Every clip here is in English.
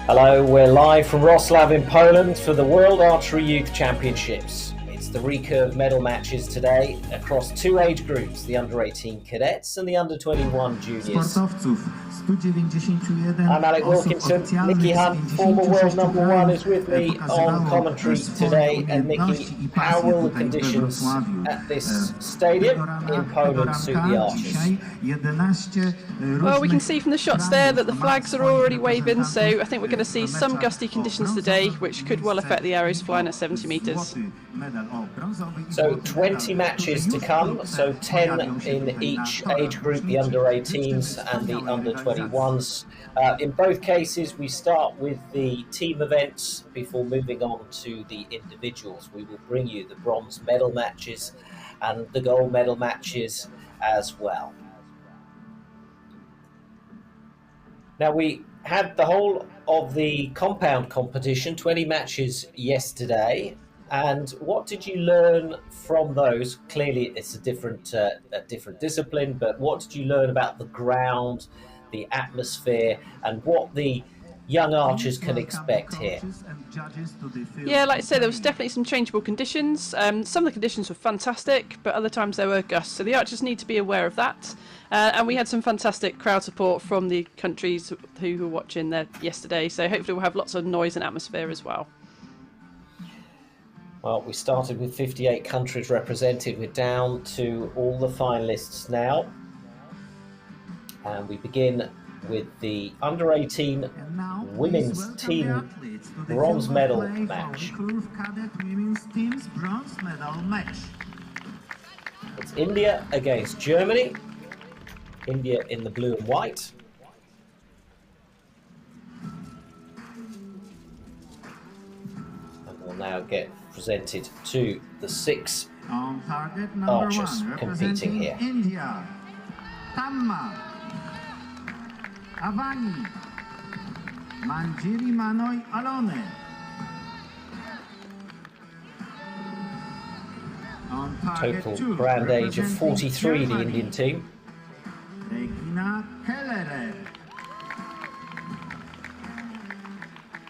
Hello, we're live from Wroclaw in Poland for the World Archery Youth Championships. It's the Recurve medal matches today across two age groups, the under-18 cadets and the under-21 juniors. I'm Alec Wilkinson. Nikki Hunt, former world number one, is with me on commentary today. And Nikki, how will the conditions at this stadium in Poland suit the archers? Well, we can see from the shots there that the flags are already waving, so I think we're going to see some gusty conditions today, which could well affect the arrows flying at 70 metres. So 20 matches to come, so 10 in each age group, the under-18s and the under-21s. In both cases, we start with the team events before moving on to the individuals. We will bring you the bronze medal matches and the gold medal matches as well. Now, we had the whole of the compound competition, 20 matches yesterday. And what did you learn from those? Clearly, it's a different discipline, but what did you learn about the ground, the atmosphere, and what the young archers can expect here? Yeah, like I said, there was definitely some changeable conditions. Some of the conditions were fantastic, but other times there were gusts. So the archers need to be aware of that. And we had some fantastic crowd support from the countries who were watching there yesterday. So hopefully we'll have lots of noise and atmosphere as well. Well, we started with 58 countries represented. We're down to all the finalists now. And we begin with the under-18 women's team bronze medal match. It's India against Germany. India in the blue and white. And we'll now get presented to the 6 archers competing here. India, Tamma, Avani, Manjiri Manoj Alone. Total brand age of 43, the Indian team. Regina Kellerer,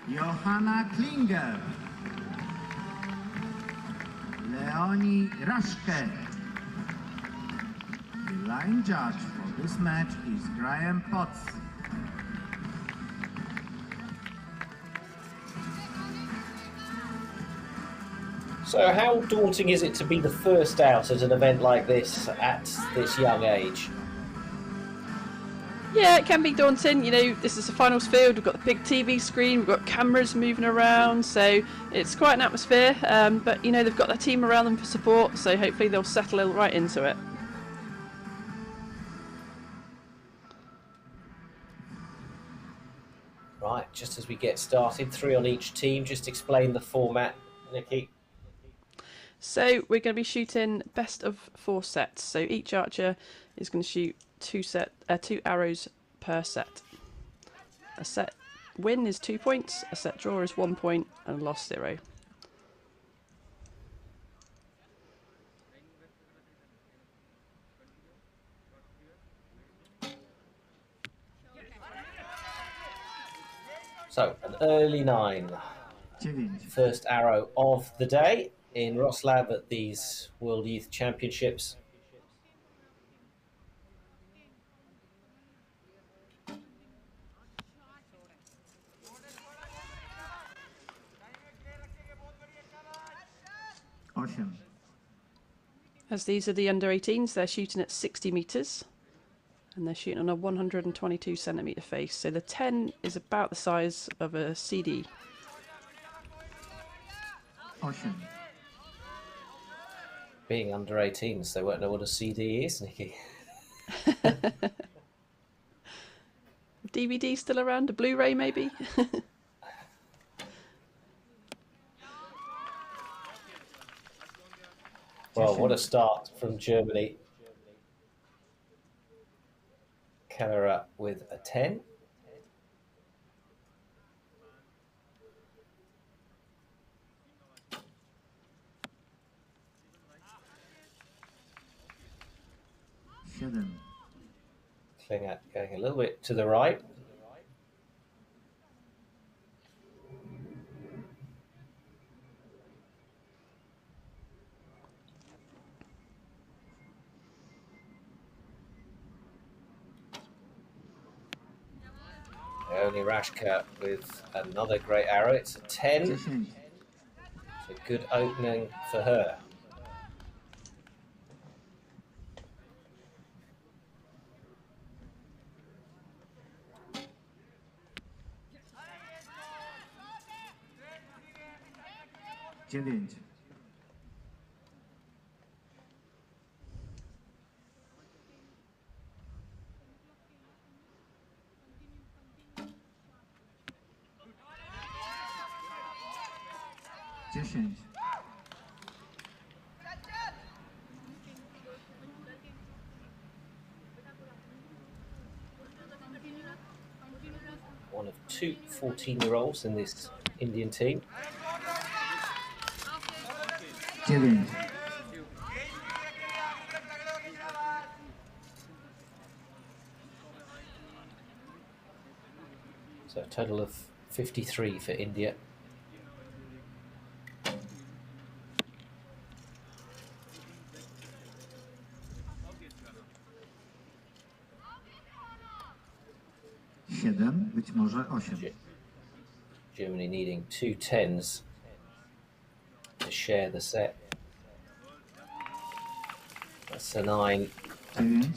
Johanna Klinger, Leonie Raschke. The line judge for this match is Graham Potts. So how daunting is it to be the first out at an event like this at this young age? Yeah, it can be daunting. You know, this is the finals field. We've got the big TV screen. We've got cameras moving around. So it's quite an atmosphere. But, you know, they've got their team around them for support. So hopefully they'll settle right into it. Right, just as we get started, 3 on each team. Just explain the format, Nikki. So we're going to be shooting best of 4 sets. So each archer is going to shoot 2 arrows per set. A set win is 2 points, a set draw is 1 point, and a loss 0. So an early 9. First arrow of the day in Wroclaw at these World Youth Championships. As these are the under-18s, they're shooting at 60 metres. And they're shooting on a 122 centimetre face. So the 10 is about the size of a CD. Being under-18s, they won't know what a CD is, Nikki. DVD still around? A Blu-ray maybe? Well, what a start from Germany. Kellerer with a 10. Klinger going a little bit to the right. Only Rashka with another great arrow. It's a 10. 10. It's a good opening for her. Dziewięć. Dziesięć. One of two 14-year-olds in this Indian team. 9. So a total of 53 for India. Być może 8. Germany needing 2 10s to share the set. That's a 9. 9.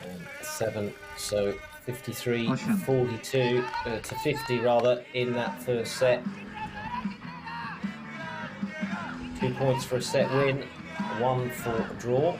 And 7, so 53, Awesome. 42 to 50 rather in that first set. 2 points for a set win, 1 for a draw.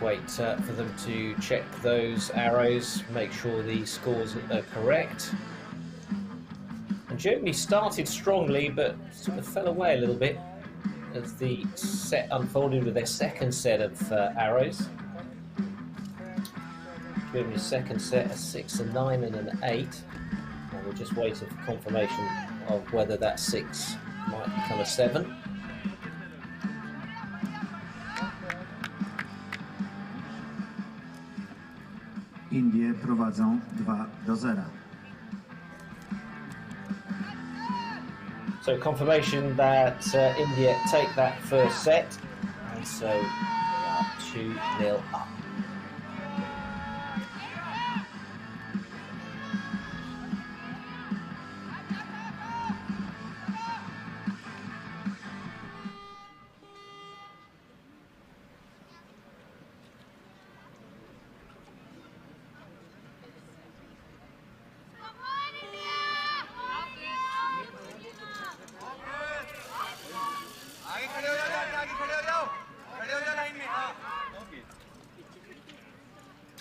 Wait for them to check those arrows, make sure the scores are correct. And Germany started strongly, but sort of fell away a little bit as the set unfolded with their second set of arrows. Germany's second set, a 6, a 9 and an 8. And we're just waiting for confirmation of whether that 6 might become a 7. Indie prowadzą 2-0. So confirmation that India take that first set, and so they are 2-0 up.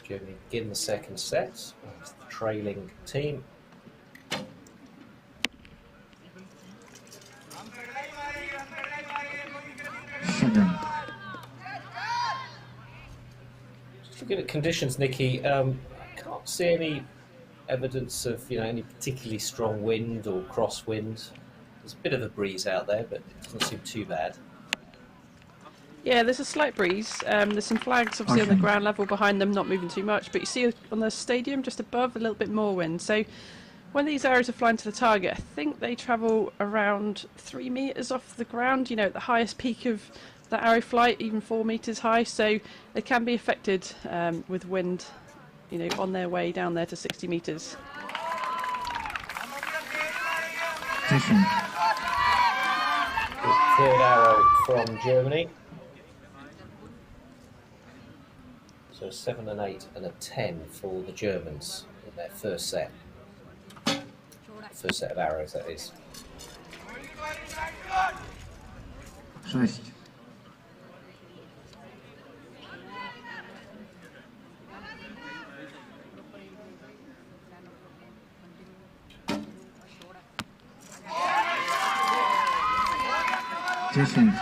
Germany begin the second set as the trailing team. Just looking at conditions, Nikki, I can't see any evidence of any particularly strong wind or crosswind. There's a bit of a breeze out there, but it doesn't seem too bad. Yeah, there's a slight breeze. There's some flags obviously on the ground level behind them, not moving too much, but you see on the stadium just above a little bit more wind. So when these arrows are flying to the target, I think they travel around 3 meters off the ground, at the highest peak of that arrow flight, even 4 meters high. So they can be affected with wind, on their way down there to 60 meters. Third arrow from Germany. So 7, an 8 and a 10 for the Germans in their first set. First set of arrows, that is. 6. 10. 8.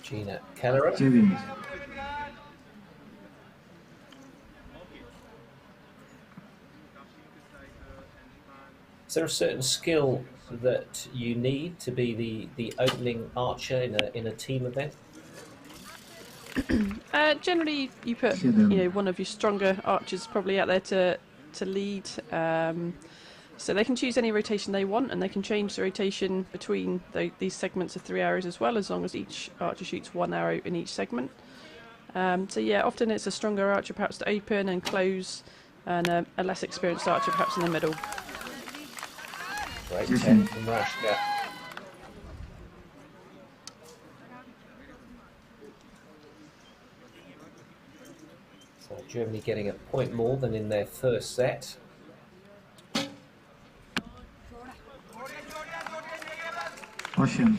Gina Keller. 9. Is there a certain skill that you need to be the opening archer in a team event? Generally, you put one of your stronger archers probably out there to lead. So they can choose any rotation they want, and they can change the rotation between these segments of 3 arrows as well, as long as each archer shoots 1 arrow in each segment. So yeah, often it's a stronger archer perhaps to open and close, and a less experienced archer perhaps in the middle. Great 10 from Rashka. So Germany getting a point more than in their first set. Osiem.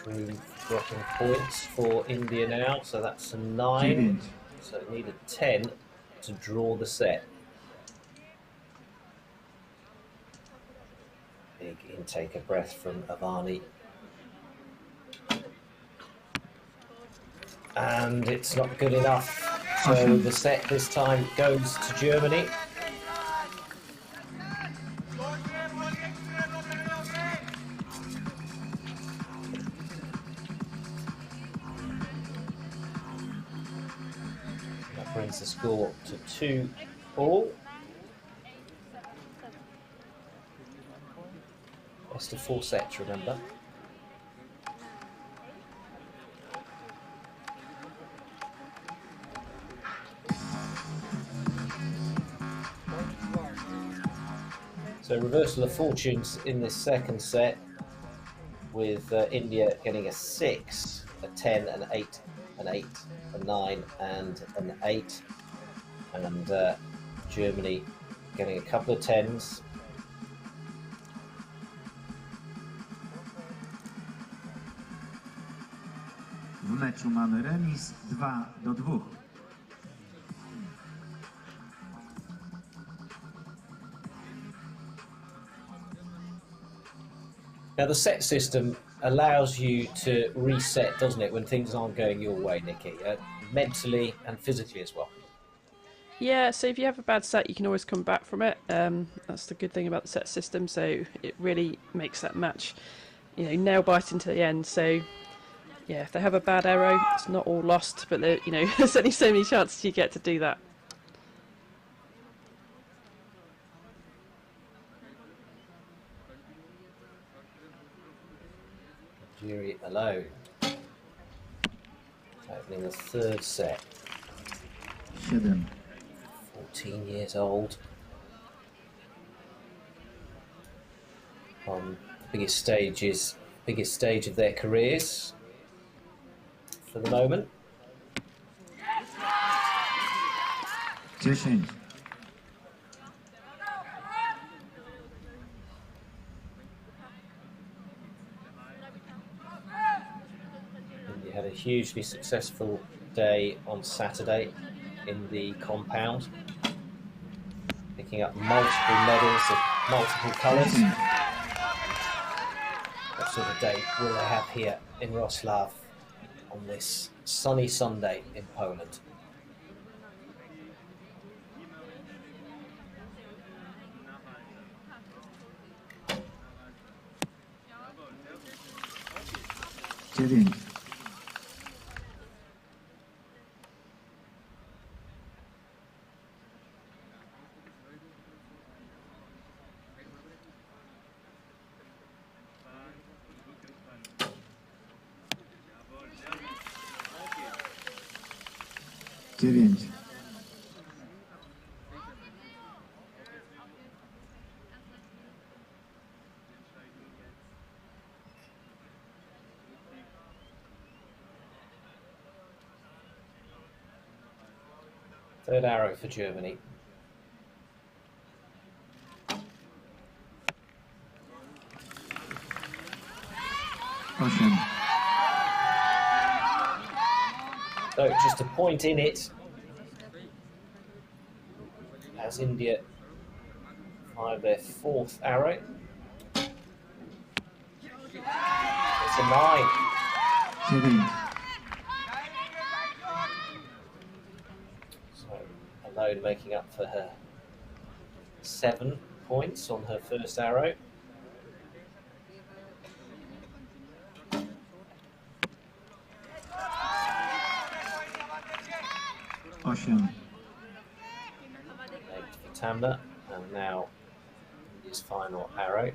Room for dropping points for India now, so that's a 9. So it needed 10 to draw the set. Big intake of breath from Avani. And it's not good enough. So the set this time goes to Germany. Brings the score to 2-all. Best of 4 sets, remember. So reversal of fortunes in this second set, with India getting a 6, a 10, an 8, an 8, a 9 and an 8, and Germany getting a couple of 10s. W meczu mamy remis 2-2. Now the set system allows you to reset, doesn't it, when things aren't going your way, Nikki, mentally and physically as well. Yeah, so if you have a bad set, you can always come back from it. That's the good thing about the set system. So it really makes that match, nail biting to the end. So yeah, if they have a bad arrow, it's not all lost, but there's only so many chances you get to do that. Jury alone. Opening the third set. 7. 14 years old. On the biggest stage of their careers for the moment. 10. You had a hugely successful day on Saturday in the compound, picking up multiple medals of multiple colours. What sort of day will they have here in Wroclaw on this sunny Sunday in Poland? Dziewięć. 9. Third arrow for Germany. Ocean. So just a point in it as India fire their fourth arrow. It's a 9. 7. So Alone making up for her 7 points on her first arrow. Ocean. 8 for Tamna, and now his final arrow.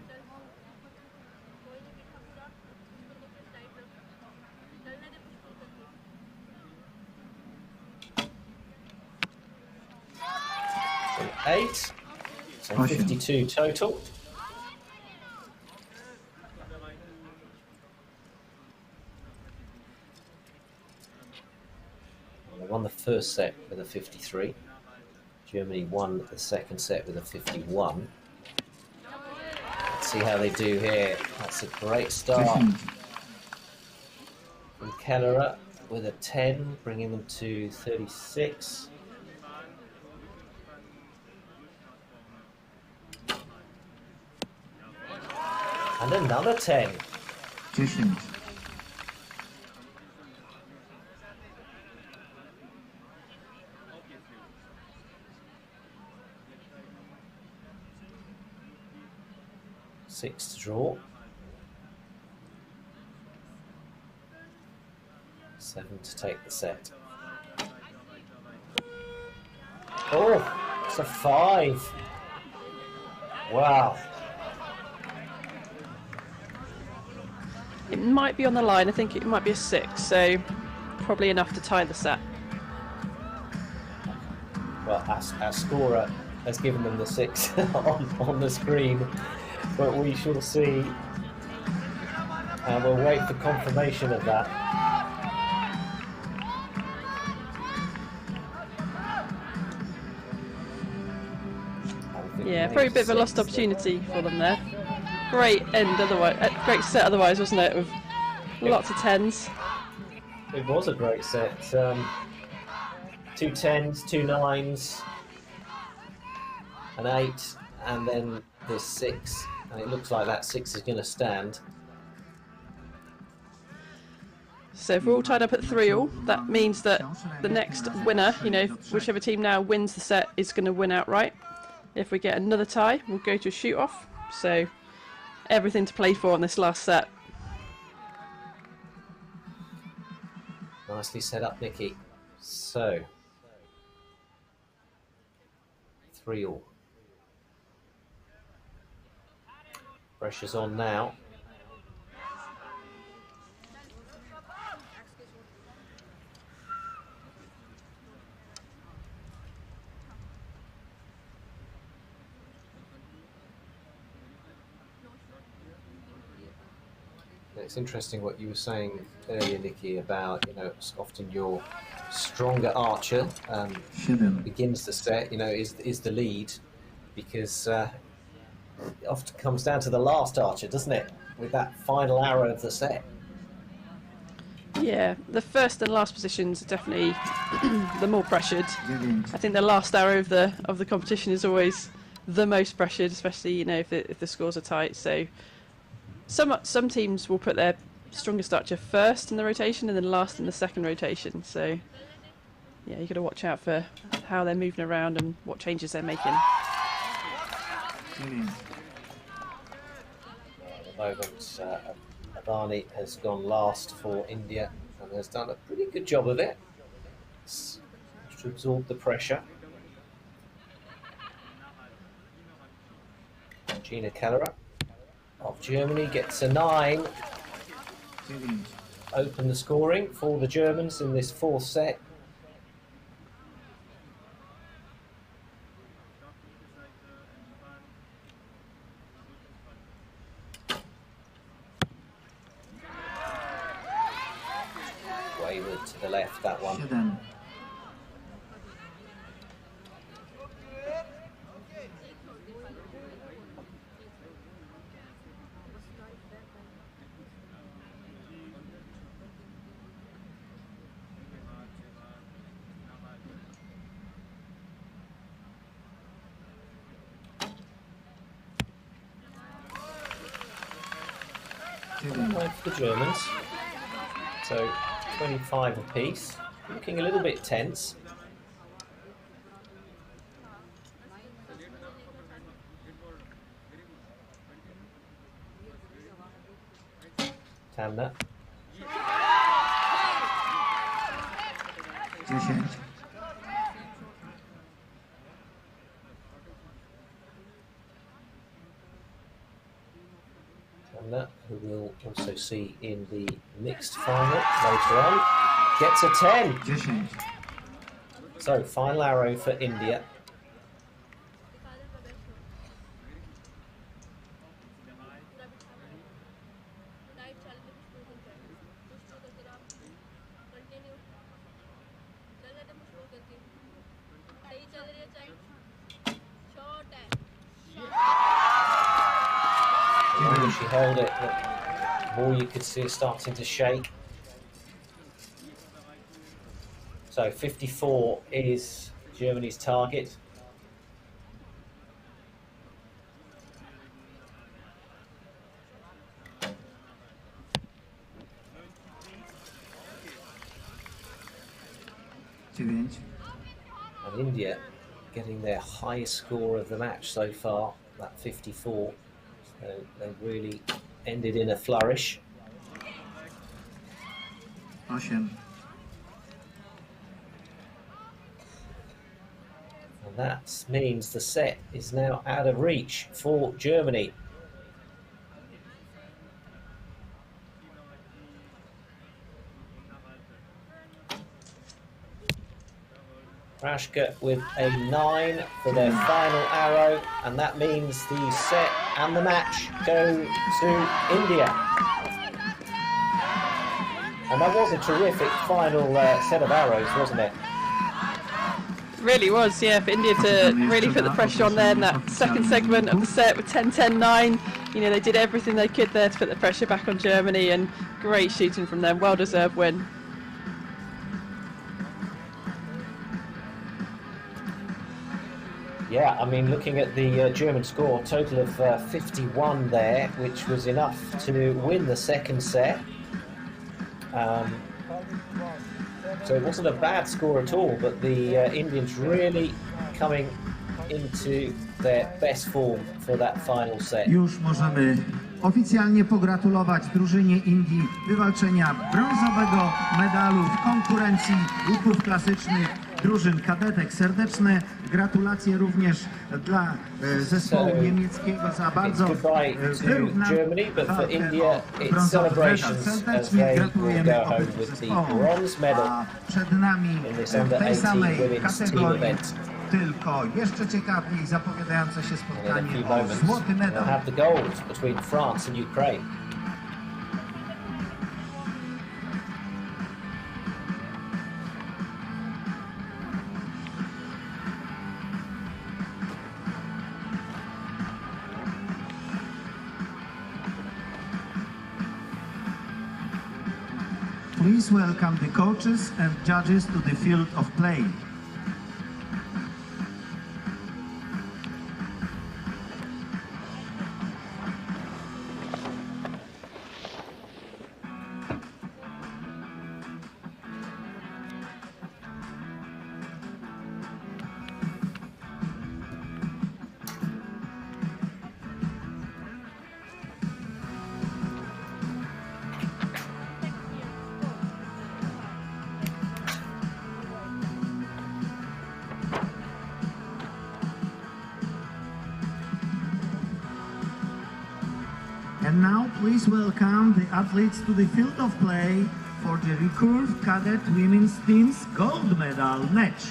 So 8, so Ocean. 52 total. They won the first set with a 53. Germany won the second set with a 51. Let's see how they do here. That's a great start 10. from Kelleher with a 10, bringing them to 36. And another 10. 10. Six to draw. 7 to take the set. Oh, it's a 5. Wow. It might be on the line. I think it might be a 6, so probably enough to tie the set. Well, our scorer has given them the 6 on the screen, but we shall see, and we'll wait for confirmation of that. Yeah, probably a bit of a lost opportunity for them there. Great end otherwise, great set otherwise, wasn't it? With lots of 10s. It was a great set. 2 10s, 2 9s, an 8, and then this 6. And it looks like that 6 is going to stand. So if we're all tied up at 3-all, that means that the next winner, you know, whichever team now wins the set is going to win outright. If we get another tie, we'll go to a shoot-off. So everything to play for on this last set. Nicely set up, Nikki. So, 3-all. Pressure's on now. It's interesting what you were saying earlier, Nikki, about, you know, it's often your stronger archer begins the set, you know, is the lead, because it often comes down to the last archer, doesn't it, with that final arrow of the set. Yeah, the first and last positions are definitely the more pressured. I think the last arrow of the competition is always the most pressured, especially, you know, if the scores are tight. So some teams will put their strongest archer first in the rotation and then last in the second rotation. So yeah, you got to watch out for how they're moving around and what changes they're making. At the moment, Avani has gone last for India and has done a pretty good job of it to absorb the pressure. Gina Kelleher of Germany gets a 9. Open the scoring for the Germans in this fourth set. to the left, that one. 7. Point for the Germans. So 25 apiece. Looking a little bit tense. Tamna. 10. Who we'll also see in the mixed final later on, gets a 10. 10. So final arrow for India. The more she held it, the more you could see it starting to shake. So 54 is Germany's target. And India getting their highest score of the match so far, that 54. So they really ended in a flourish. 8. And that means the set is now out of reach for Germany. Rashka with a 9 for their final arrow, and that means the set and the match go to India. And that was a terrific final set of arrows, wasn't it? Really was, yeah, for India to really put the pressure on there in that second segment of the set with 10-10-9. You know, they did everything they could there to put the pressure back on Germany, and great shooting from them. Well-deserved win. Yeah, I mean, looking at the German score, total of 51 there, which was enough to win the second set. So it wasn't a bad score at all, but the Indians really coming into their best form for that final set. Już możemy oficjalnie pogratulować drużynie Indii wywalczenia brązowego medalu w konkurencji łuków klasycznych drużyn kadetek. Serdeczne gratulacje również dla zespołu niemieckiego za bardzo wyrównaną brązowy medal. Serdecznie gratulujemy obydwu zespołom, a przed nami w tej samej kategorii tylko jeszcze ciekawiej zapowiadające się spotkanie o złoty medal. Have the gold between France and Ukraine. Please welcome the coaches and judges to the field of play. And now please welcome the athletes to the field of play for the Recurve Cadet Women's Team's gold medal match.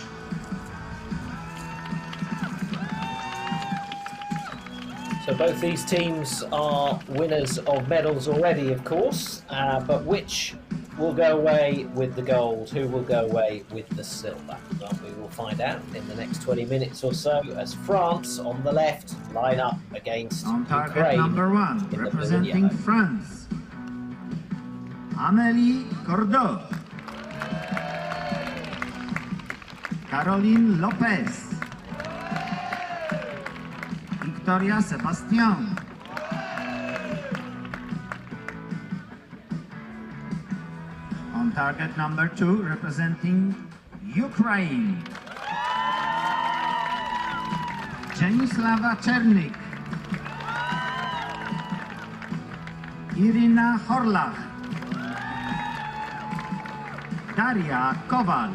So both these teams are winners of medals already, of course, but which will go away with the gold? Who will go away with the silver? Well, we will find out in the next 20 minutes or so as France on the left line up against On target Ukraine number 1, representing France, Amélie Cordeau, Caroline Lopez, Victoria Sebastian, on target number 2, representing Ukraine, Jenislava Czernik, Irina Horlach, Daria Kowal.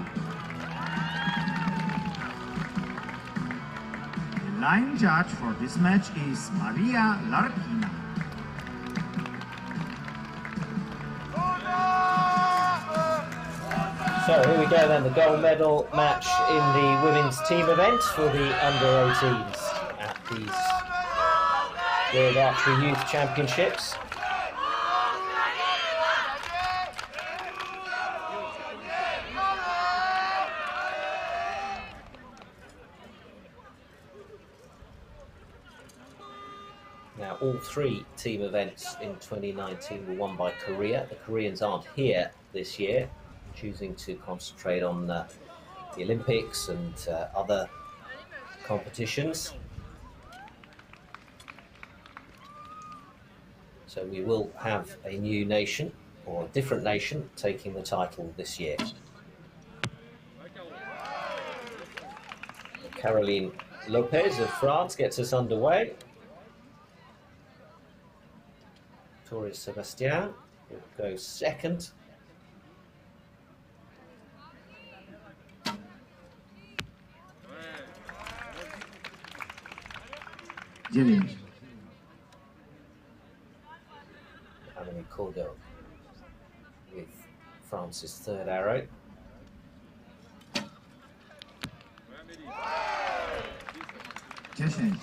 The line judge for this match is Maria Larkina. So here we go then, the gold medal match in the women's team event for the under-18s at these World Archery Youth Championships. Now, all 3 team events in 2019 were won by Korea. The Koreans aren't here this year, choosing to concentrate on the Olympics and other competitions. So we will have a new nation, or a different nation, taking the title this year. Caroline Lopez of France gets us underway. Victoria Sebastian will go second. Amélie Cordeau with France's third arrow. Dziesięć.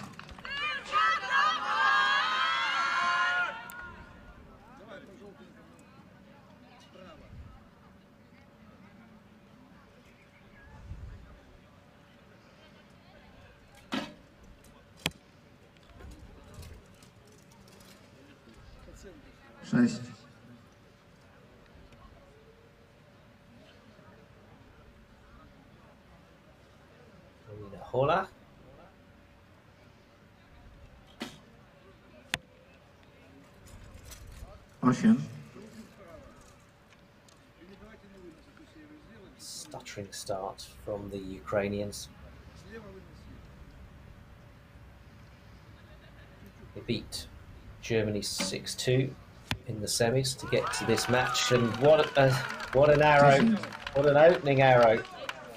Sześć. Hola. Osiem. Stuttering start from the Ukrainians. They beat Germany 6-2 in the semis to get to this match, and what an arrow, what an opening arrow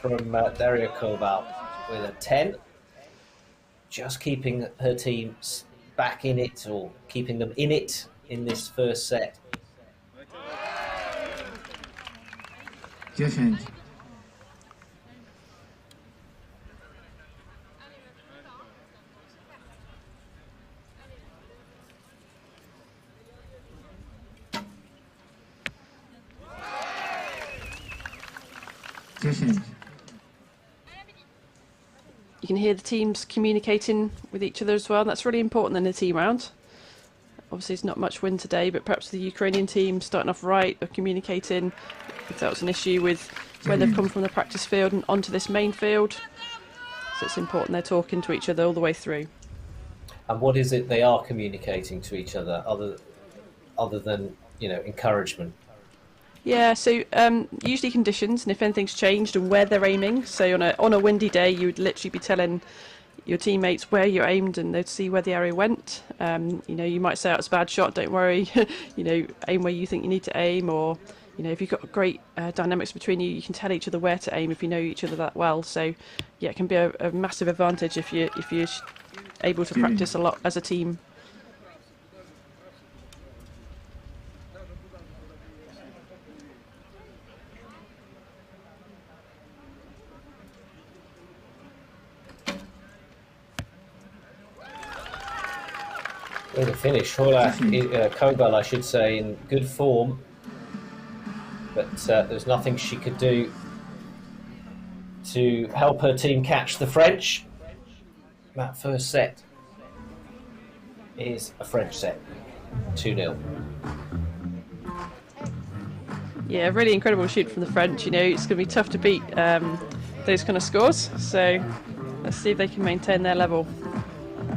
from Daria Kowal with a 10, just keeping her team back in it, or keeping them in it in this first set. 10. You can hear the teams communicating with each other as well. That's really important in a team round. Obviously, it's not much wind today, but perhaps the Ukrainian team starting off right, they're communicating if that was an issue with where they've come from the practice field and onto this main field. So it's important they're talking to each other all the way through. And what is it they are communicating to each other, other than, you know, encouragement? Yeah, so usually conditions, and if anything's changed and where they're aiming. So on a windy day, you would literally be telling your teammates where you're aimed, and they'd see where the arrow went. You know, you might say, "Oh, it's a bad shot, don't worry." You know, aim where you think you need to aim, or you know, if you've got great dynamics between you, you can tell each other where to aim if you know each other that well. So yeah, it can be a massive advantage if you're able to practice a lot as a team. Way to finish. Kowal, I should say, in good form, but there's nothing she could do to help her team catch the French. That first set is a French set, 2-0. Yeah, really incredible shoot from the French. You know, it's going to be tough to beat those kind of scores. So let's see if they can maintain their level.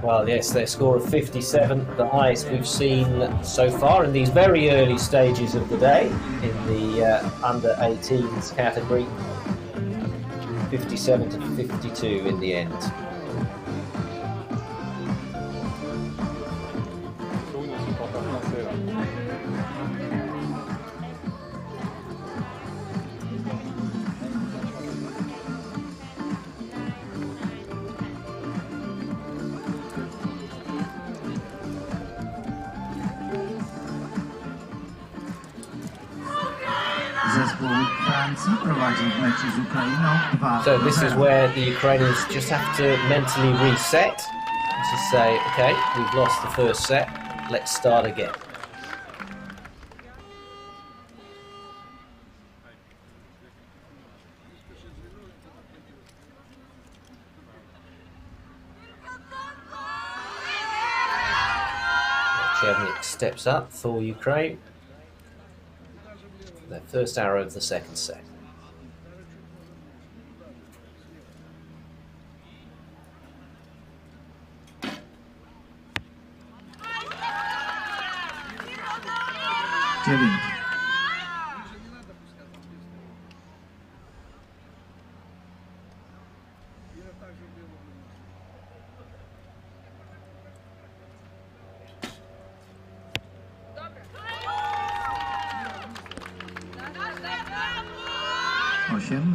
Well, yes, their score of 57, the highest we've seen so far in these very early stages of the day in the under-18s category. 57 to 52 in the end. So this is where the Ukrainians just have to mentally reset to say, okay, we've lost the first set, let's start again. Chevnik steps up for Ukraine. Their first arrow of the second set.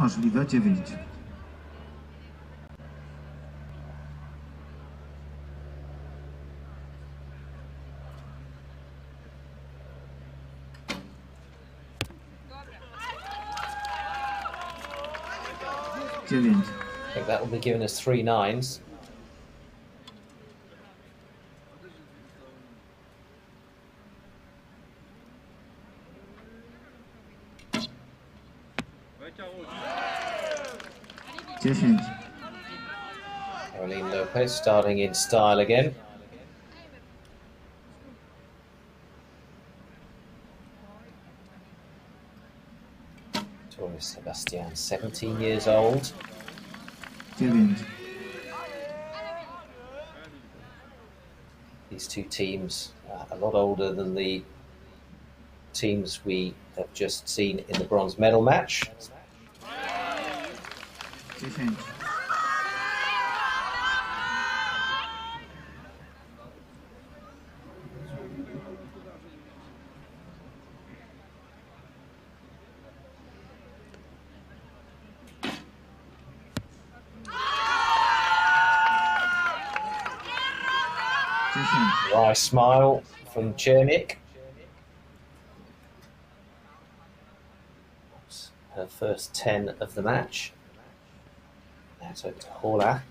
Możliwe 9. I think that will be giving us 3 9s. Lopez starting in style again. Torres Sebastian, 17 years old. These two teams are a lot older than the teams we have just seen in the bronze medal match. Dry smile from Chernik. Her first 10 of the match. Now to Hola.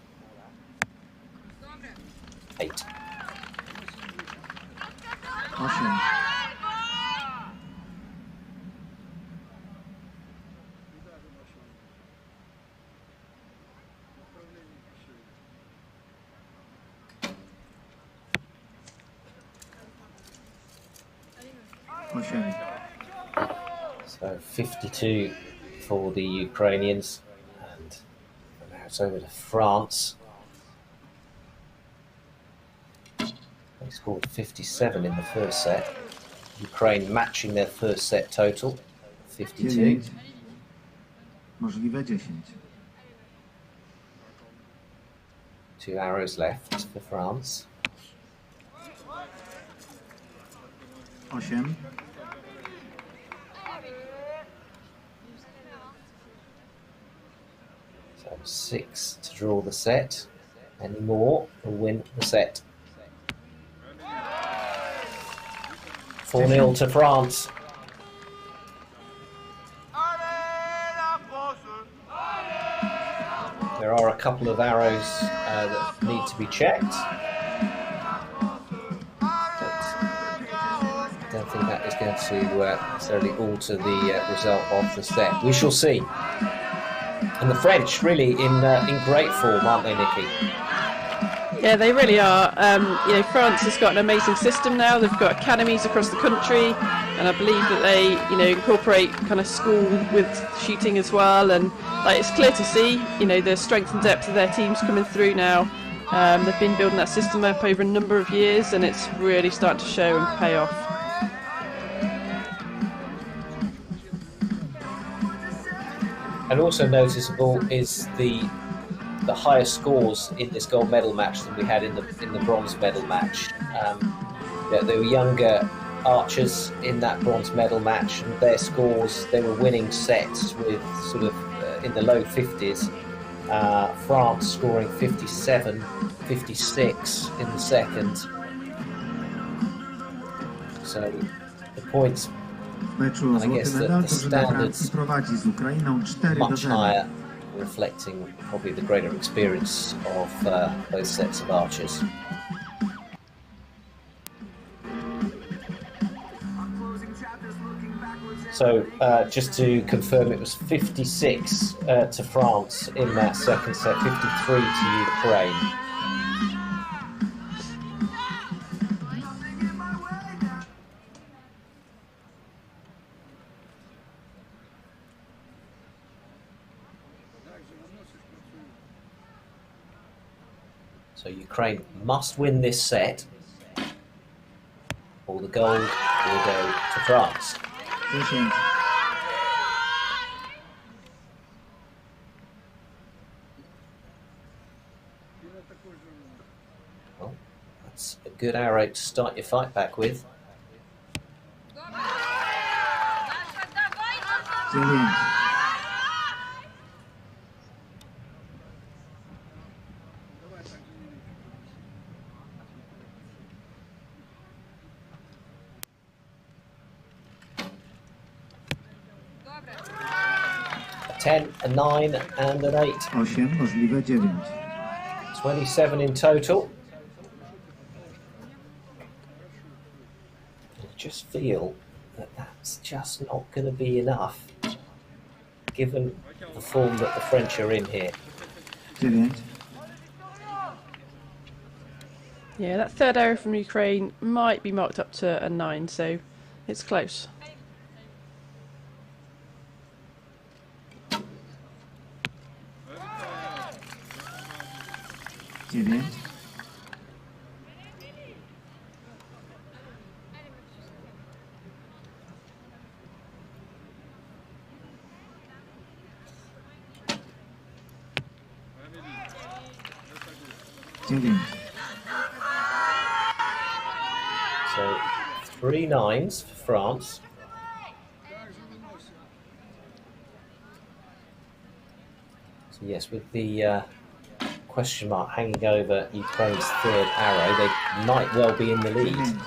8. So 52 for the Ukrainians, and now it's over to France. They scored 57 in the first set. Ukraine matching their first set total, 52. Możliwe 10. 2 arrows left for France. 8. So 6 to draw the set. Any more will win the set. 4-0 to France. There are a couple of arrows that need to be checked. But I don't think that is going to necessarily alter the result of the set. We shall see. And the French really in great form, aren't they, Nikki? Yeah, they really are. You know, France has got an amazing system now. They've got academies across the country, and I believe that they, you know, incorporate kind of school with shooting as well. And like, it's clear to see, you know, the strength and depth of their teams coming through now. They've been building that system up over a number of years, and it's really starting to show and pay off. And also noticeable is the higher scores in this gold medal match than we had in the bronze medal match. There were younger archers in that bronze medal match, and their scores, they were winning sets with sort of in the low 50s. France scoring 57, 56 in the second. So the points, and I guess the standards much higher, reflecting probably the greater experience of both sets of archers. So just to confirm, it was 56 to France in that second set, 53 to Ukraine. So Ukraine must win this set, or the gold will go to France. Well, that's a good arrow to start your fight back with. A 10, a 9 and an 8. 8, możliwe 9. 27 in total. I just feel that that's just not going to be enough, given the form that the French are in here. 9. Yeah, that third arrow from Ukraine might be marked up to a 9, so it's close. Dziewięć. So 3 9s for France. So yes, with the question mark hanging over Ukraine's third arrow, they might well be in the lead.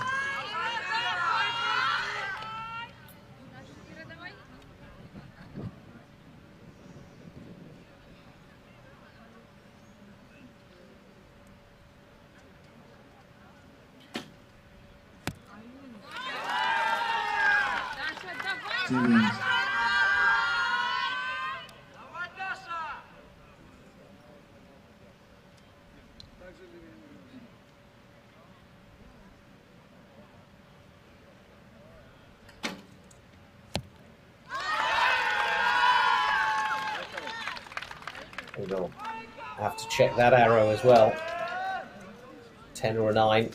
We'll have to check that arrow as well. 10 or a 9.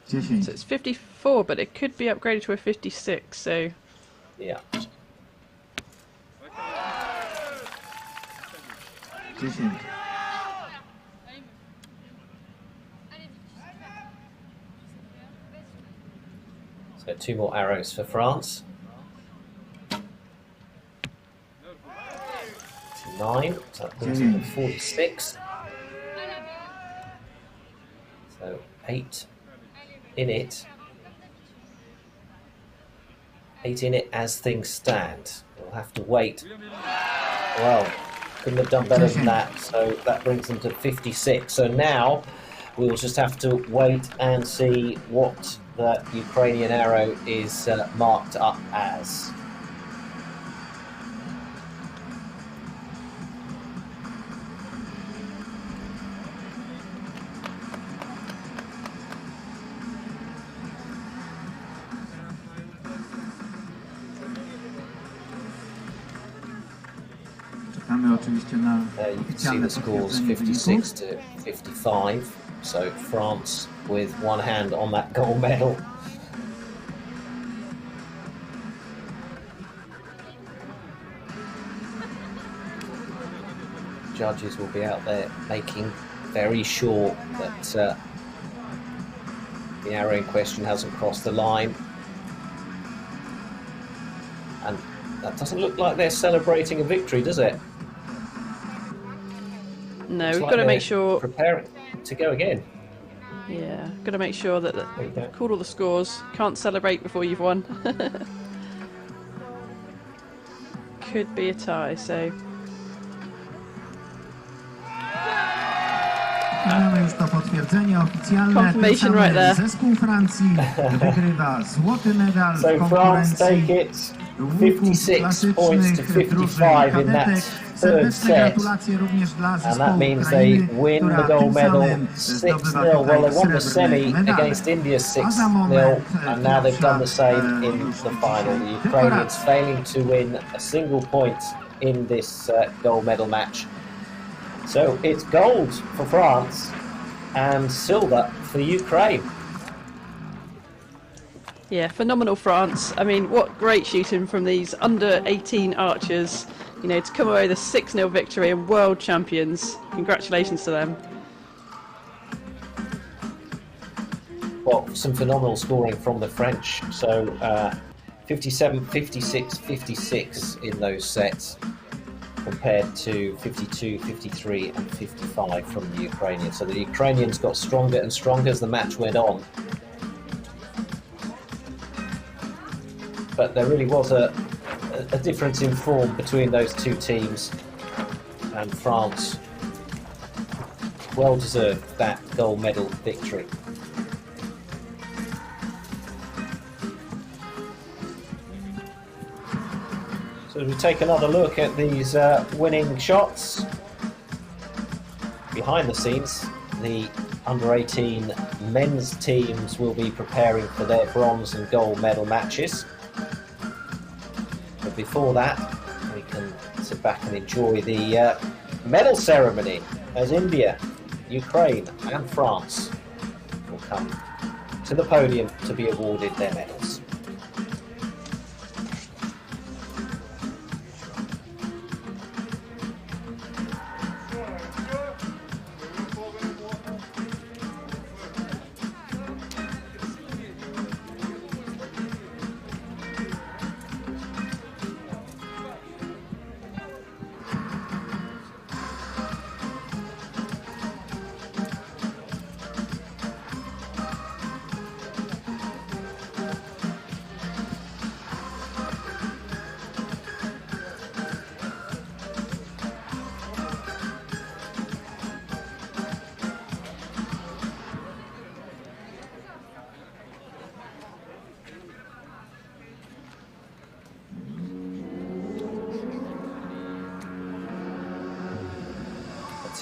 So it's 54, but it could be upgraded to a 56, so... Yeah. So 2 more arrows for France. 9, so that brings it to 46. So 8 in it. 8 in it as things stand. We'll have to wait. Well, couldn't have done better than that, so that brings them to 56. So now we'll just have to wait and see what the Ukrainian arrow is marked up as. There you can see the scores 56 to 55. So France with one hand on that gold medal. Judges will be out there making very sure that the arrow in question hasn't crossed the line. And that doesn't look like they're celebrating a victory, does it? No, we've got to make sure. Preparing to go again. Yeah, got to make sure that they've called all the scores. Can't celebrate before you've won. Could be a tie, so. Mamy już to potwierdzenie oficjalne. Confirmation right there. Zespół Francji wygrywa złoty medal w So France take it 56 points to 55 in that third set, and that means they win the gold medal 6-0. Well, they won the semi against India 6-0, and now they've done the same in the final. The Ukrainians failing to win a single point in this gold medal match. So it's gold for France and silver for Ukraine. Yeah, phenomenal France. I mean, what great shooting from these under-18 archers. You know, to come away with a 6-0 victory and world champions. Congratulations to them. Well, some phenomenal scoring from the French. So 57, 56, 56 in those sets, compared to 52, 53 and 55 from the Ukrainians. So the Ukrainians got stronger and stronger as the match went on. But there really was a difference in form between those two teams, and France well deserved that gold medal victory. So as we take another look at these winning shots behind the scenes, the under-18 men's teams will be preparing for their bronze and gold medal matches. But before that, we can sit back and enjoy the medal ceremony as India, Ukraine and France will come to the podium to be awarded their medals.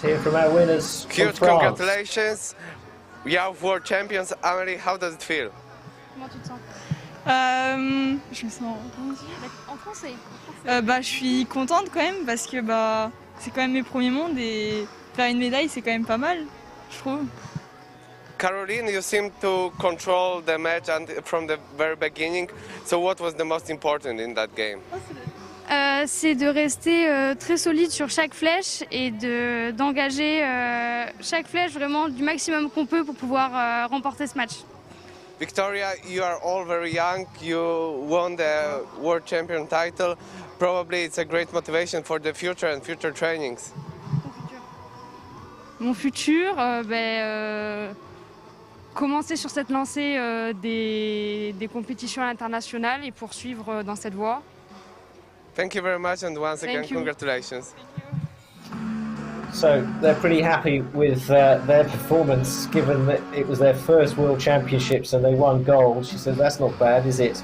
Hear from our winners. Huge congratulations. We are world champions. Amélie, how does it feel? Comment tu te sens? Je me sens en français. Je suis contente quand même parce que c'est quand même mes premiers mondes et faire une médaille c'est quand même pas mal, je trouve. Caroline, you seem to control the match and from the very beginning. So what was the most important in that game? C'est de rester très solide sur chaque flèche et d'engager chaque flèche vraiment du maximum qu'on peut pour pouvoir remporter ce match. Victoria, you are all very young. You won the world champion title. Probably it's a great motivation for the future and future trainings. Mon futur, commencer sur cette lancée des compétitions internationales et poursuivre dans cette voie. Thank you very much, and once again, congratulations. So they're pretty happy with their performance, given that it was their first World Championships and they won gold. She said, that's not bad, is it?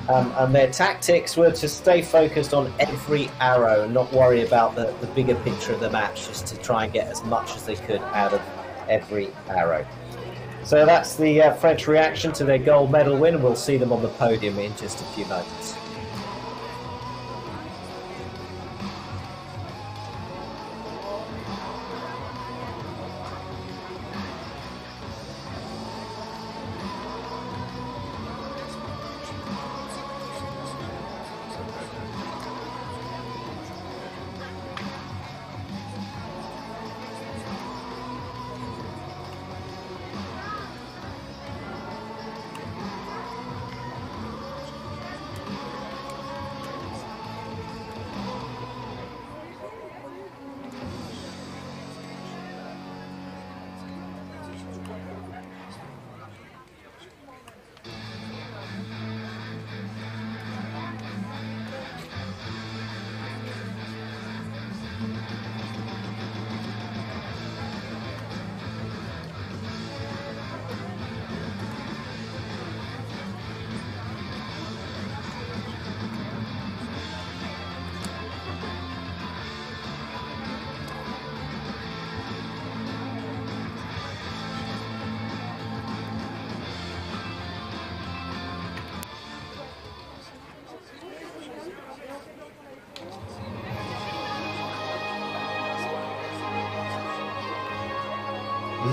And their tactics were to stay focused on every arrow and not worry about the bigger picture of the match, just to try and get as much as they could out of every arrow. So that's the French reaction to their gold medal win. We'll see them on the podium in just a few moments.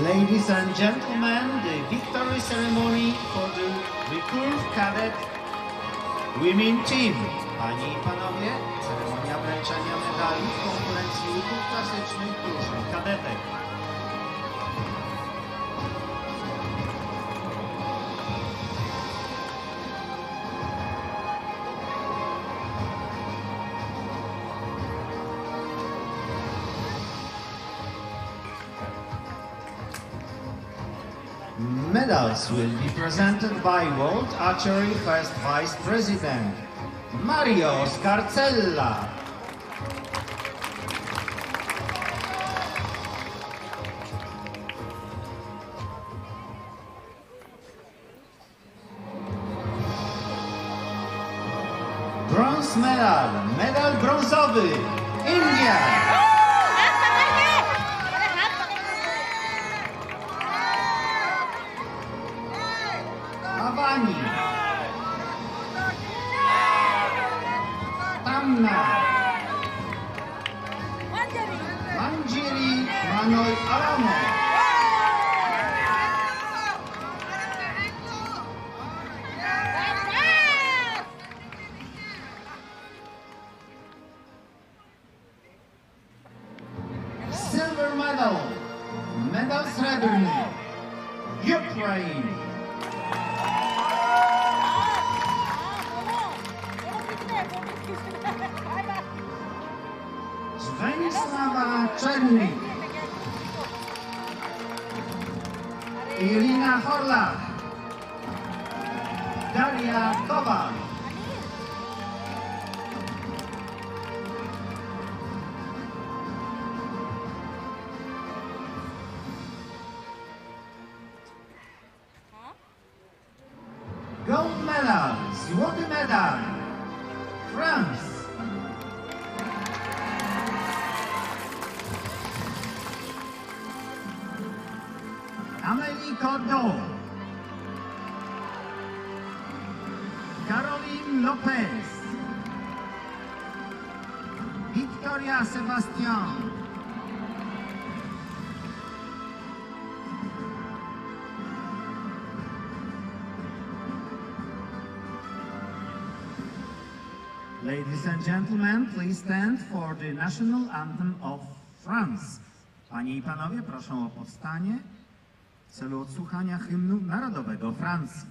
Ladies and gentlemen, the victory ceremony for the Recurve Cadet Women Team. Panie i panowie, ceremonia wręczenia medali w konkurencji łuków klasycznych drużyn kadetek. Medals will be presented by World Archery First Vice President Mario Scarcella. Bronze medal, medal brązowy, India. Manjiri Manoy Aramo. Silver medal, medal srebrny, Ukraine. Stanisława Czernik, Irina Horlach, Daria Kowal. Gold medal, złoty medal, France. Amélie Cordon, Caroline Lopez, Victoria Sebastian, Ladies and gentlemen, please stand for the national anthem of France. Panie i panowie, proszę o powstanie w celu odsłuchania hymnu narodowego Francji.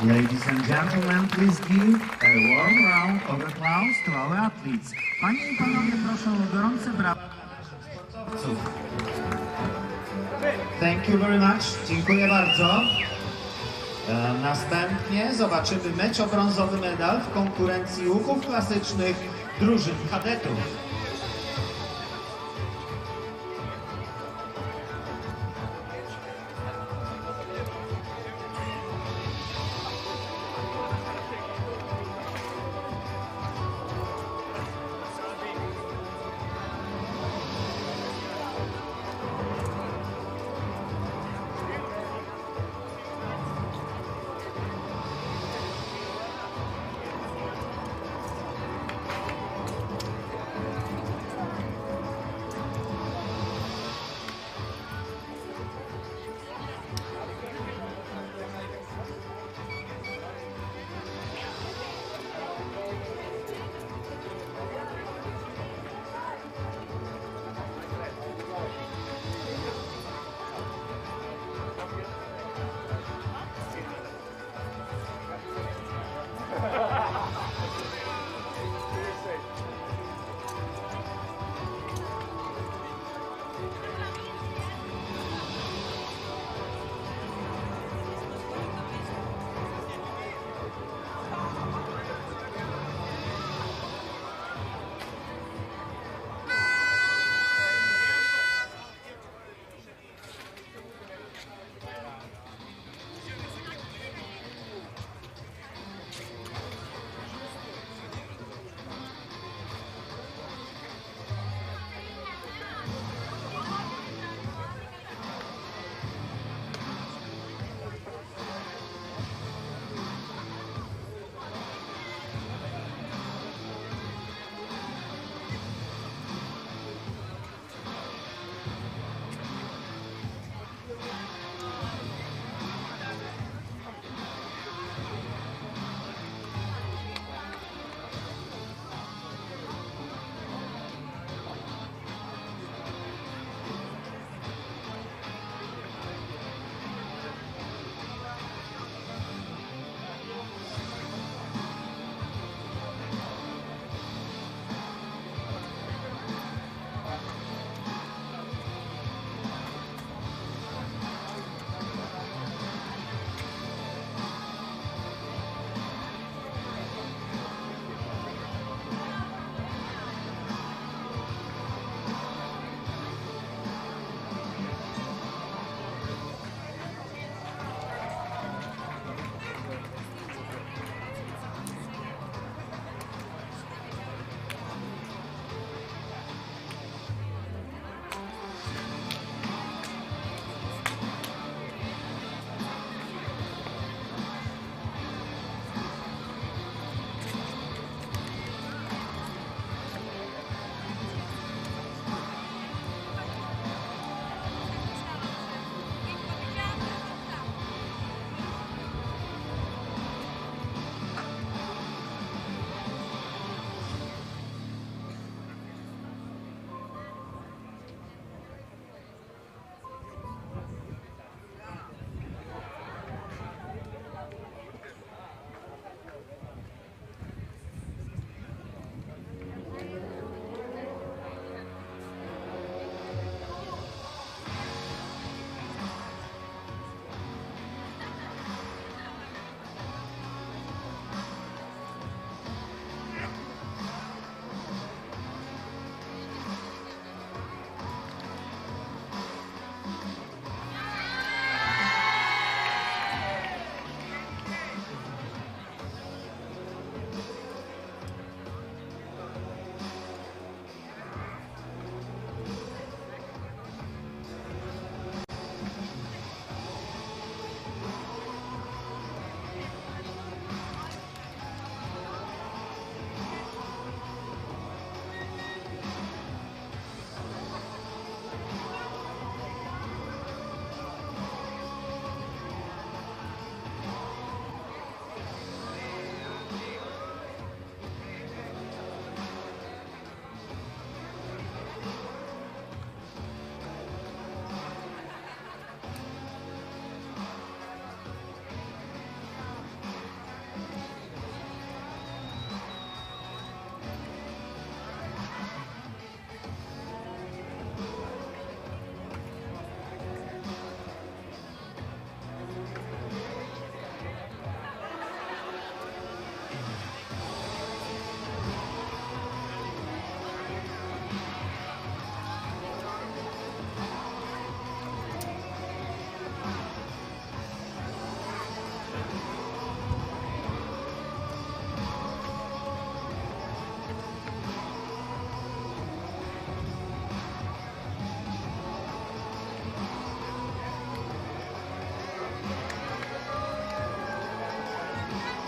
Ladies and gentlemen, please give a warm round of applause to our athletes. Panie i panowie, proszę o gorące brawa dla naszych sportowców. Thank you very much. Dziękuję bardzo. Następnie zobaczymy mecz o brązowy medal w konkurencji łuków klasycznych drużyn kadetów.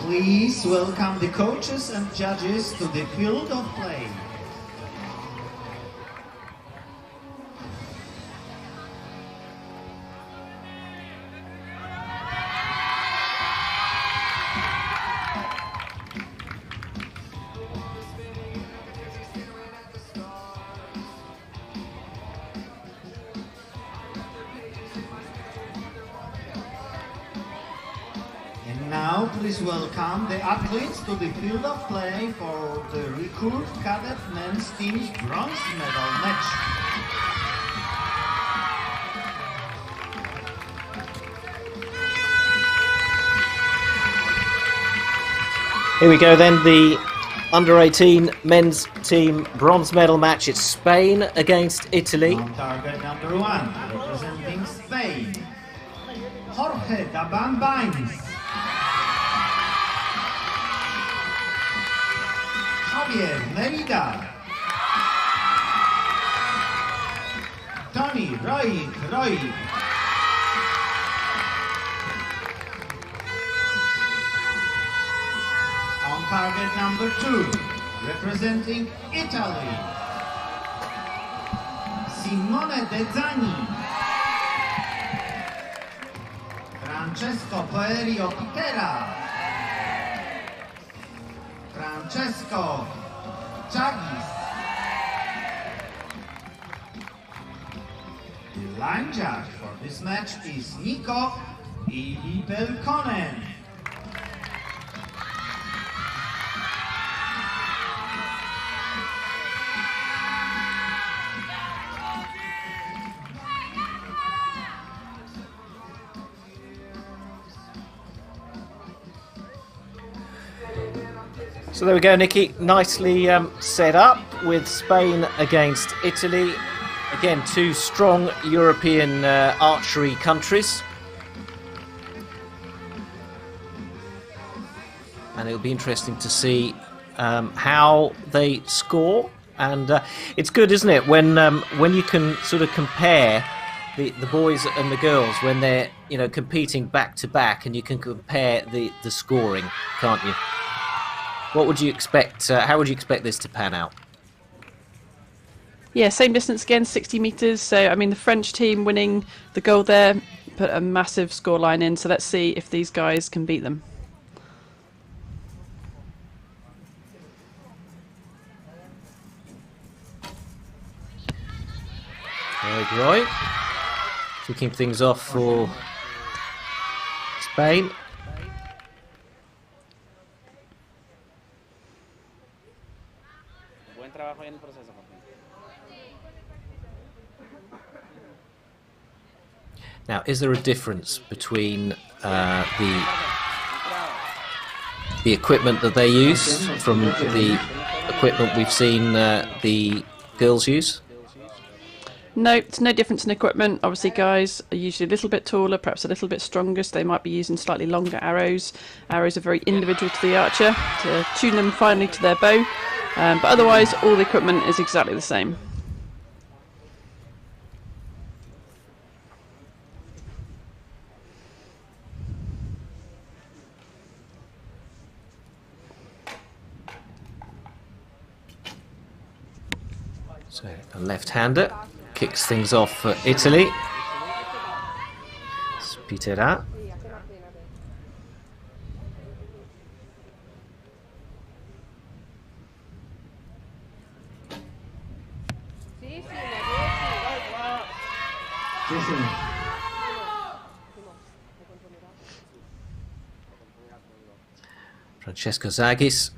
Please welcome the coaches and judges to the field of play. Now, please welcome the athletes to the field of play for the Recurve Cadet men's team's bronze medal match. Here we go then, the under-18 men's team bronze medal match. It's Spain against Italy. On target number 1, representing Spain, Jorge Dabambines. Javier Merida, Tony Roy. On target number 2, representing Italy, Simone De Zani, Francesco Poerio Pitera, Francesco Chagis. The line judge for this match is Nico Pelkonen. So there we go, Nikki. Nicely set up with Spain against Italy. Again, two strong European archery countries. And it'll be interesting to see how they score. And it's good, isn't it, when you can sort of compare the boys and the girls when they're competing back to back, and you can compare the scoring, can't you? What would you expect? How would you expect this to pan out? Yeah, same distance again, 60 metres. So, I mean, the French team winning the gold there put a massive scoreline in. So let's see if these guys can beat them. Roy, kicking things off for Spain. Now, is there a difference between the equipment that they use from the equipment we've seen the girls use? No, it's no difference in equipment. Obviously, guys are usually a little bit taller, perhaps a little bit stronger, so they might be using slightly longer arrows. Arrows are very individual to the archer to tune them finely to their bow, but otherwise all the equipment is exactly the same. So a left-hander kicks things off for Italy. Spitera. Francesco Zagis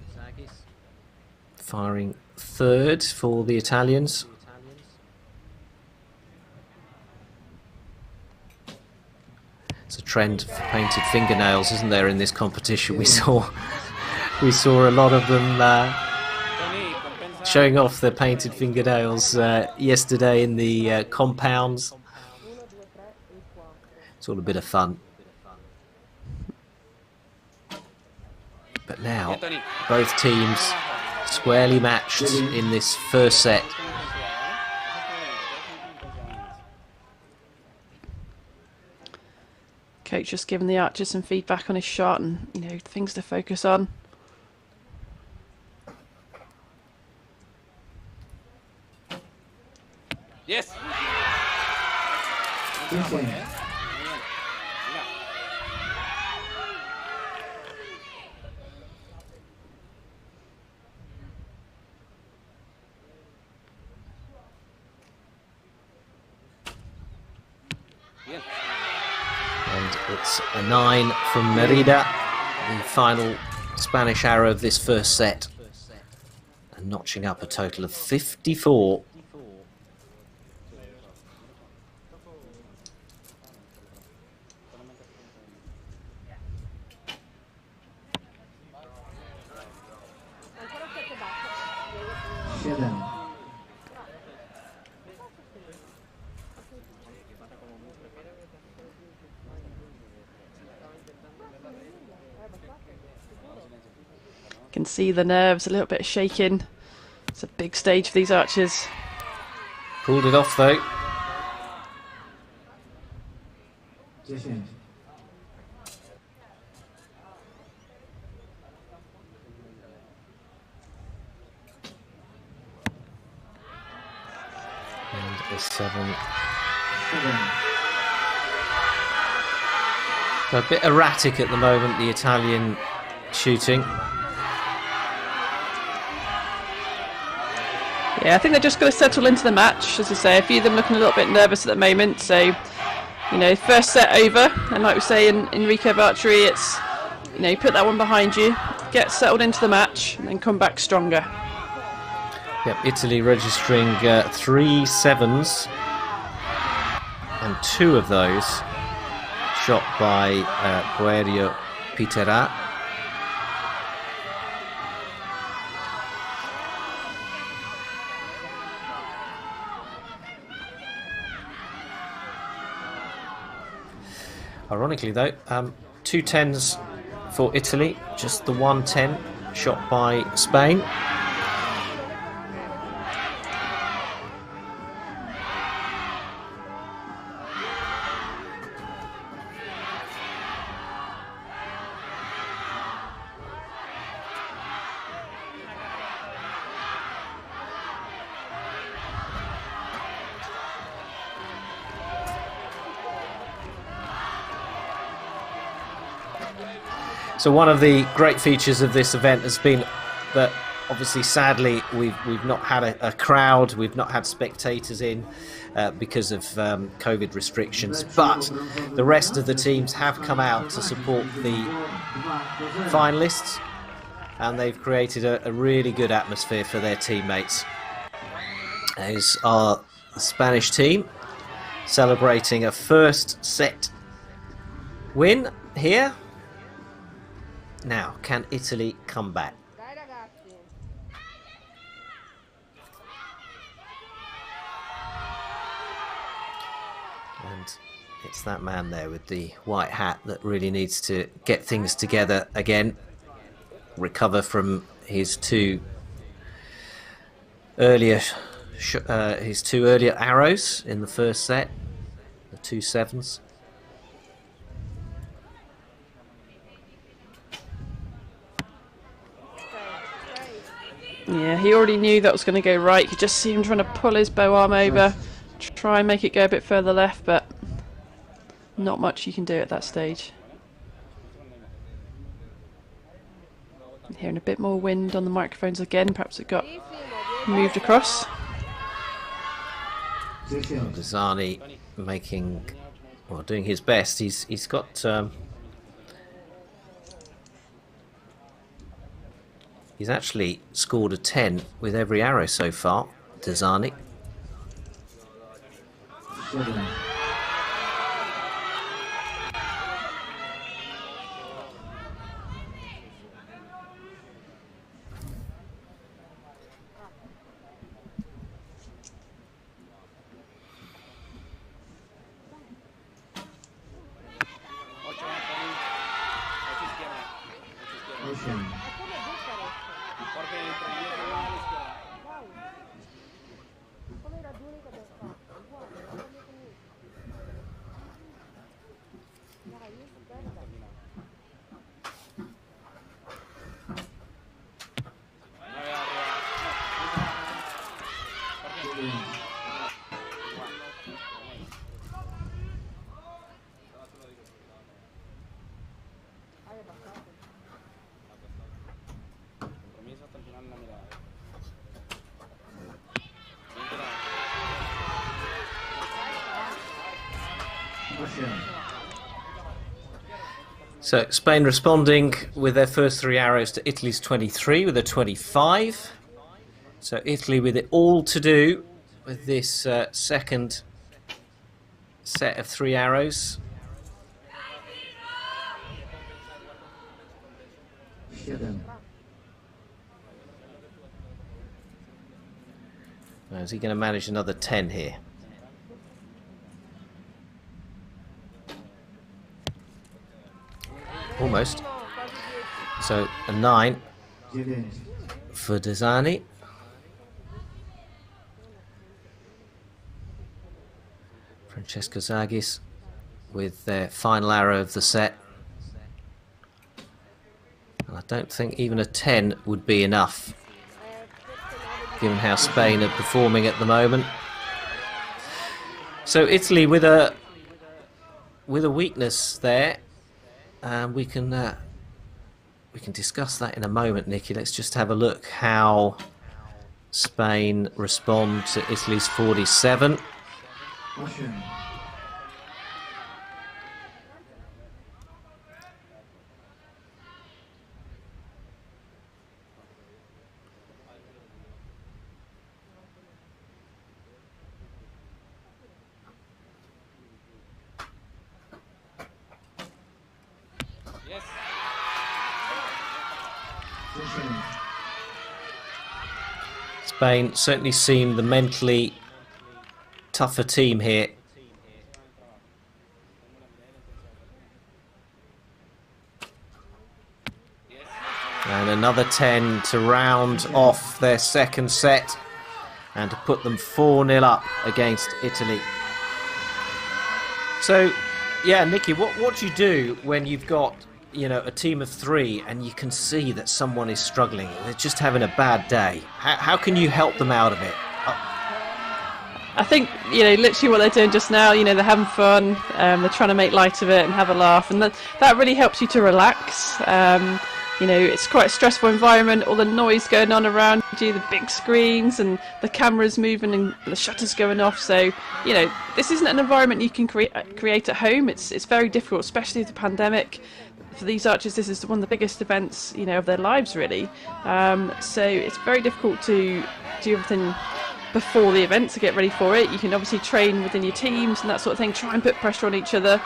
firing third for the Italians. It's a trend for painted fingernails, isn't there, in this competition? We saw a lot of them showing off their painted fingernails yesterday in the compounds. It's all a bit of fun. But now, both teams squarely matched in this first set. Coach just giving the archer some feedback on his shot and, you know, things to focus on. Yes. And it's a 9 from Merida, the final Spanish arrow of this first set, and notching up a total of 54. Can see the nerves, a little bit of shaking. It's a big stage for these archers. Pulled it off though. And a 7. So a bit erratic at the moment, the Italian shooting. Yeah, I think they're just going to settle into the match. As I say, a few of them looking a little bit nervous at the moment. So, you know, first set over, and like we say in Recurve archery, it's, you know, you put that one behind you, get settled into the match, and then come back stronger. Yep, Italy registering 3 7s, and 2 of those shot by Barito Pitera. Ironically though, 2 10s for Italy, just the 1 10 shot by Spain. So one of the great features of this event has been that obviously sadly we've not had a crowd, we've not had spectators in because of COVID restrictions, but the rest of the teams have come out to support the finalists, and they've created a really good atmosphere for their teammates. Those are the Spanish team celebrating a first set win here. Now, can Italy come back? And it's that man there with the white hat that really needs to get things together again, recover from his two earlier arrows in the first set, the 2 7s. Yeah, he already knew that was going to go right. You could just see him trying to pull his bow arm over, try and make it go a bit further left, but not much you can do at that stage. I'm hearing a bit more wind on the microphones again. Perhaps it got moved across. Desani doing his best. He's got he's actually scored a 10 with every arrow so far, Desani. So Spain responding with their first 3 arrows to Italy's 23 with a 25. So Italy with it all to do with this second set of 3 arrows. Now, is he going to manage another 10 here? Almost. So a 9 for Desani. Francesco Zagis with their final arrow of the set. And I don't think even a 10 would be enough, given how Spain are performing at the moment. So Italy with a weakness there. We can discuss that in a moment, Nikki. Let's just have a look how Spain respond to Italy's 47. Spain certainly seem the mentally tougher team here. And another 10 to round off their second set and to put them 4-0 up against Italy. So, yeah, Nikki, what do you do when you've got, you know, a team of 3 and you can see that someone is struggling, they're just having a bad day? How can you help them out of it? I think, you know, literally what they're doing just now, you know, they're having fun, they're trying to make light of it and have a laugh, and that really helps you to relax. You know, it's quite a stressful environment, all the noise going on around you, the big screens and the cameras moving and the shutters going off. So, you know, this isn't an environment you can create at home. It's very difficult, especially with the pandemic. For these archers, this is one of the biggest events, you know, of their lives, really. So it's very difficult to do everything before the event to get ready for it. You can obviously train within your teams and that sort of thing, try and put pressure on each other,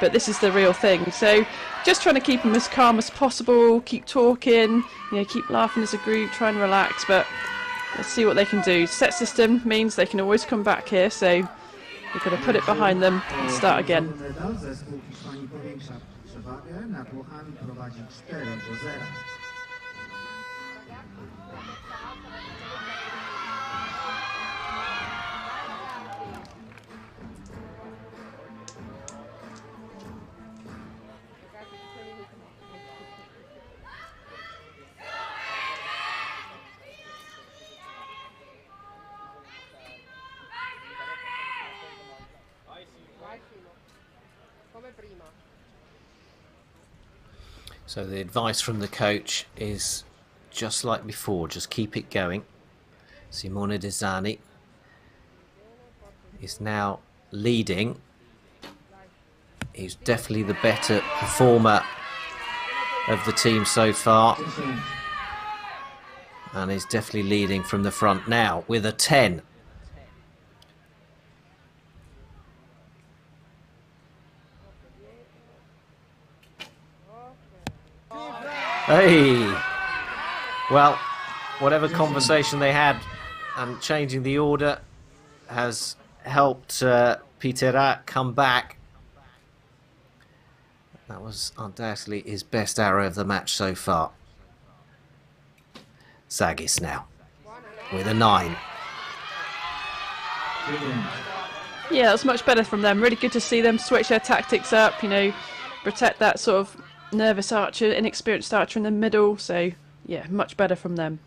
but this is the real thing. So just trying to keep them as calm as possible, keep talking, you know, keep laughing as a group, try and relax, but let's see what they can do. Set system means they can always come back here, so we've got to put it behind them and start again. So the advice from the coach is just like before, just keep it going. Simone Desani is now leading. He's definitely the better performer of the team so far, and is definitely leading from the front now with a 10. Hey, well, whatever conversation they had and changing the order has helped Pitera come back. That was undoubtedly his best arrow of the match so far. Zagis now with a 9. Yeah, that's much better from them. Really good to see them switch their tactics up, you know, protect that sort of nervous archer, inexperienced archer in the middle. So yeah, much better from them.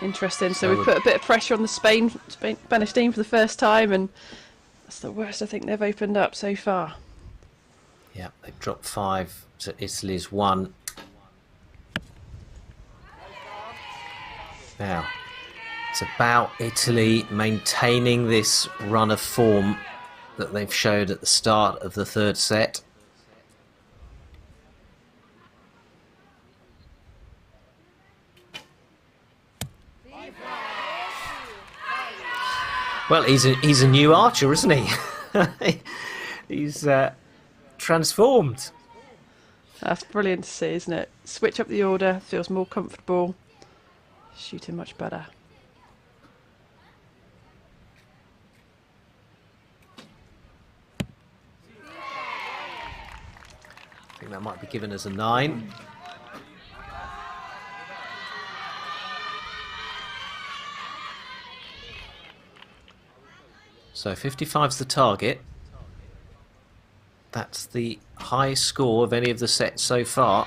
Interesting. So we put a bit of pressure on the Spanish team for the first time, and that's the worst I think they've opened up so far. Yeah, they've dropped 5 to Italy's 1. Now, it's about Italy maintaining this run of form that they've showed at the start of the third set. Well, he's a new archer, isn't he? He's transformed. That's brilliant to see, isn't it? Switch up the order, feels more comfortable, shooting much better. I think that might be given as a 9. So 55's the target. That's the highest score of any of the sets so far.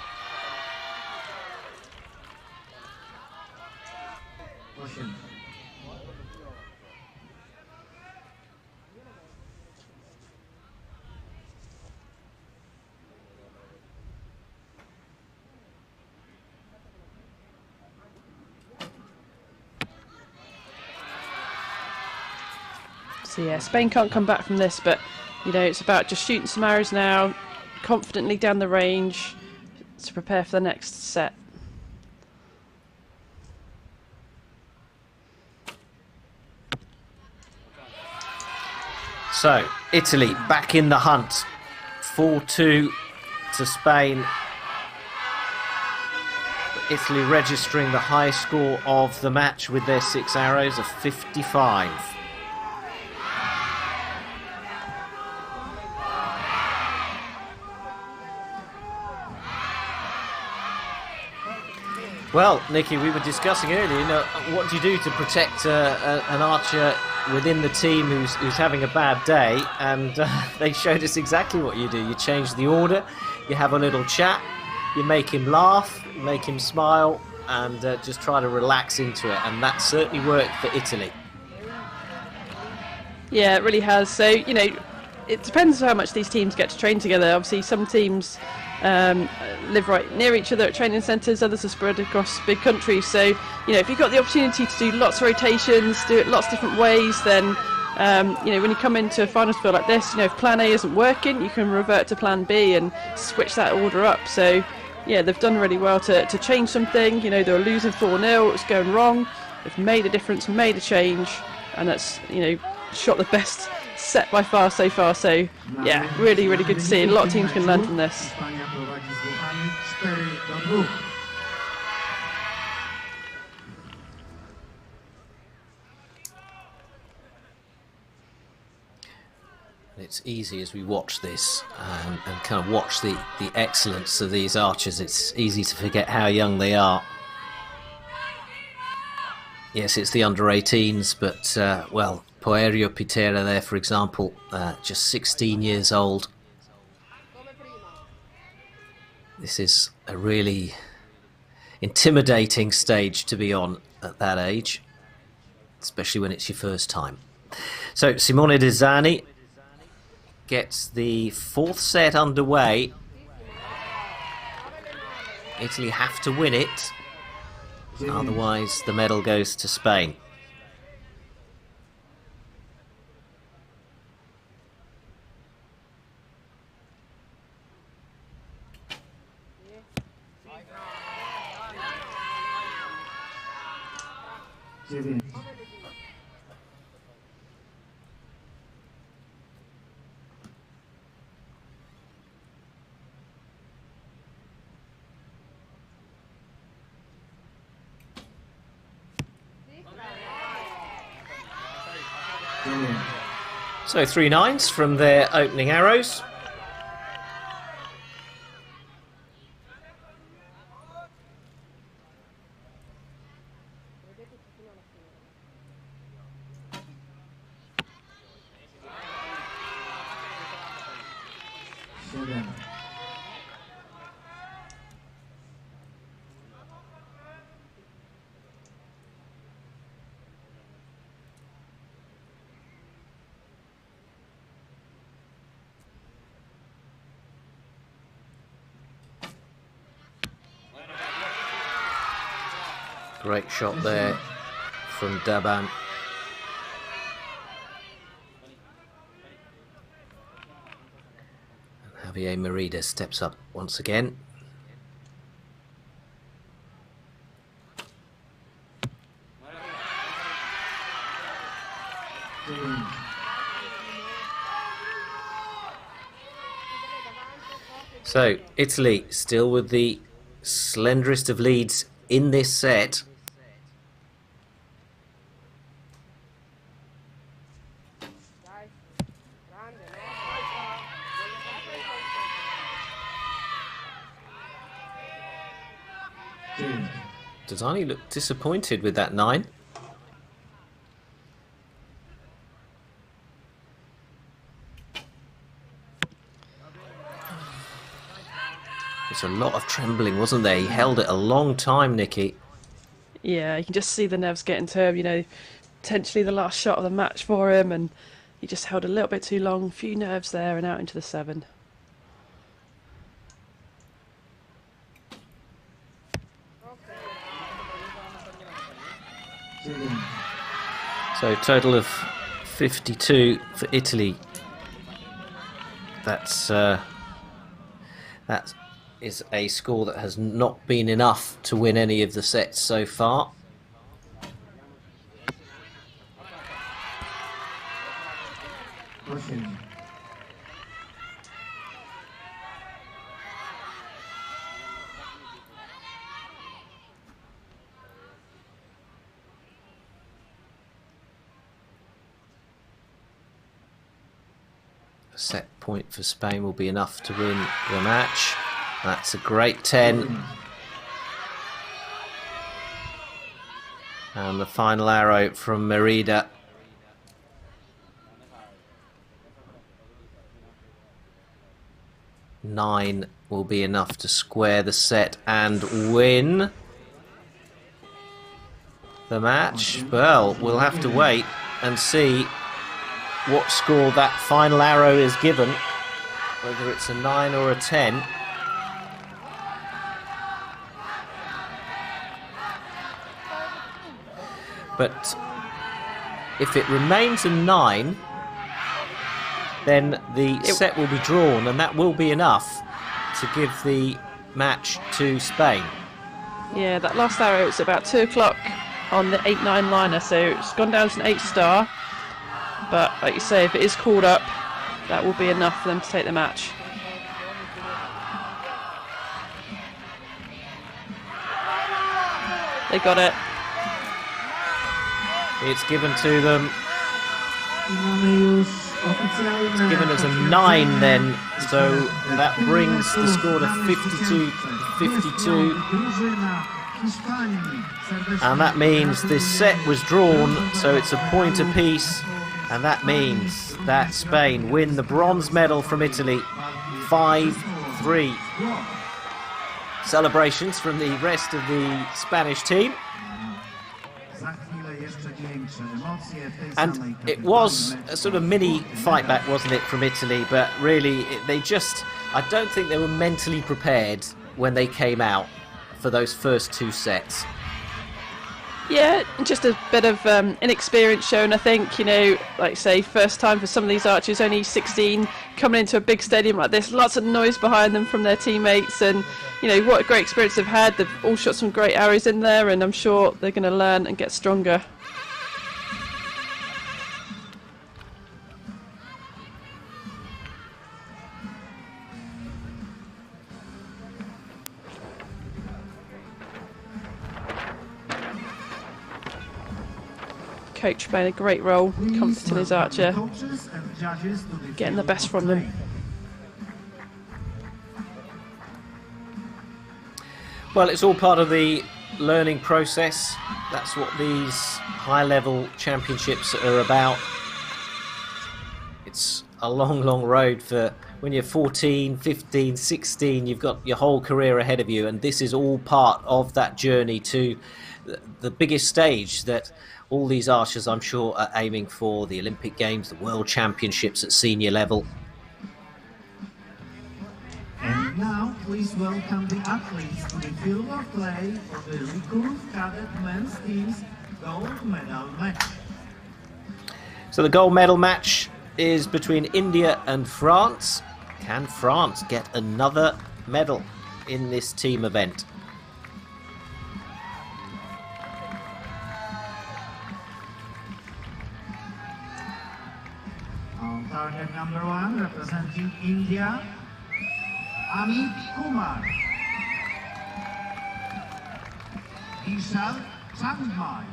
So yeah, Spain can't come back from this, but you know, it's about just shooting some arrows now, confidently down the range to prepare for the next set. So, Italy back in the hunt. 4-2 to Spain. Italy registering the highest score of the match with their 6 arrows of 55. Well, Nikki, we were discussing earlier, you know, what do you do to protect an archer within the team who's having a bad day? And they showed us exactly what you do. You change the order, you have a little chat, you make him laugh, you make him smile, and just try to relax into it. And that certainly worked for Italy. Yeah, it really has. So, you know, it depends how much these teams get to train together. Obviously, some teams live right near each other at training centres, others are spread across big countries. So, you know, if you've got the opportunity to do lots of rotations, do it lots of different ways, then, you know, when you come into a finals field like this, you know, if plan A isn't working, you can revert to plan B and switch that order up. So, yeah, they've done really well to change something. You know, they were losing 4-0, it was going wrong. They've made a difference, made a change, and that's, you know, shot the best set by far so far. So yeah, really, really good to see. A lot of teams can learn from this. It's easy as we watch this and kind of watch the excellence of these archers. It's easy to forget how young they are. Yes, it's the under-18s, but well, Poerio Pitera there, for example, just 16 years old. This is a really intimidating stage to be on at that age, especially when it's your first time. So Simone De Zani gets the 4th set underway. Italy have to win it. Otherwise, the medal goes to Spain. So 3 9s from their opening arrows. Great shot there from Daban. And Javier Merida steps up once again. So Italy still with the slenderest of leads in this set. Dazani looked disappointed with that 9. There's a lot of trembling, wasn't there? He held it a long time, Nikki. Yeah, you can just see the nerves getting to him, you know, potentially the last shot of the match for him, and he just held a little bit too long, few nerves there and out into the 7. So total of 52 for Italy. That is a score that has not been enough to win any of the sets so far. A set point for Spain will be enough to win the match. That's a great 10. And the final arrow from Merida. Nine will be enough to square the set and win the match. Well, we'll have to wait and see what score that final arrow is given, whether it's a 9 or a 10. But if it remains a 9, then the set will be drawn, and that will be enough to give the match to Spain. Yeah, that last arrow was about 2 o'clock on the 8-9 liner, so it's gone down to an 8-star. But like you say, if it is called up, that will be enough for them to take the match. They got it. It's given to them. It's given as a 9 then, so that brings the score to 52. And that means this set was drawn, so it's a point apiece, and that means that Spain win the bronze medal from Italy 5-3. Celebrations from the rest of the Spanish team. And it was a sort of mini fight back, wasn't it, from Italy? But really, I don't think they were mentally prepared when they came out for those first 2 sets. Yeah, just a bit of inexperience shown, I think. You know, like say, first time for some of these archers, only 16, coming into a big stadium like this, lots of noise behind them from their teammates, and you know what a great experience they've had. They've all shot some great arrows in there, and I'm sure they're going to learn and get stronger. Coach playing a great role, comforting his archer, getting the best from them. Well, it's all part of the learning process. That's what these high-level championships are about. It's a long, long road for when you're 14, 15, 16, you've got your whole career ahead of you, and this is all part of that journey to the biggest stage that all these archers, I'm sure, are aiming for: the Olympic Games, the World Championships at senior level. And now, please welcome the athletes to the field of play for the Recurve Cadet men's team's gold medal match. So the gold medal match is between India and France. Can France get another medal in this team event? On target number 1, representing India, Amit Kumar. Vishal Changmai.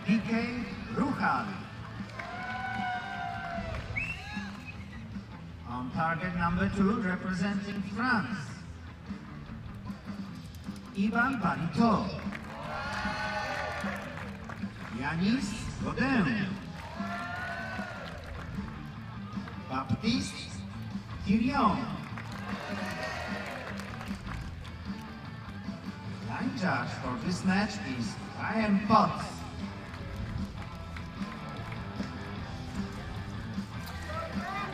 DK Ruhal. On target number 2, representing France, Ivan Barito. Yanis Godin. Baptiste Thirion. Line judge for this match is Ryan Potts.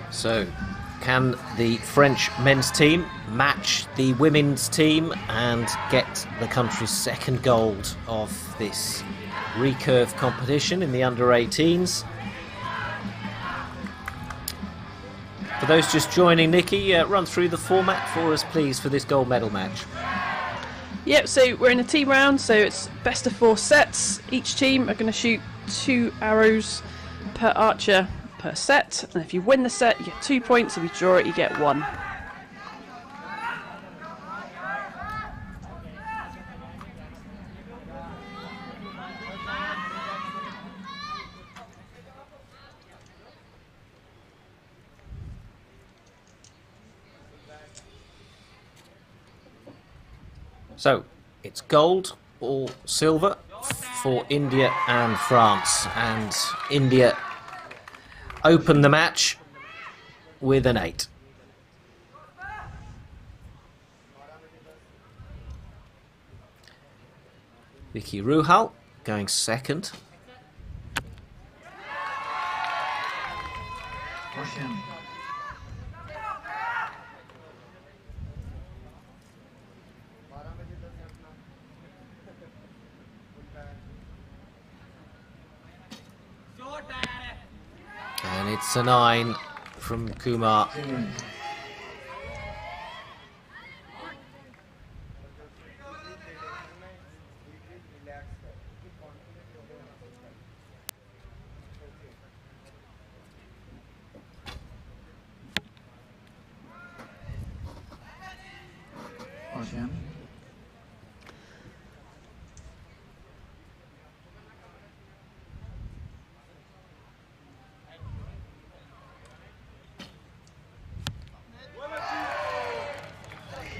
So, can the French men's team match the women's team and get the country's second gold of this recurve competition in the under-18s? For those just joining, Nikki, run through the format for us, please, for this gold medal match. Yep, so we're in a team round, so it's best of 4 sets. Each team are going to shoot 2 arrows per archer per set, and if you win the set, you get 2 points. If you draw it, you get 1. So, it's gold or silver for India and France, and India open the match with an 8. Vicky Ruhal going second. And it's a 9 from Kumar.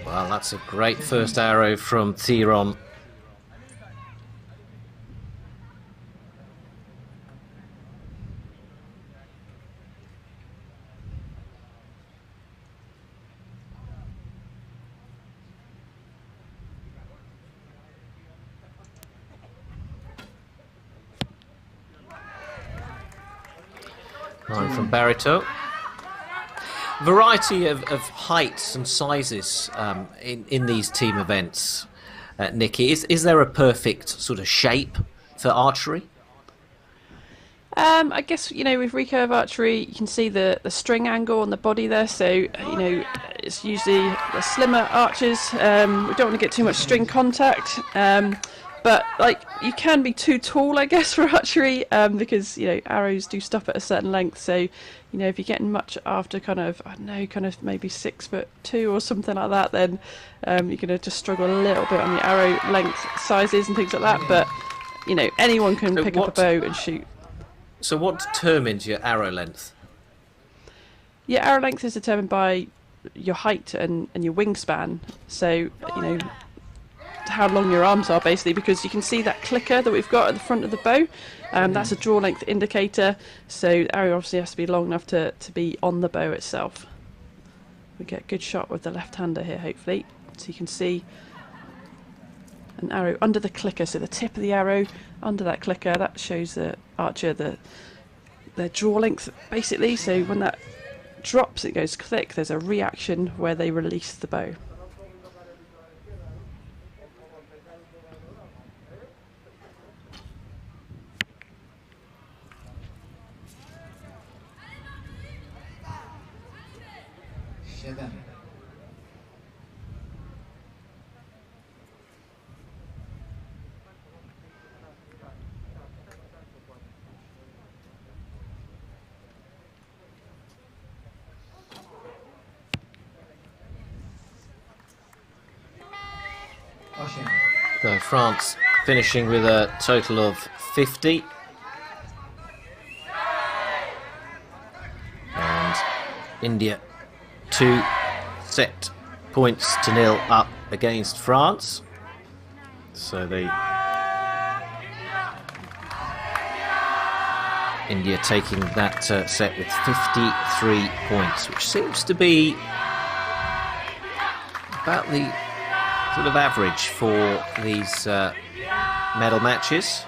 Well, that's a great first arrow from Thiron. Nine from Barito. Variety of heights and sizes in these team events. Nikki. Is there a perfect sort of shape for archery? I guess, with recurve archery, you can see the string angle on the body there. So, it's usually the slimmer archers. We don't want to get too much string contact. But you can be too tall, I guess, for archery, because arrows do stop at a certain length. So, if you're getting much after kind of maybe 6'2" or something like that, then you're gonna just struggle a little bit on the arrow length sizes and things like that. But anyone can pick up a bow and shoot. So what determines your arrow length? Your arrow length is determined by your height and your wingspan. So, how long your arms are, basically, because you can see that clicker that we've got at the front of the bow. That's a draw length indicator. So the arrow obviously has to be long enough to be on the bow itself. We get a good shot with the left-hander here, hopefully. So you can see an arrow under the clicker. So the tip of the arrow under that clicker, that shows the archer their draw length, basically. So when that drops, it goes click. There's a reaction where they release the bow. So France finishing with a total of 50. And India 2 set points to 0 up against France. So India taking that set with 53 points, which seems to be about the sort of average for these medal matches.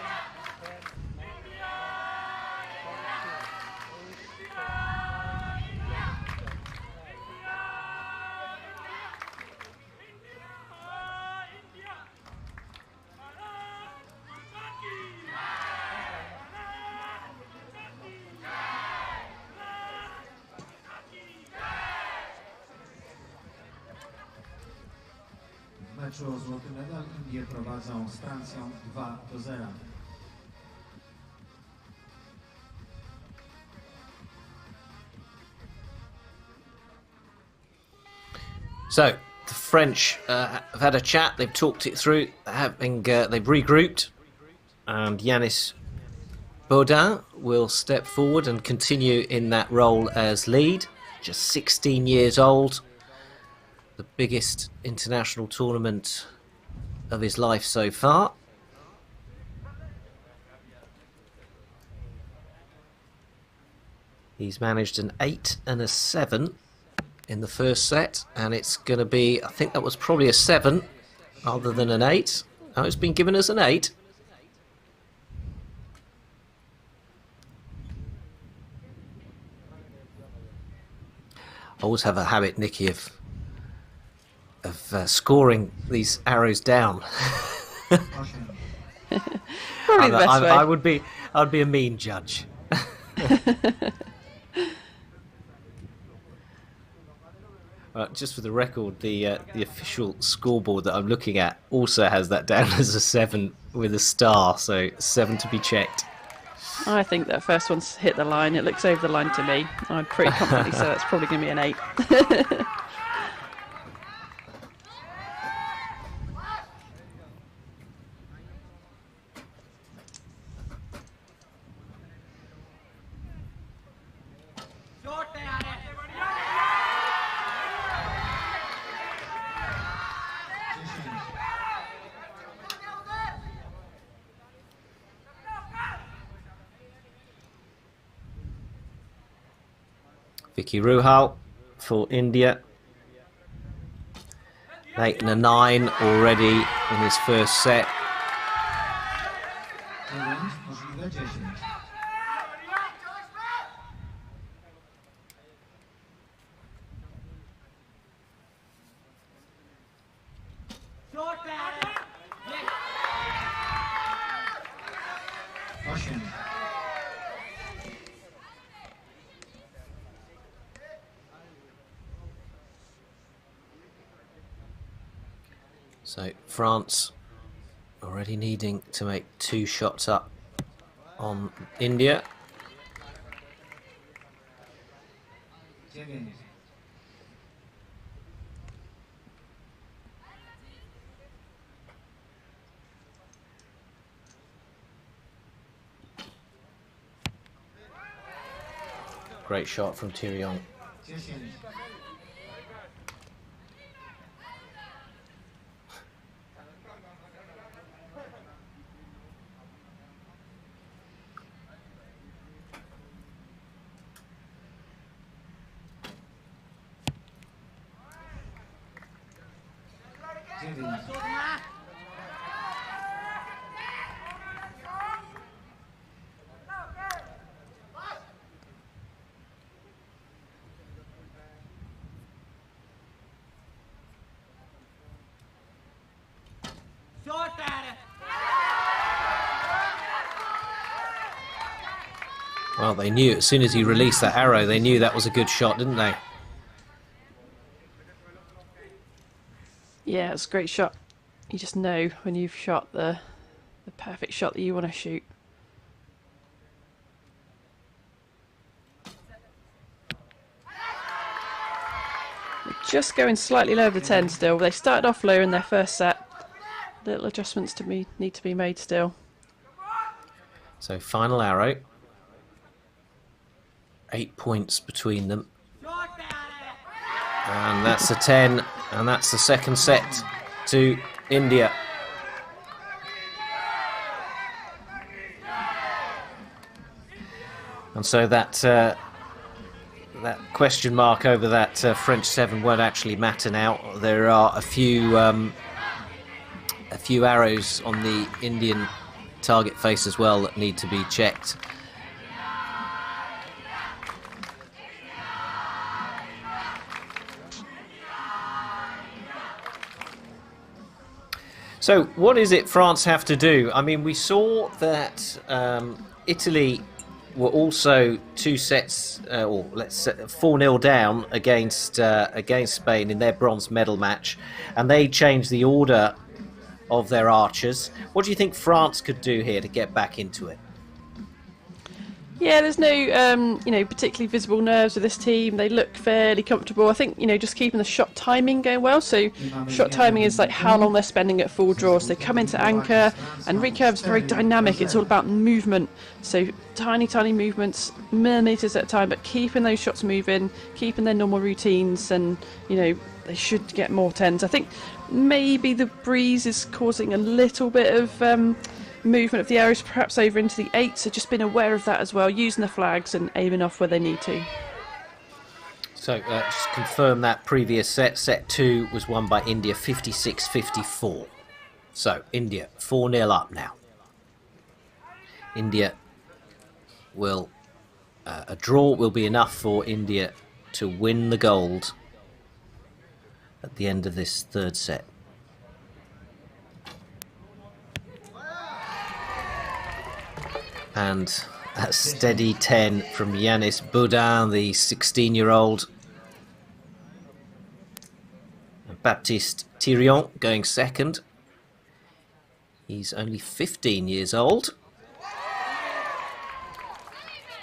W meczu o złoty medal Indie prowadzą z Francją 2-0. So the French have had a chat. They've talked it through. They've regrouped, and Yanis Baudin will step forward and continue in that role as lead. Just 16 years old. The biggest international tournament of his life so far. He's managed an 8 and a 7 in the first set, and it's going to be, I think that was probably a 7 rather than an 8. Oh, it's been given as an 8. I always have a habit, Nikki, of scoring these arrows down. Probably the best way. I would be a mean judge. Just for the record, the official scoreboard that I'm looking at also has that down as a 7 with a star, so 7 to be checked. I think that first one's hit the line. It looks over the line to me. I'm pretty confidently so that's probably going to be an 8. Vicky Ruhal for India. 8 and a 9 already in his first set. 8. So France already needing to make 2 shots up on India. 9. Great shot from Tyrion. 10. Well, they knew as soon as he released that arrow, they knew that was a good shot, didn't they? Yeah, it's a great shot. You just know when you've shot the perfect shot that you want to shoot. They're just going slightly low of the 10 still. They started off low in their first set. Little adjustments need to be made still. So final arrow. 8 points between them. And that's a 10, and that's the second set to India. And so that that question mark over that French 7 won't actually matter now. There are a few arrows on the Indian target face as well that need to be checked. So what is it France have to do? I mean, we saw that Italy were also 2 sets, or let's say 4-0 down against Spain in their bronze medal match, and they changed the order of their archers. What do you think France could do here to get back into it? Yeah, there's no, particularly visible nerves with this team. They look fairly comfortable. I think, just keeping the shot timing going well. So shot timing is like how long they're spending at full draws. They come into anchor, and Recurve's very dynamic. It's all about movement. So tiny movements, millimetres at a time, but keeping those shots moving, keeping their normal routines, and, they should get more 10s. I think maybe the breeze is causing a little bit of movement of the arrows perhaps over into the 8, so just being aware of that as well, using the flags and aiming off where they need to. So just confirm that previous set 2 was won by India 56-54. So India 4-0 up now. India will a draw will be enough for India to win the gold at the end of this 3rd set. And a steady 10 from Yanis Boudin, the 16-year-old. Baptiste Tyrion going second. He's only 15 years old.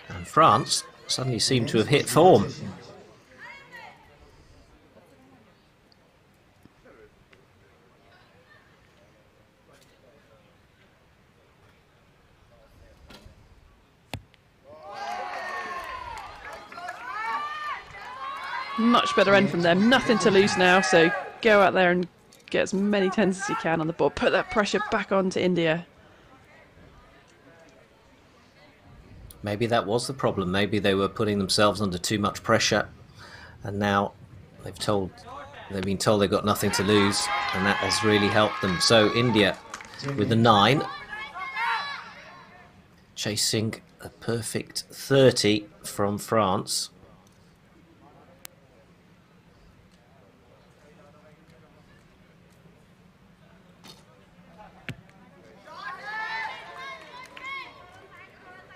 And France suddenly seem to have hit form. Much better end from them. Nothing to lose now, so go out there and get as many 10s as you can on the board. Put that pressure back onto India. Maybe that was the problem. Maybe they were putting themselves under too much pressure, and now they've been told they've got nothing to lose, and that has really helped them. So India with the 9, chasing a perfect 30 from France.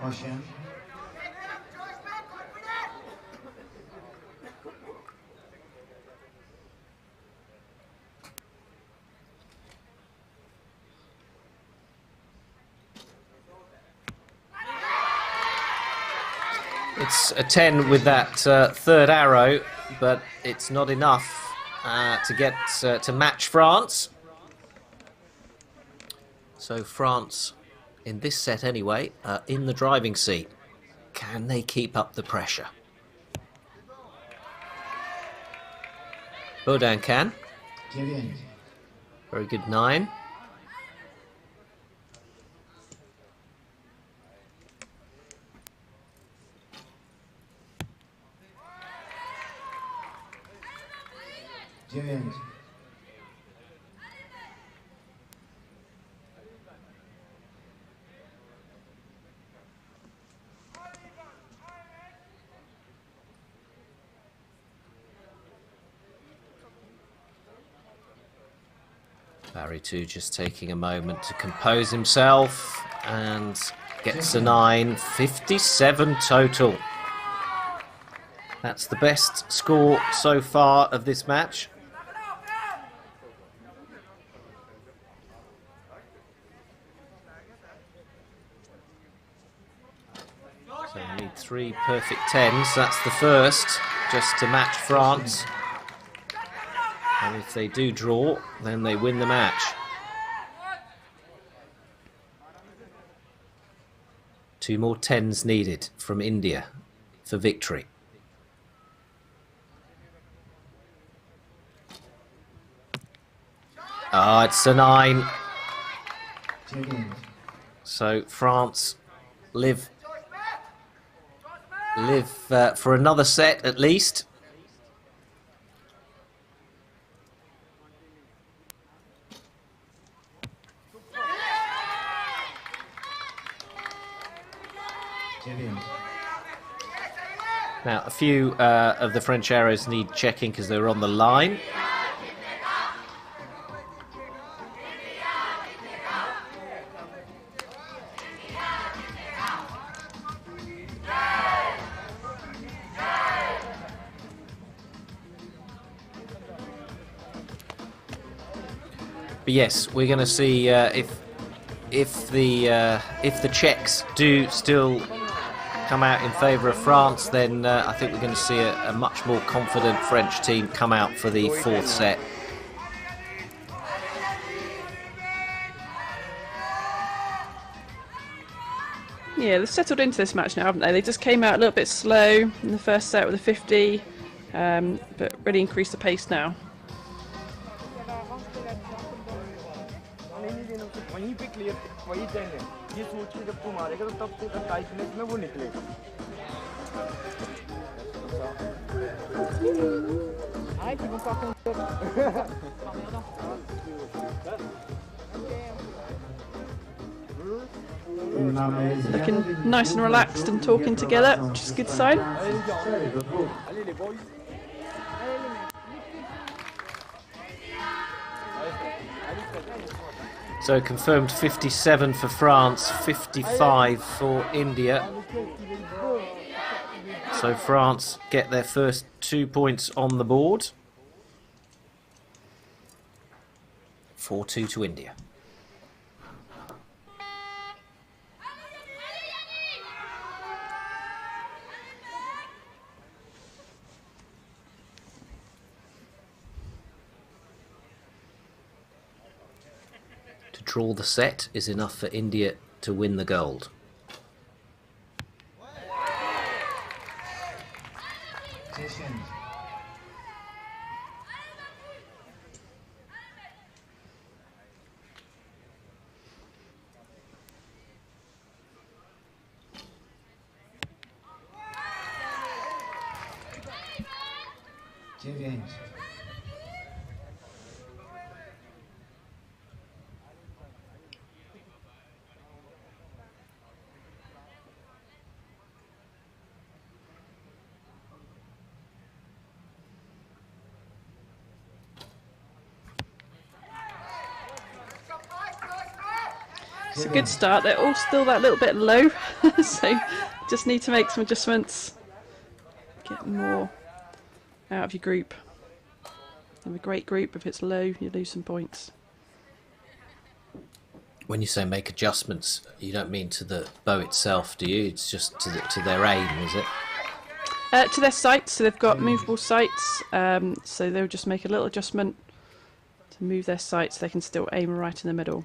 8. It's a 10 with that third arrow, but it's not enough to get to match France. So France, in this set anyway, in the driving seat. Can they keep up the pressure? Baudin can. 9. Very good 9. Barito just taking a moment to compose himself and gets a 9. 57 total. That's the best score so far of this match. So we need 3 perfect 10s. That's the first, just to match France. And if they do draw, then they win the match. 2 more 10s needed from India for victory. Ah, it's a 9. So France live for another set at least. Now, a few of the French arrows need checking because they're on the line. But yes, we're going to see if the checks do still come out in favour of France, then I think we're going to see a much more confident French team come out for the 4th set. Yeah, they've settled into this match now, haven't they? They just came out a little bit slow in the first set with a 50, but really increased the pace now. Looking nice and relaxed and talking together, which is a good sign. So confirmed 57 for France, 55 for India. So France get their first 2 points on the board. 4-2 to India. To draw the set is enough for India to win the gold. It's a good start. They're all still that little bit low, so just need to make some adjustments. Get more out of your group. You have a great group. If it's low, you lose some points. When you say make adjustments, you don't mean to the bow itself, do you? It's just to their aim, is it? To their sights, so they've got movable sights, so they'll just make a little adjustment to move their sights. They can still aim right in the middle,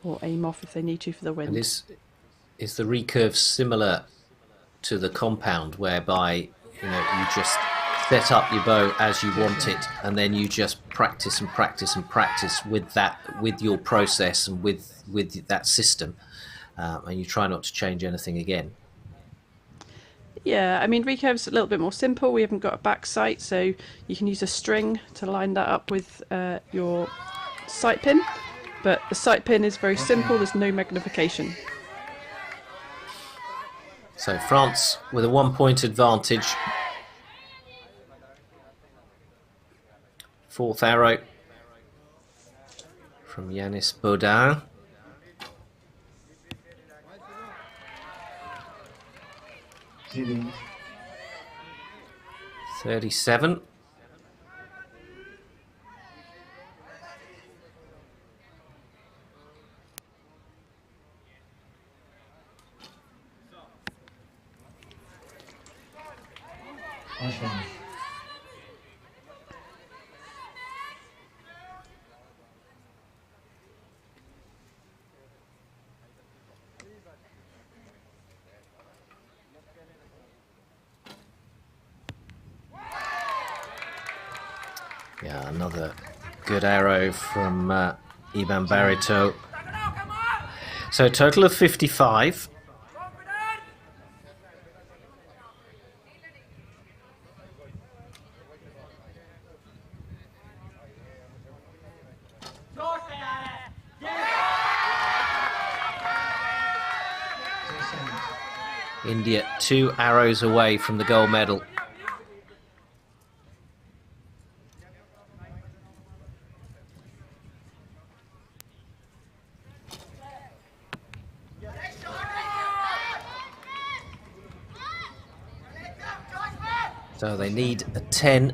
or aim off if they need to for the wind. And is the recurve similar to the compound, whereby you just set up your bow as you want it, and then you just practice and practice and practice with your process and with that system, and you try not to change anything again? Yeah, I mean, recurve's a little bit more simple. We haven't got a back sight, so you can use a string to line that up with your sight pin. But the sight pin is very simple. There's no magnification. So France with a 1-point advantage. Fourth arrow from Yanis Baudin. Dziewięć. 37. Yeah, another good arrow from Iban Barito. So a total of 55. India 2 arrows away from the gold medal. So they need a 10.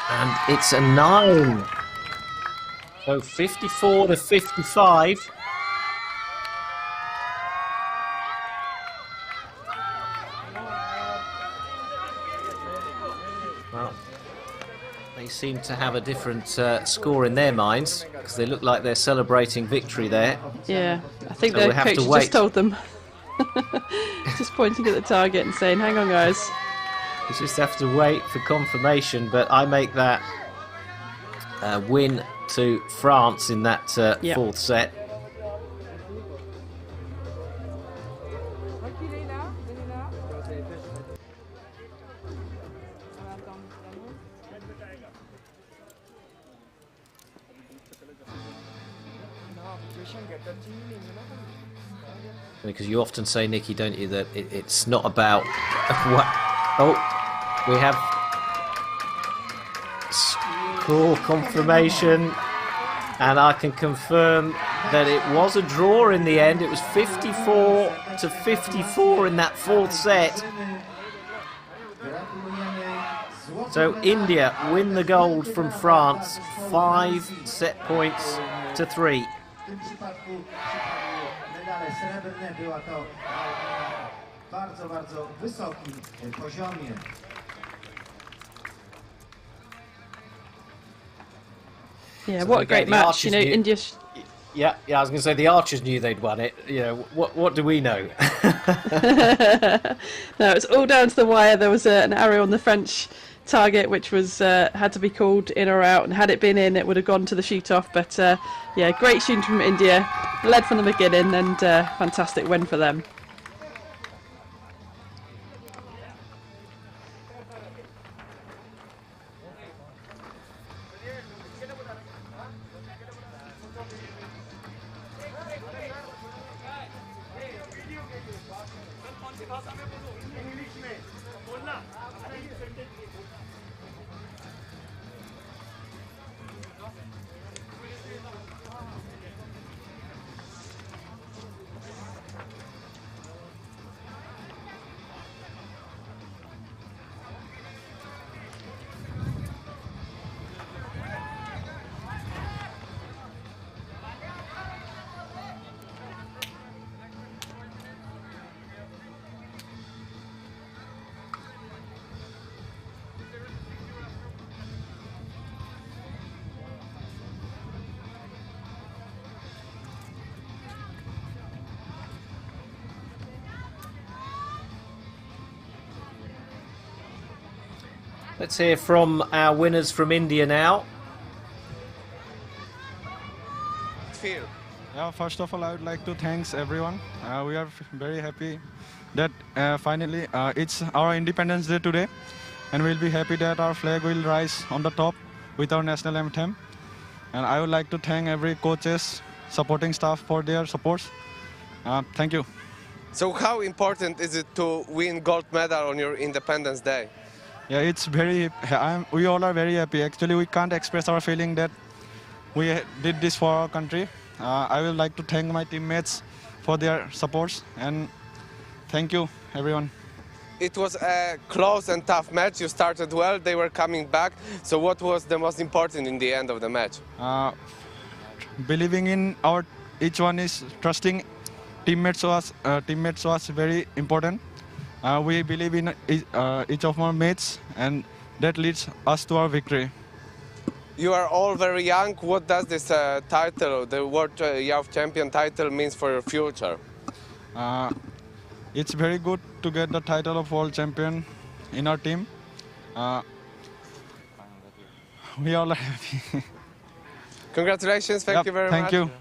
And it's a 9. So 54 to 55. Well, they seem to have a different score in their minds, because they look like they're celebrating victory there. Yeah, I think So their we have coach to wait. just told them. Just pointing at the target and saying, hang on guys. We just have to wait for confirmation, but I make that win to France in that Yep. fourth set. Because you often say, Nikki, don't you, that it's not about what. Oh, we have score confirmation, and I can confirm that it was a draw in the end. It was 54 to 54 in that fourth set. So India win the gold from France, 5 set points to 3. Medale srebrne, była to bardzo, bardzo wysokim poziomie. Yeah, So what a again, great the match. Archers You know, knew- India. Yeah, I was going to say the Archers knew they'd won it. What do we know? No, it's all down to the wire. There was an arrow on the French target which was had to be called in or out, and had it been in, it would have gone to the shoot off. But yeah, great shooting from India, led from the beginning, and fantastic win for them. Let's hear from our winners from India now. Feel. Yeah, first of all, I would like to thank everyone. We are very happy that finally it's our Independence Day today, and we'll be happy that our flag will rise on the top with our national anthem. And I would like to thank every coaches, supporting staff for their supports. Thank you. So how important is it to win gold medal on your Independence Day? Yeah, it's very. We all are very happy. Actually, we can't express our feeling that we did this for our country. I would like to thank my teammates for their supports, and thank you, everyone. It was a close and tough match. You started well, they were coming back. So what was the most important in the end of the match? Believing in each one is trusting teammates was very important. We believe in each of our mates, and that leads us to our victory. You are all very young. What does this title, the World Youth Champion title, means for your future? It's very good to get the title of World Champion in our team. We all are happy. Congratulations, thank you very much. Thank you.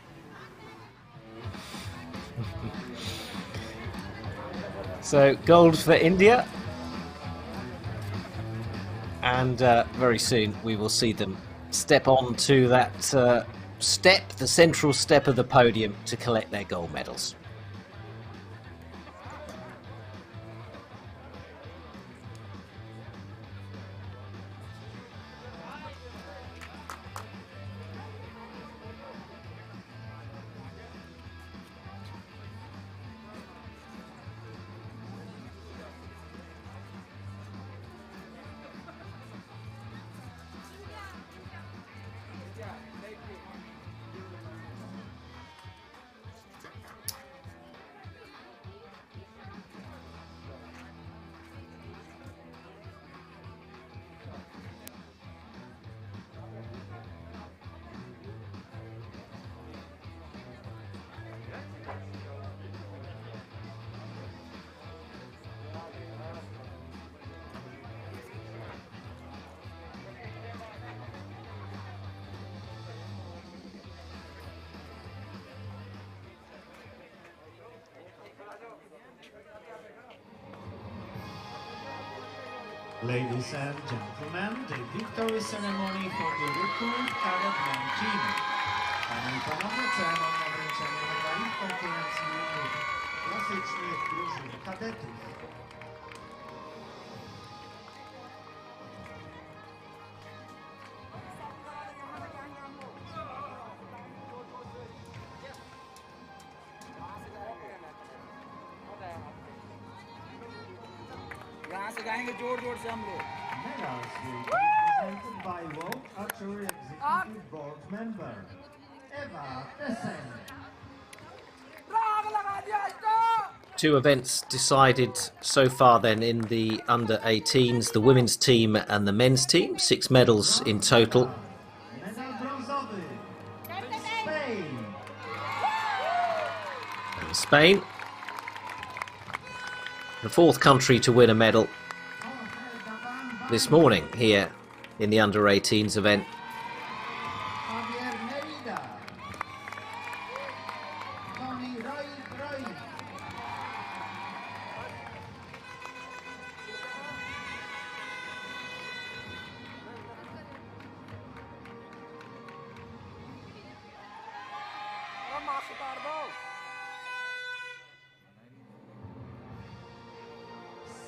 So gold for India, and very soon we will see them step on to that the central step of the podium to collect their gold medals. Ladies and gentlemen, the victory ceremony for the Recurve Cadet men team. Panie i panowie, ceremonia wręczenia medali w konkurencji klasycznych drużyn kadetów. Medals will be presented by World Archery Executive Board member Eva Tessen. Two events decided so far then in the under-18s, the women's team and the men's team. 6 medals in total. Medal brązowy. Spain. And Spain, the 4th country to win a medal this morning here in the under-18s event.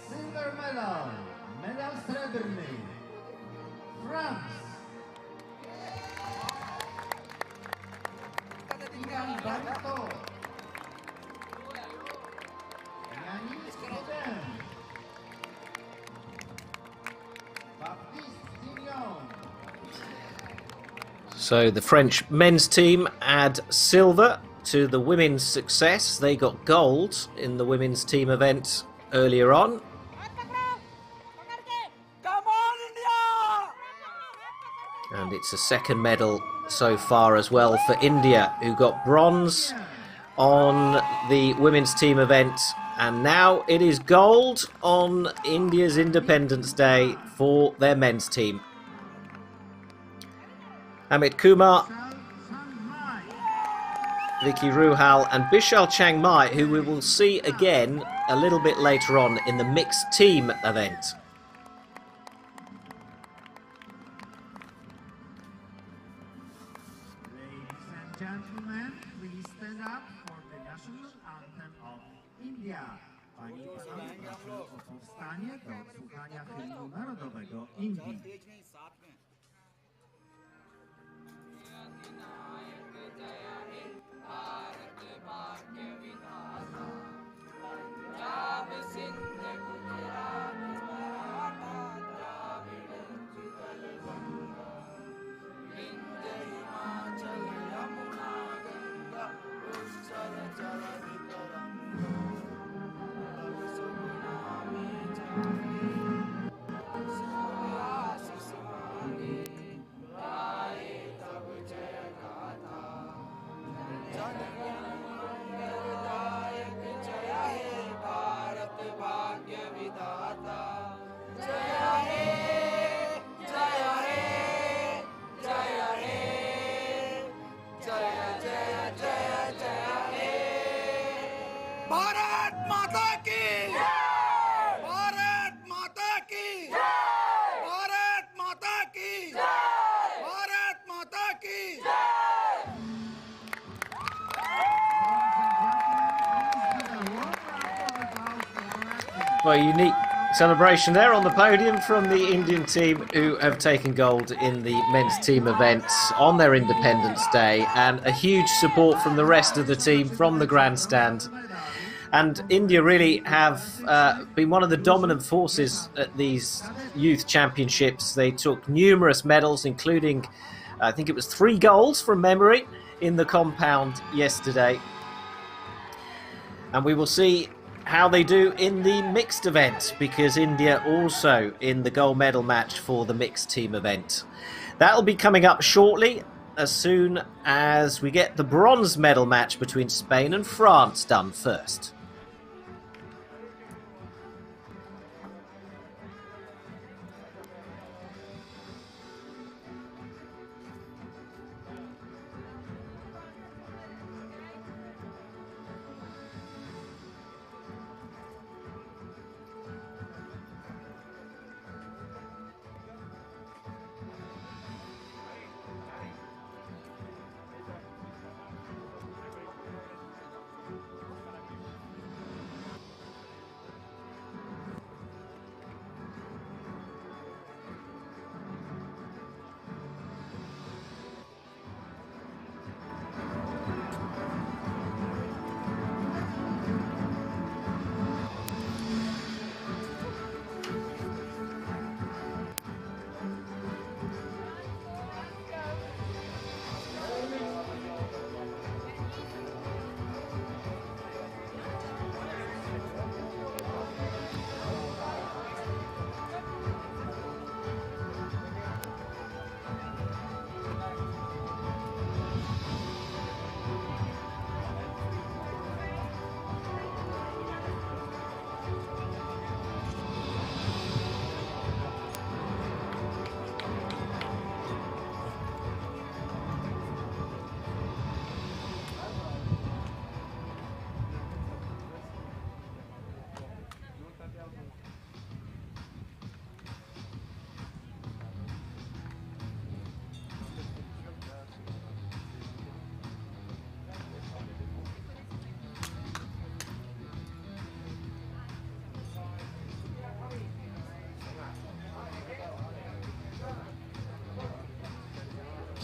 Silver medal. Medal srebrny. France. Barito. So the French men's team add silver to the women's success. They got gold in the women's team event earlier on. And it's a 2nd medal so far as well for India, who got bronze on the women's team event And now it is gold on India's Independence Day for their men's team. Amit Kumar, Vicky Ruhal and Bishal Changmai, who we will see again a little bit later on in the mixed team event. Ladies and gentlemen, please stand up for the national anthem of India. Pani i Panów, proszę o powstanie do odsłuchania hymnu narodowego Indii. Well, unique celebration there on the podium from the Indian team who have taken gold in the men's team events on their Independence Day, and a huge support from the rest of the team from the grandstand. And India really have been one of the dominant forces at these youth championships. They took numerous medals, including, I think it was 3 golds from memory in the compound yesterday. And we will see how they do in the mixed event, because India also in the gold medal match for the mixed team event. That'll be coming up shortly, as soon as we get the bronze medal match between Spain and France done first.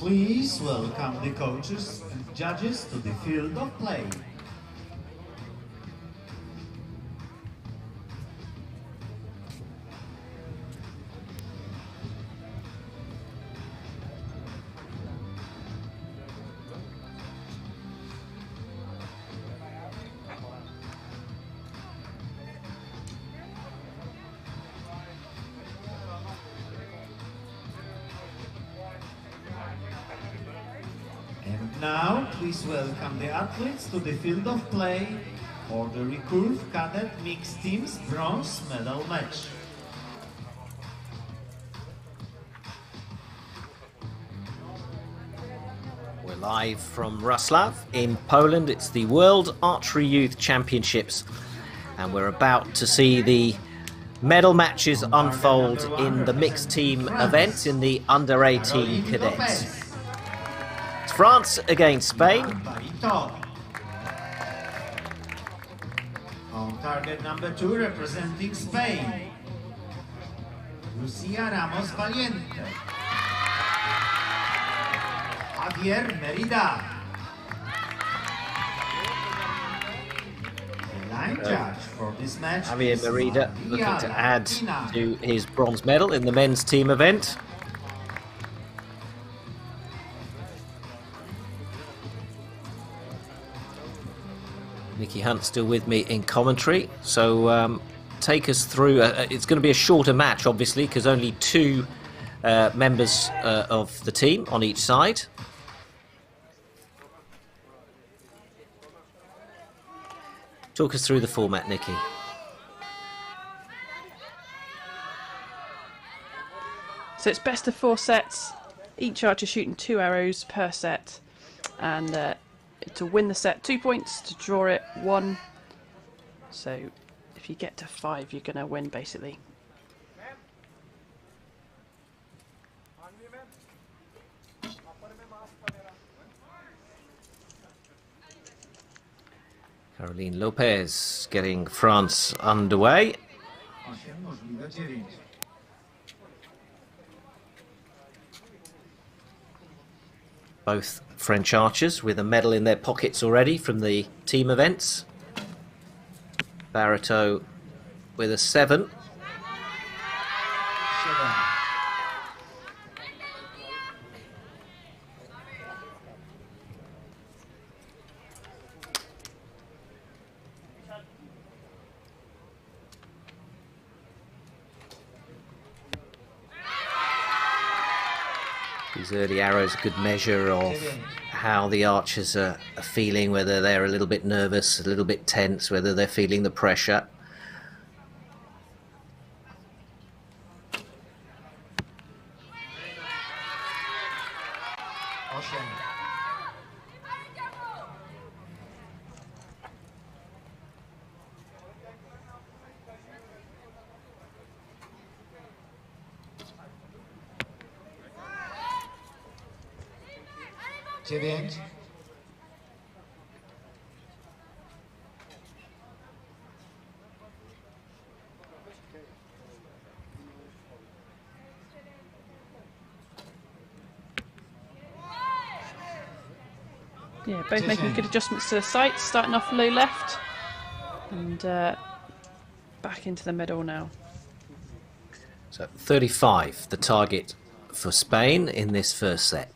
Please welcome the coaches and judges to the field of play. And now, please welcome the athletes to the field of play For the Recurve Cadet mixed teams bronze medal match. We're live from Wroclaw in Poland. It's the World Archery Youth Championships, and we're about to see the medal matches unfold in the mixed team event in the under-18 cadets. It's France against Spain. Barito. On target number 2, representing Spain, Lucia Ramos Valiente. Javier Merida. The line judge for this match Javier is Merida looking to add to his bronze medal in the men's team event. Nicky Hunt still with me in commentary, so take us through. It's going to be a shorter match, obviously, because only 2 members of the team on each side. Talk us through the format, Nicky. So it's best of 4 sets, each archer shooting 2 arrows per set, and to win the set 2 points, to draw it 1. So if you get to 5, you're going to win, basically. Caroline Lopez getting France underway. Both French archers with a medal in their pockets already from the team events. Barito with a 7. These early arrows, a good measure of how the archers are feeling, whether they're a little bit nervous, a little bit tense, whether they're feeling the pressure. Yeah, both making good adjustments to the sights, starting off low left and back into the middle now. So 35, the target for Spain in this first set.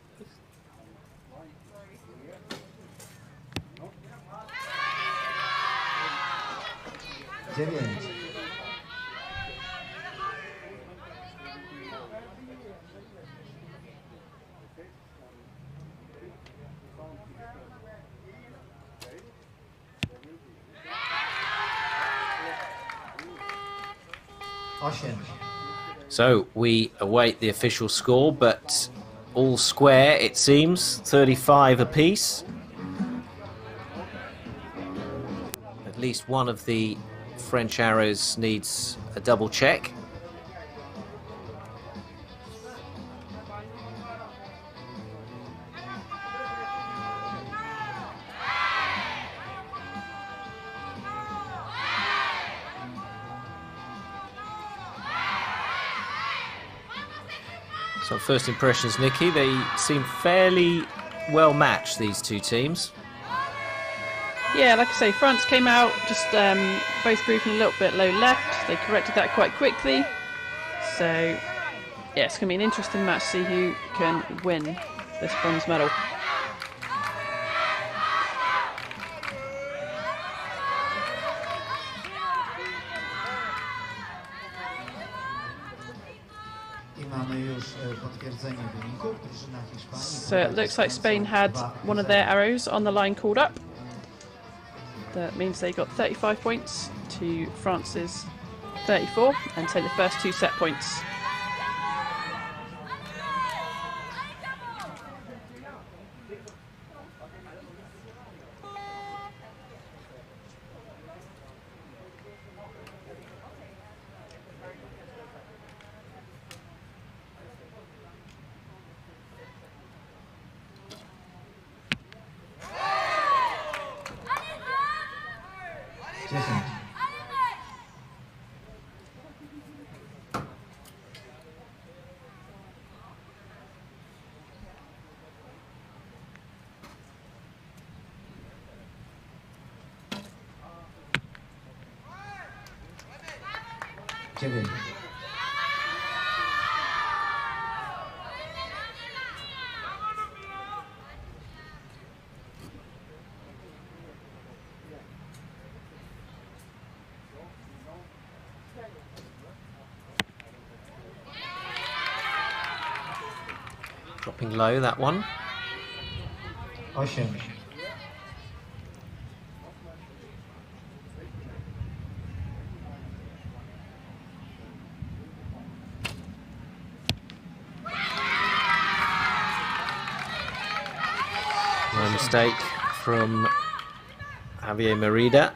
So we await the official score, but all square it seems, 35 apiece. At least one of the French arrows needs a double check. So first impressions, Nicky, they seem fairly well matched, these 2 teams. Yeah, like I say, France came out just both grouping a little bit low left. They corrected that quite quickly. So, yeah, it's going to be an interesting match to see who can win this bronze medal. So it looks like Spain had one of their arrows on the line called up. That means they got 35 points to France's 34 and take the first 2 set points. Dropping low, that one. 8. No mistake from Javier Merida.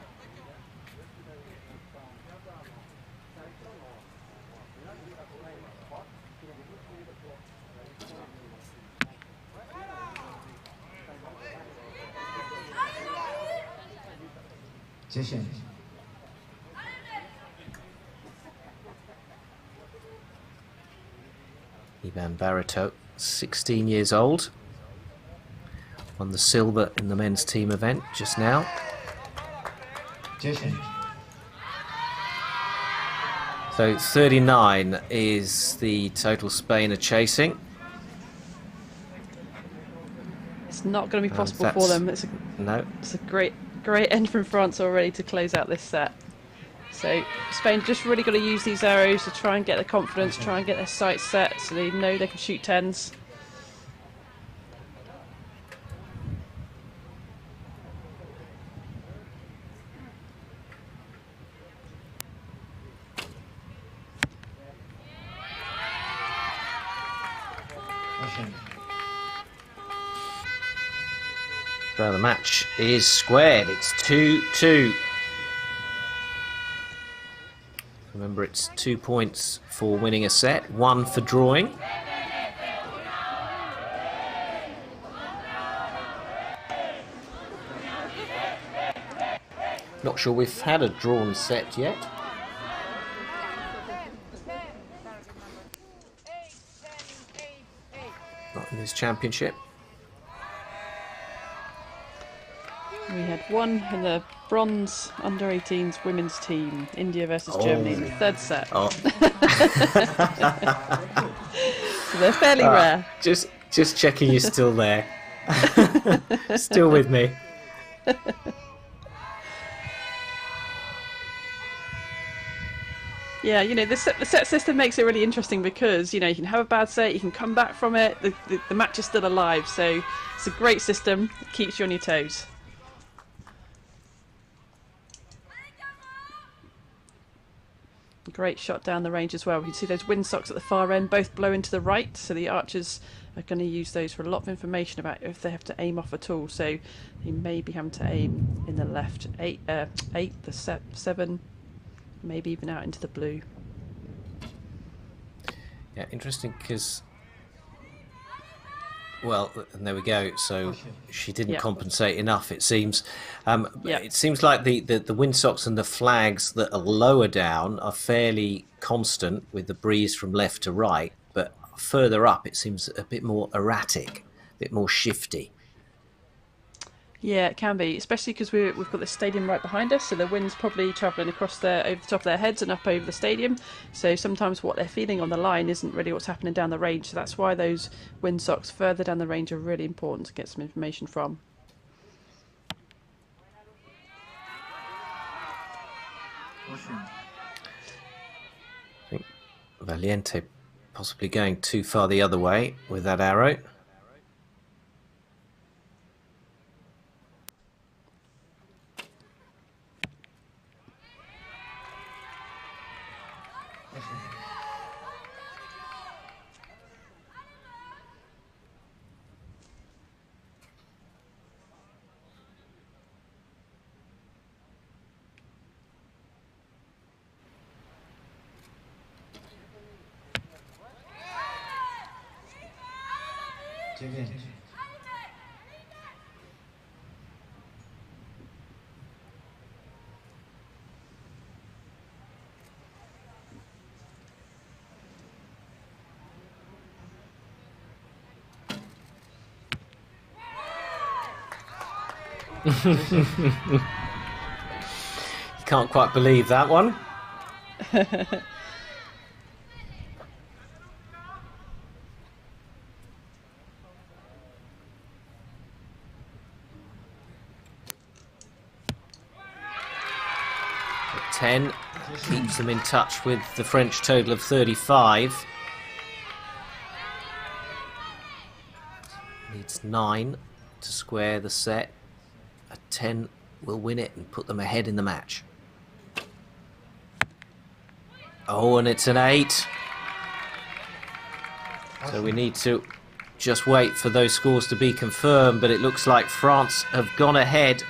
Ivan Barito, 16 years old. Won the silver in the men's team event just now. So 39 is the total Spain are chasing. It's not going to be possible for them. It's a great end from France already to close out this set. So Spain just really got to use these arrows to try and get the confidence, try and get their sights set so they know they can shoot 10s. So the match is squared. It's 2-2. Remember, it's 2 points for winning a set, 1 for drawing. Not sure we've had a drawn set yet. Not in this championship. We had one in the bronze under-18s women's team, India versus Germany in the third set. So they're fairly rare. Just checking you're still there. Still with me. Yeah, you know, the set system makes it really interesting because, you know, you can have a bad set, you can come back from it, the match is still alive, so it's a great system, it keeps you on your toes. Great shot down the range as well. You can see those windsocks at the far end both blow into the right, so the archers are going to use those for a lot of information about if they have to aim off at all. So you may be having to aim in the left 8, the 7, maybe even out into the blue. Yeah, interesting because, well, and there we go. So she didn't compensate enough, it seems. It seems like the windsocks and the flags that are lower down are fairly constant with the breeze from left to right, but further up it seems a bit more erratic, a bit more shifty. Yeah, it can be, especially because we've got the stadium right behind us, so the wind's probably travelling across over the top of their heads and up over the stadium. So sometimes what they're feeling on the line isn't really what's happening down the range. So that's why those windsocks further down the range are really important to get some information from. I think Valiente possibly going too far the other way with that arrow. You can't quite believe that one. But 10 keeps them in touch with the French total of 35. Needs 9 to square the set. A 10 will win it and put them ahead in the match. Oh, and it's an 8. So we need to just wait for those scores to be confirmed, but it looks like France have gone ahead.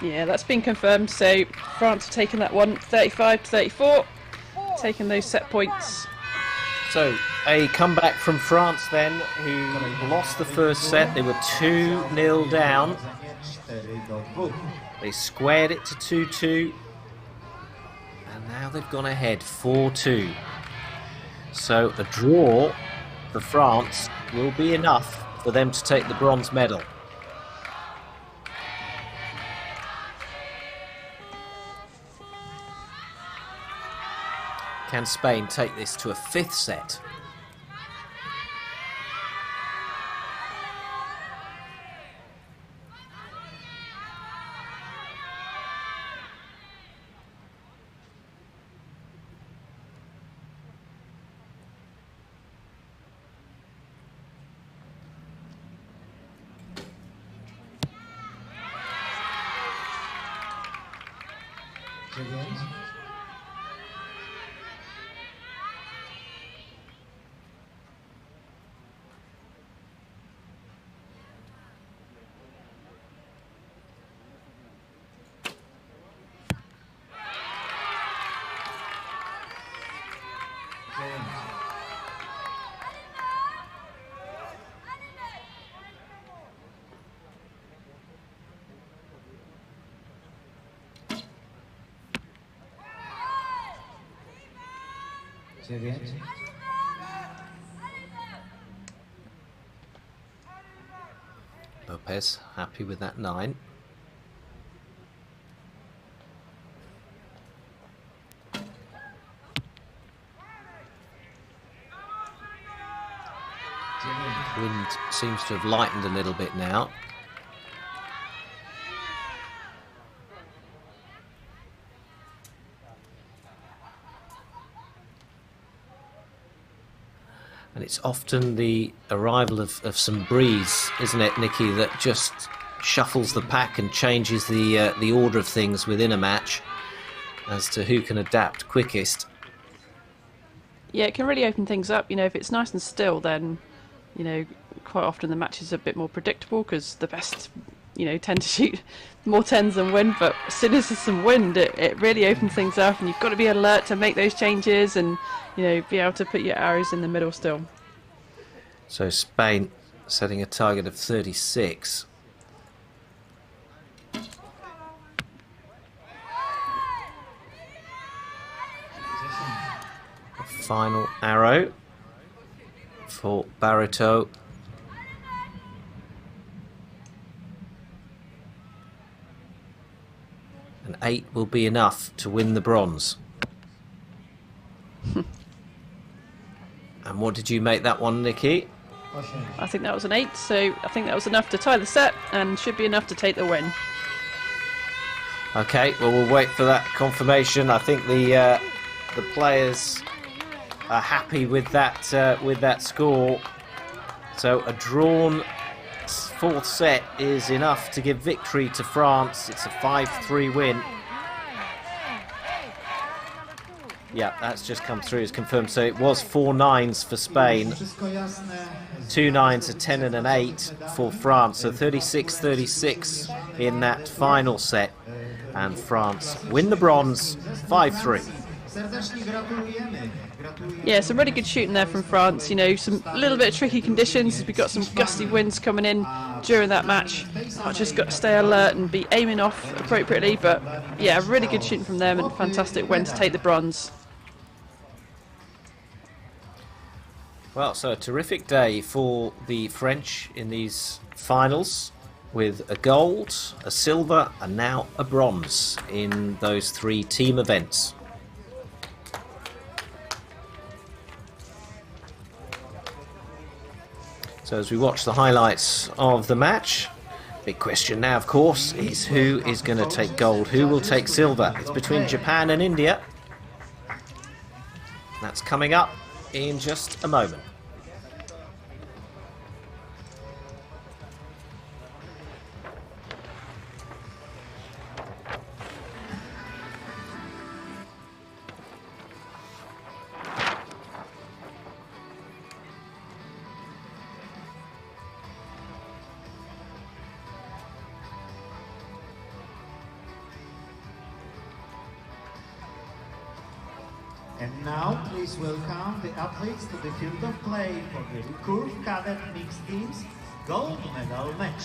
Yeah, that's been confirmed. So France have taken that one, 35-34, taking those set points. So a comeback from France then, who lost the first set. They were 2-0 down. They squared it to 2-2. And now they've gone ahead 4-2. So a draw for France will be enough for them to take the bronze medal. Can Spain take this to a 5th set? Lopez happy with that 9. Wind seems to have lightened a little bit now. And it's often the arrival of some breeze, isn't it, Nikki, that just shuffles the pack and changes the order of things within a match as to who can adapt quickest. Yeah, it can really open things up. You know, if it's nice and still, then, you know, quite often the match is a bit more predictable because the best, you know, tend to shoot more 10s than win. But as soon as there's some wind, it really opens things up, and you've got to be alert to make those changes and, you know, be able to put your arrows in the middle still. So Spain setting a target of 36. Final arrow for Barito. An 8 will be enough to win the bronze. And what did you make that one, Nikki? I think that was an 8, so I think that was enough to tie the set and should be enough to take the win. Okay, well, we'll wait for that confirmation. I think the players are happy with that score. So a drawn 4th set is enough to give victory to France. It's a 5-3 win. Yeah, that's just come through, it's confirmed. So it was 4 9s for Spain, 2 9s, a 10 and an 8 for France. So 36-36 in that final set. And France win the bronze 5-3. Yeah, some really good shooting there from France. You know, some little bit of tricky conditions. We've got some gusty winds coming in during that match. I've just got to stay alert and be aiming off appropriately. But yeah, really good shooting from them and fantastic win to take the bronze. Well, so a terrific day for the French in these finals, with a gold, a silver and now a bronze in those 3 team events. So as we watch the highlights of the match, big question now of course is who is going to take gold, who will take silver. It's between Japan and India. That's coming up in just a moment. And now, please welcome the athletes to the field of play for the Recurve Cadet mixed teams gold medal match.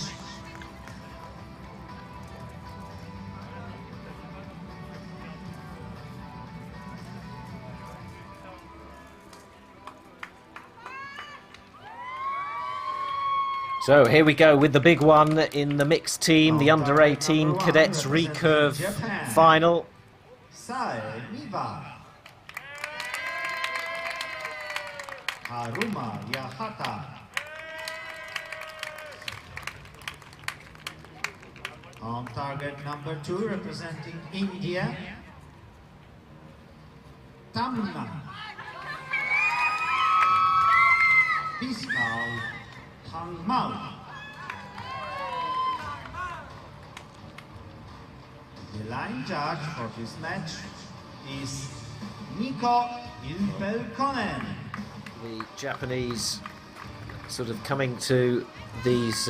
So here we go with the big one in the mixed team, the under-18 Cadets Recurve final. Haruma Yahata. On target number 2, representing India, Tamna Biskal Hangmao. The line judge for this match is Niko Ilpelkonen. The Japanese sort of coming to these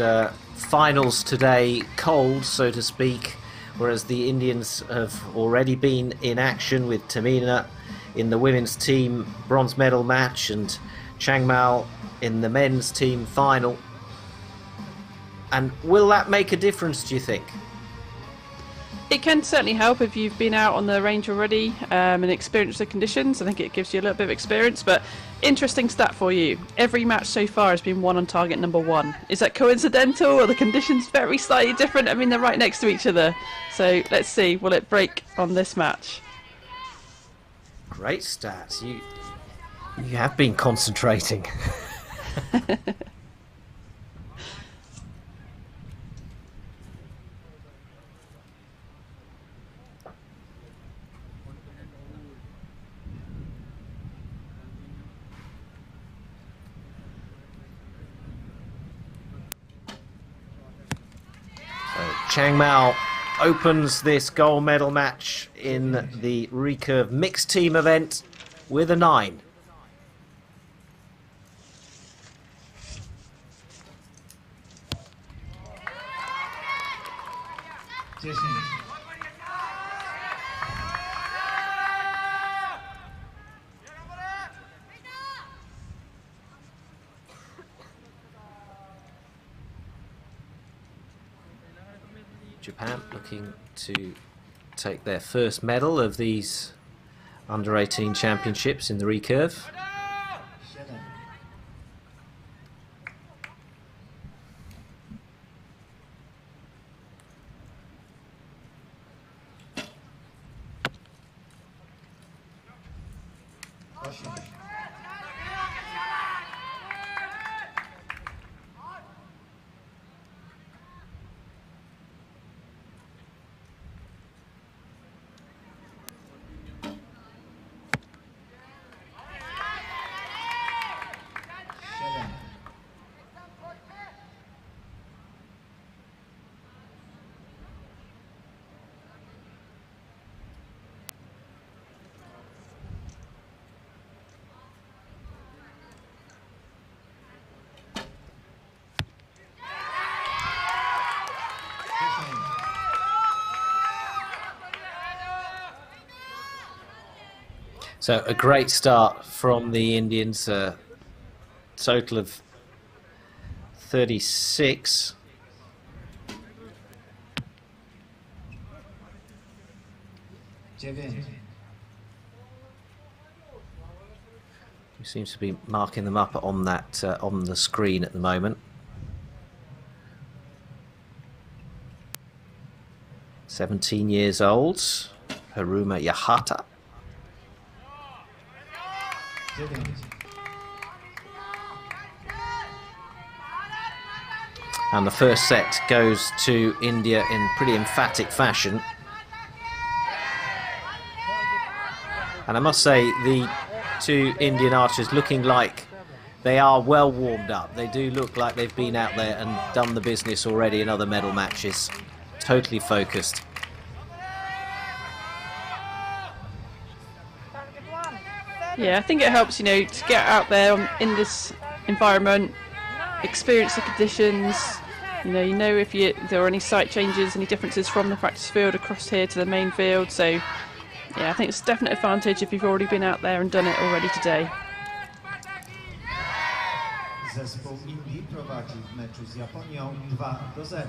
finals today cold, so to speak, whereas the Indians have already been in action with Tamina in the women's team bronze medal match and Changmal in the men's team final. And will that make a difference, do you think? It can certainly help if you've been out on the range already and experienced the conditions. I think it gives you a little bit of experience. But interesting stat for you: every match so far has been won on target number 1. Is that coincidental, or the conditions very slightly different? I mean, they're right next to each other. So let's see, will it break on this match? Great stats. You have been concentrating. Changmal opens this gold medal match in the Recurve mixed team event with a 9. Japan looking to take their first medal of these under-18 championships in the recurve. So a great start from the Indians, total of 36. He seems to be marking them up on that on the screen at the moment. 17 years old, Haruma Yahata. And the first set goes to India in pretty emphatic fashion. And I must say, the two Indian archers looking like they are well warmed up. They do look like they've been out there and done the business already in other medal matches. Totally focused. Yeah, I think it helps, you know, to get out there in this environment, experience the conditions. You know if there are any site changes, any differences from the practice field across here to the main field. So, yeah, I think it's a definite advantage if you've already been out there and done it already today. Zespół Indii prowadzi w meczu z Japonią 2-0.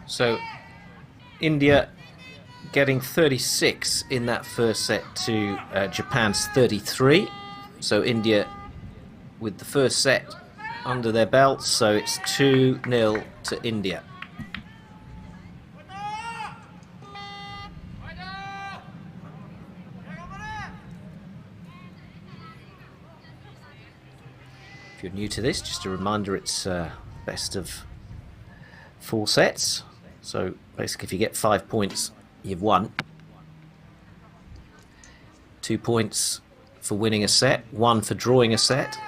So India getting 36 in that first set to Japan's 33. So India with the first set under their belts, so it's 2-0 to India. If you're new to this, just a reminder, it's best of 4 sets. So basically, if you get 5 points, you've won. 2 points for winning a set, 1 for drawing a set.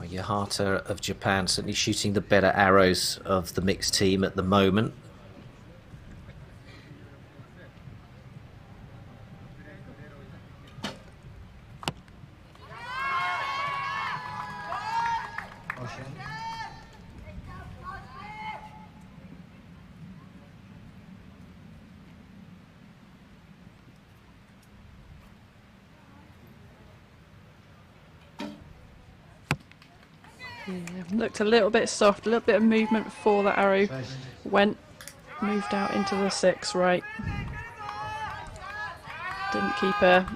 Yahata of Japan certainly shooting the better arrows of the mixed team at the moment. Yeah, looked a little bit soft, a little bit of movement before that arrow moved out into the 6, right. Didn't keep her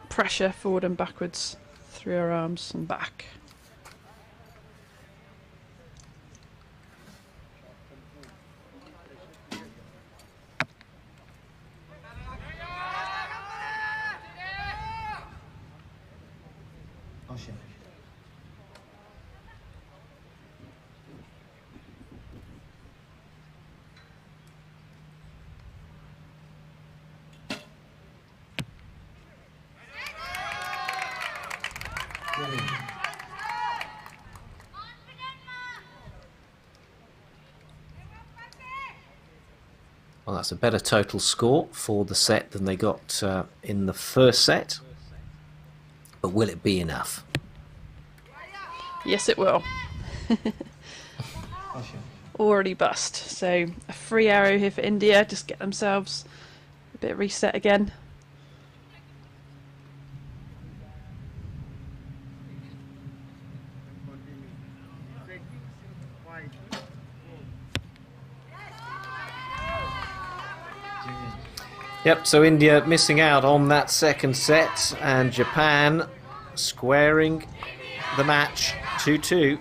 pressure forward and backwards through her arms and back. Well, that's a better total score for the set than they got in the first set. But will it be enough? Yes, it will. Already bust. So a free arrow here for India. Just get themselves a bit reset again. Yep, so India missing out on that second set, and Japan squaring the match 2-2.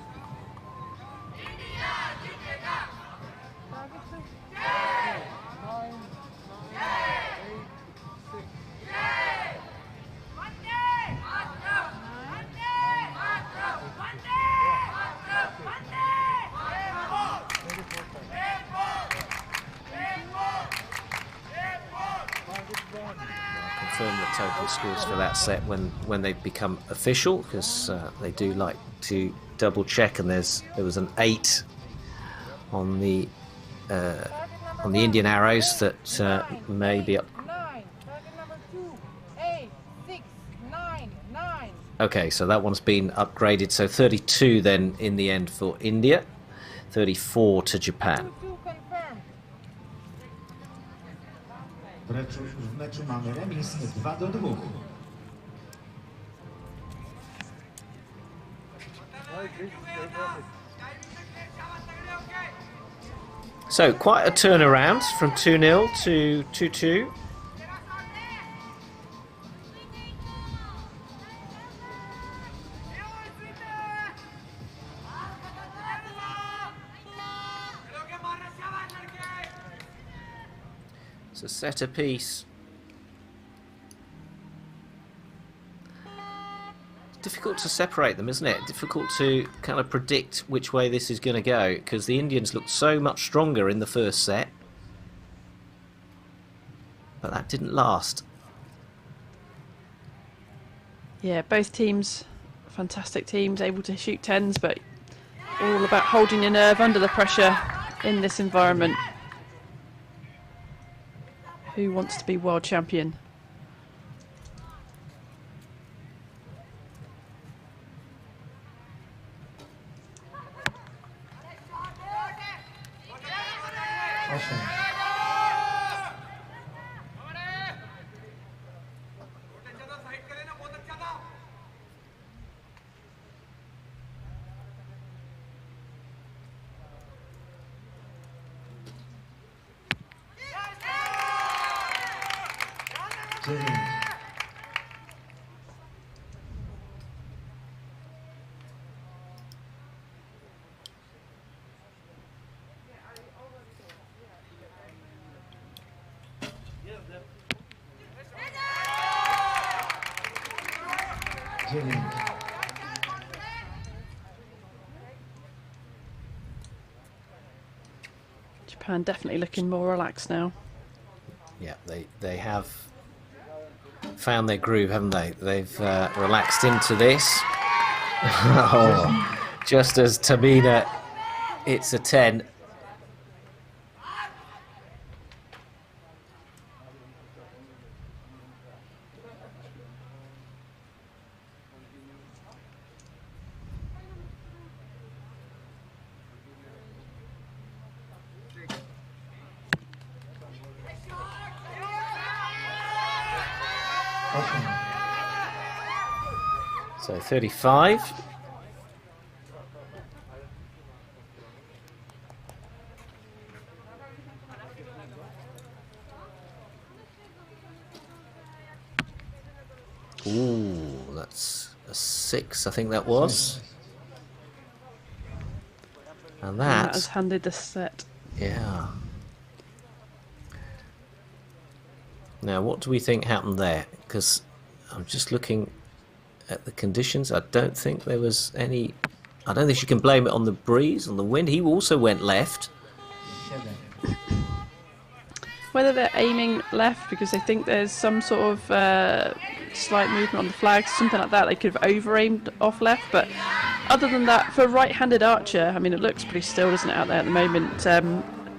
confirm the total scores for that set when they become official, because they do like to double check, and there was an 8 on the Indian arrows that may be up. Okay, so that one's been upgraded, so 32 then in the end for India, 34 to Japan. W meczu mamy remis 2-2. So quite a turnaround from 2-0 to 2-2. It's a set apiece. It's difficult to separate them, isn't it? Difficult to kind of predict which way this is going to go, because the Indians looked so much stronger in the first set. But that didn't last. Yeah, both teams, fantastic teams, able to shoot 10s, but all about holding your nerve under the pressure in this environment. Who wants to be world champion? Japan definitely looking more relaxed now. Yeah, they have found their groove, haven't they? They've relaxed into this. Oh, just as Tamina hits a 10. So 35. Ooh, that's a 6, I think that was. And that has handed the set. Yeah. Now, what do we think happened there? Because I'm just looking at the conditions. I don't think there was any... I don't think you can blame it on the breeze, on the wind. He also went left. Whether they're aiming left because they think there's some sort of slight movement on the flags, something like that, they could have over-aimed off left. But other than that, for a right-handed archer, I mean, it looks pretty still, doesn't it, out there at the moment?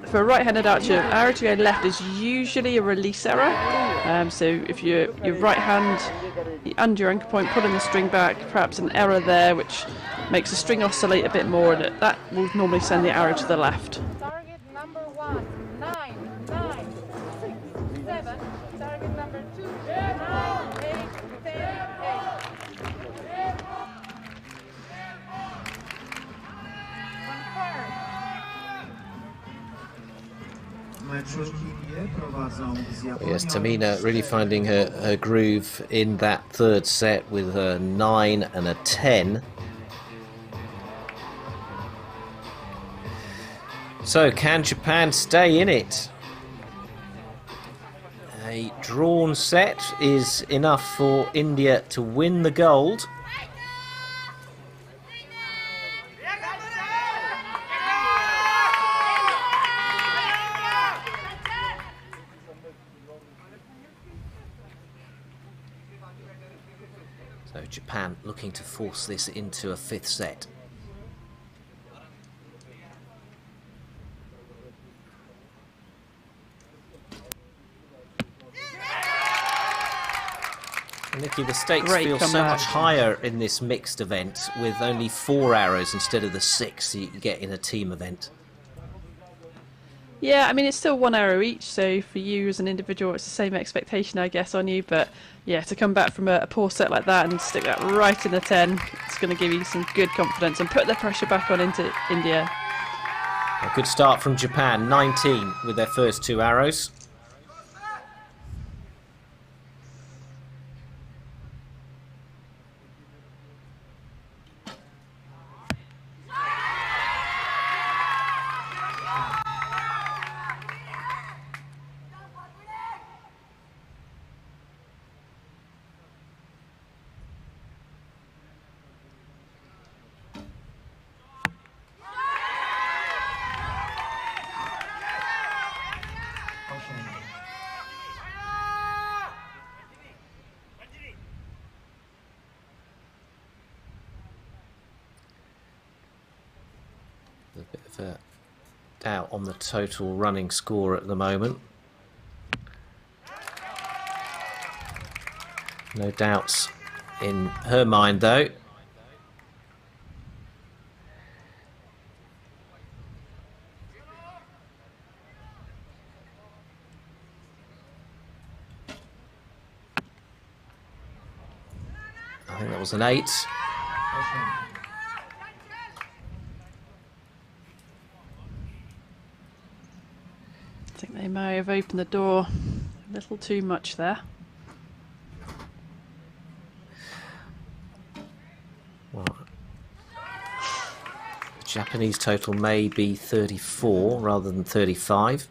For a right-handed archer, arrow to go left is usually a release error. So if your right hand under your anchor point, pulling the string back, perhaps an error there, which makes the string oscillate a bit more, and that will normally send the arrow to the left. Target number 1, 9, 9, 6, 7. Target number 2, 9, 8, 10, 8. Yes, Tamina really finding her groove in that third set with a 9 and a 10. So can Japan stay in it? A drawn set is enough for India to win the gold. So Japan looking to force this into a 5th set. Nikki, the stakes feel so much higher in this mixed event with only 4 arrows instead of the 6 you get in a team event. Yeah, I mean, it's still 1 arrow each, so for you as an individual, it's the same expectation, I guess, on you. But yeah, to come back from a poor set like that and stick that right in the 10, it's going to give you some good confidence and put the pressure back on into India. A good start from Japan, 19 with their first 2 arrows. A bit of a doubt on the total running score at the moment. No doubts in her mind though. I think that was an 8. I think they may have opened the door a little too much there. Well, the Japanese total may be 34 rather than 35.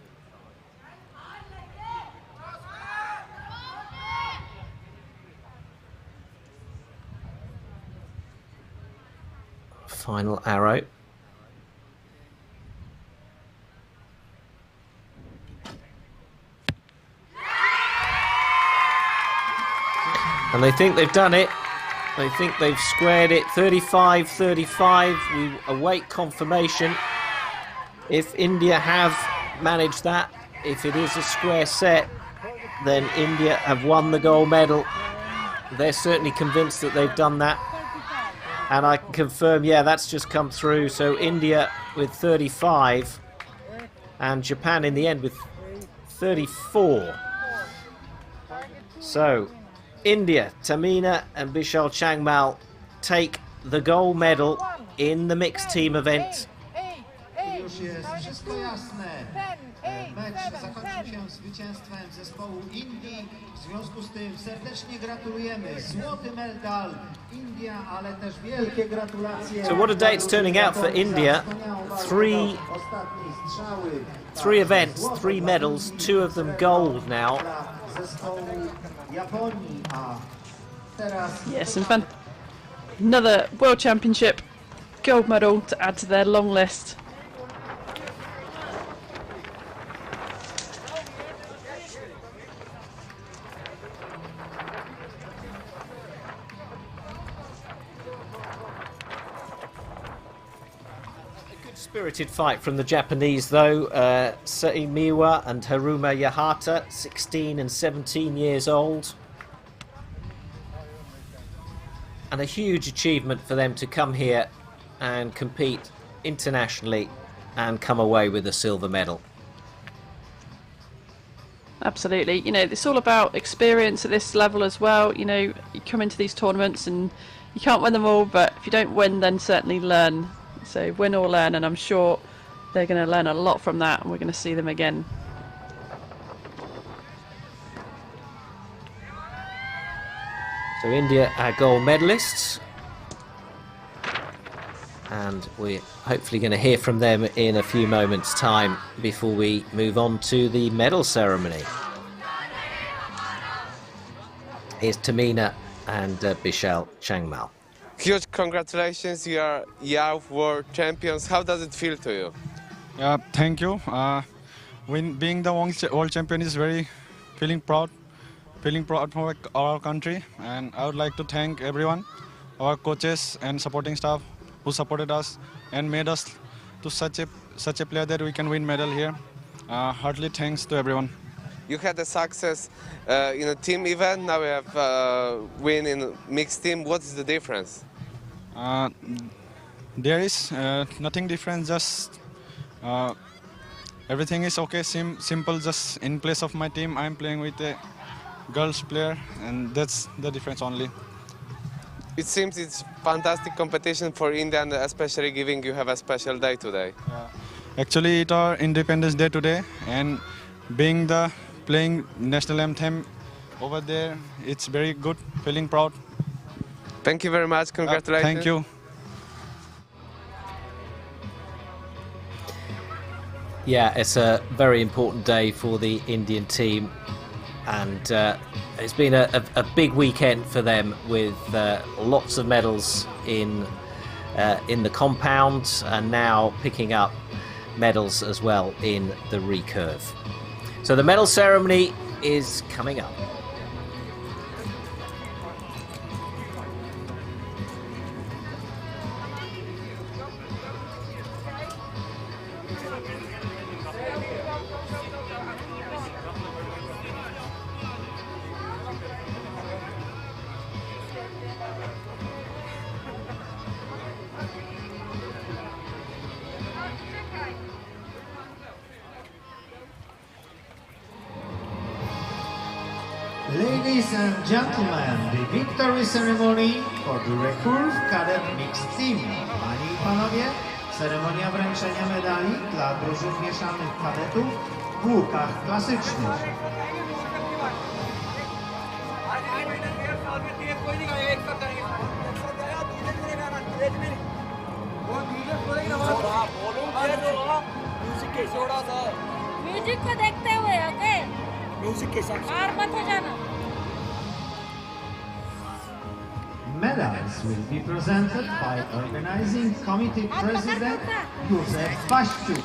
Final arrow. And they think they've done it. They think they've squared it. 35-35. We await confirmation. If India have managed that, if it is a square set, then India have won the gold medal. They're certainly convinced that they've done that. And I can confirm, yeah, that's just come through. So India with 35 and Japan in the end with 34. So India, Tamina and Bishal Changmal take the gold medal in the mixed team event. Już jest wszystko jasne. Mecz zakończył się zwycięstwem zespołu Indii. W związku z tym serdecznie gratulujemy. Złoty medal India, ale też wielkie gratulacje. So what a day it's turning out for India. Three events, 3 medals, 2 of them gold now. Yes, and another World Championship gold medal to add to their long list. Spirited fight from the Japanese though. Sei Miwa and Haruma Yahata, 16 and 17 years old. And a huge achievement for them to come here and compete internationally and come away with a silver medal. Absolutely. You know, it's all about experience at this level as well. You know, you come into these tournaments and you can't win them all, but if you don't win, then certainly learn. So win or learn, and I'm sure they're going to learn a lot from that, and we're going to see them again. So India are gold medalists, and we're hopefully going to hear from them in a few moments' time before we move on to the medal ceremony. Here's Tamina and Bishal Changmal. Huge congratulations, you are young world champions. How does it feel to you? Thank you. Being the world champion is very feeling proud feeling proud for our country, and I would like to thank everyone, our coaches and supporting staff who supported us and made us to such a player that we can win medal here. Heartily thanks to everyone. You had a success in a team event, now we have win in mixed team. What's the difference? There is nothing different, just everything is okay, simple, just in place of my team I'm playing with a girls player, and that's the difference only. It seems it's fantastic competition for India, and especially given you have a special day today. Actually, it's our Independence Day today, and being the playing national anthem over there, it's very good, feeling proud. Thank you very much, congratulations. Thank you. Yeah, it's a very important day for the Indian team, and it's been a big weekend for them with lots of medals in the compound, and now picking up medals as well in the recurve. So the medal ceremony is coming up. Ladies and gentlemen, the victory ceremony for the Recurve Cadet Mixed Team. Panie i panowie, ceremonia wręczenia medali dla drużyn mieszanych kadetów w łukach klasycznych. Music को देखते हुए, okay? Music के साथ बाहर मत हो जाना। Medals will be presented by organizing committee president Józef Baszczuk.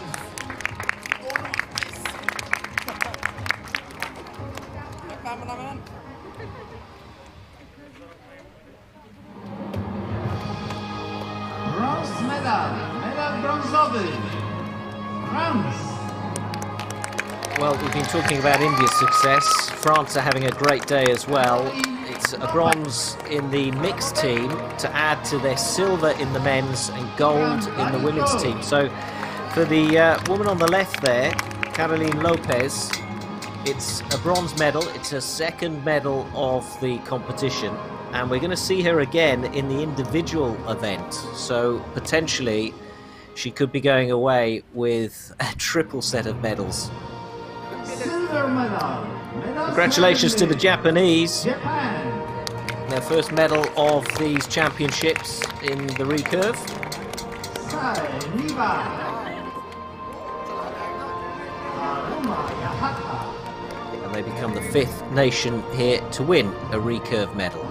Bronze medal, medal brązowy, France. Well, we've been talking about India's success. France are having a great day as well. It's a bronze in the mixed team to add to their silver in the men's and gold in the women's team. So for the woman on the left there, Caroline Lopez, it's a bronze medal. It's her second medal of the competition, and we're going to see her again in the individual event. So potentially she could be going away with a triple set of medals. Silver medal. Congratulations to the Japanese. Japan. Their first medal of these championships in the recurve. And they become the 5th nation here to win a recurve medal.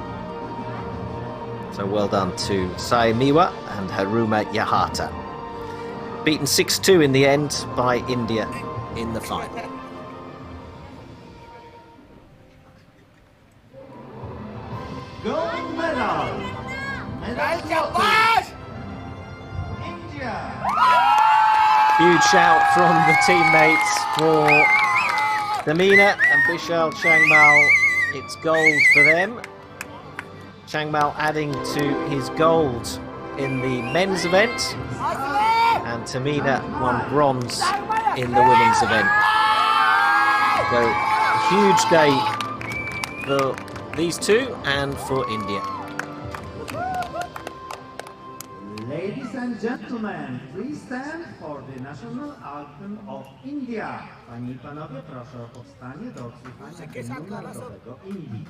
So well done to Saemiwa and Haruma Yahata. Beaten 6-2 in the end by India in the final. Gold medal. Medal India. Huge shout from the teammates for Damina and Bishal Changmal. It's gold for them. Changmal adding to his gold in the men's event, and Tamina won bronze in the women's event. So a huge day for these two and for India. Ladies and gentlemen, please stand for the national anthem of India. Panie i panowie, proszę o powstanie do odsłuchania hymnu narodowego Indii.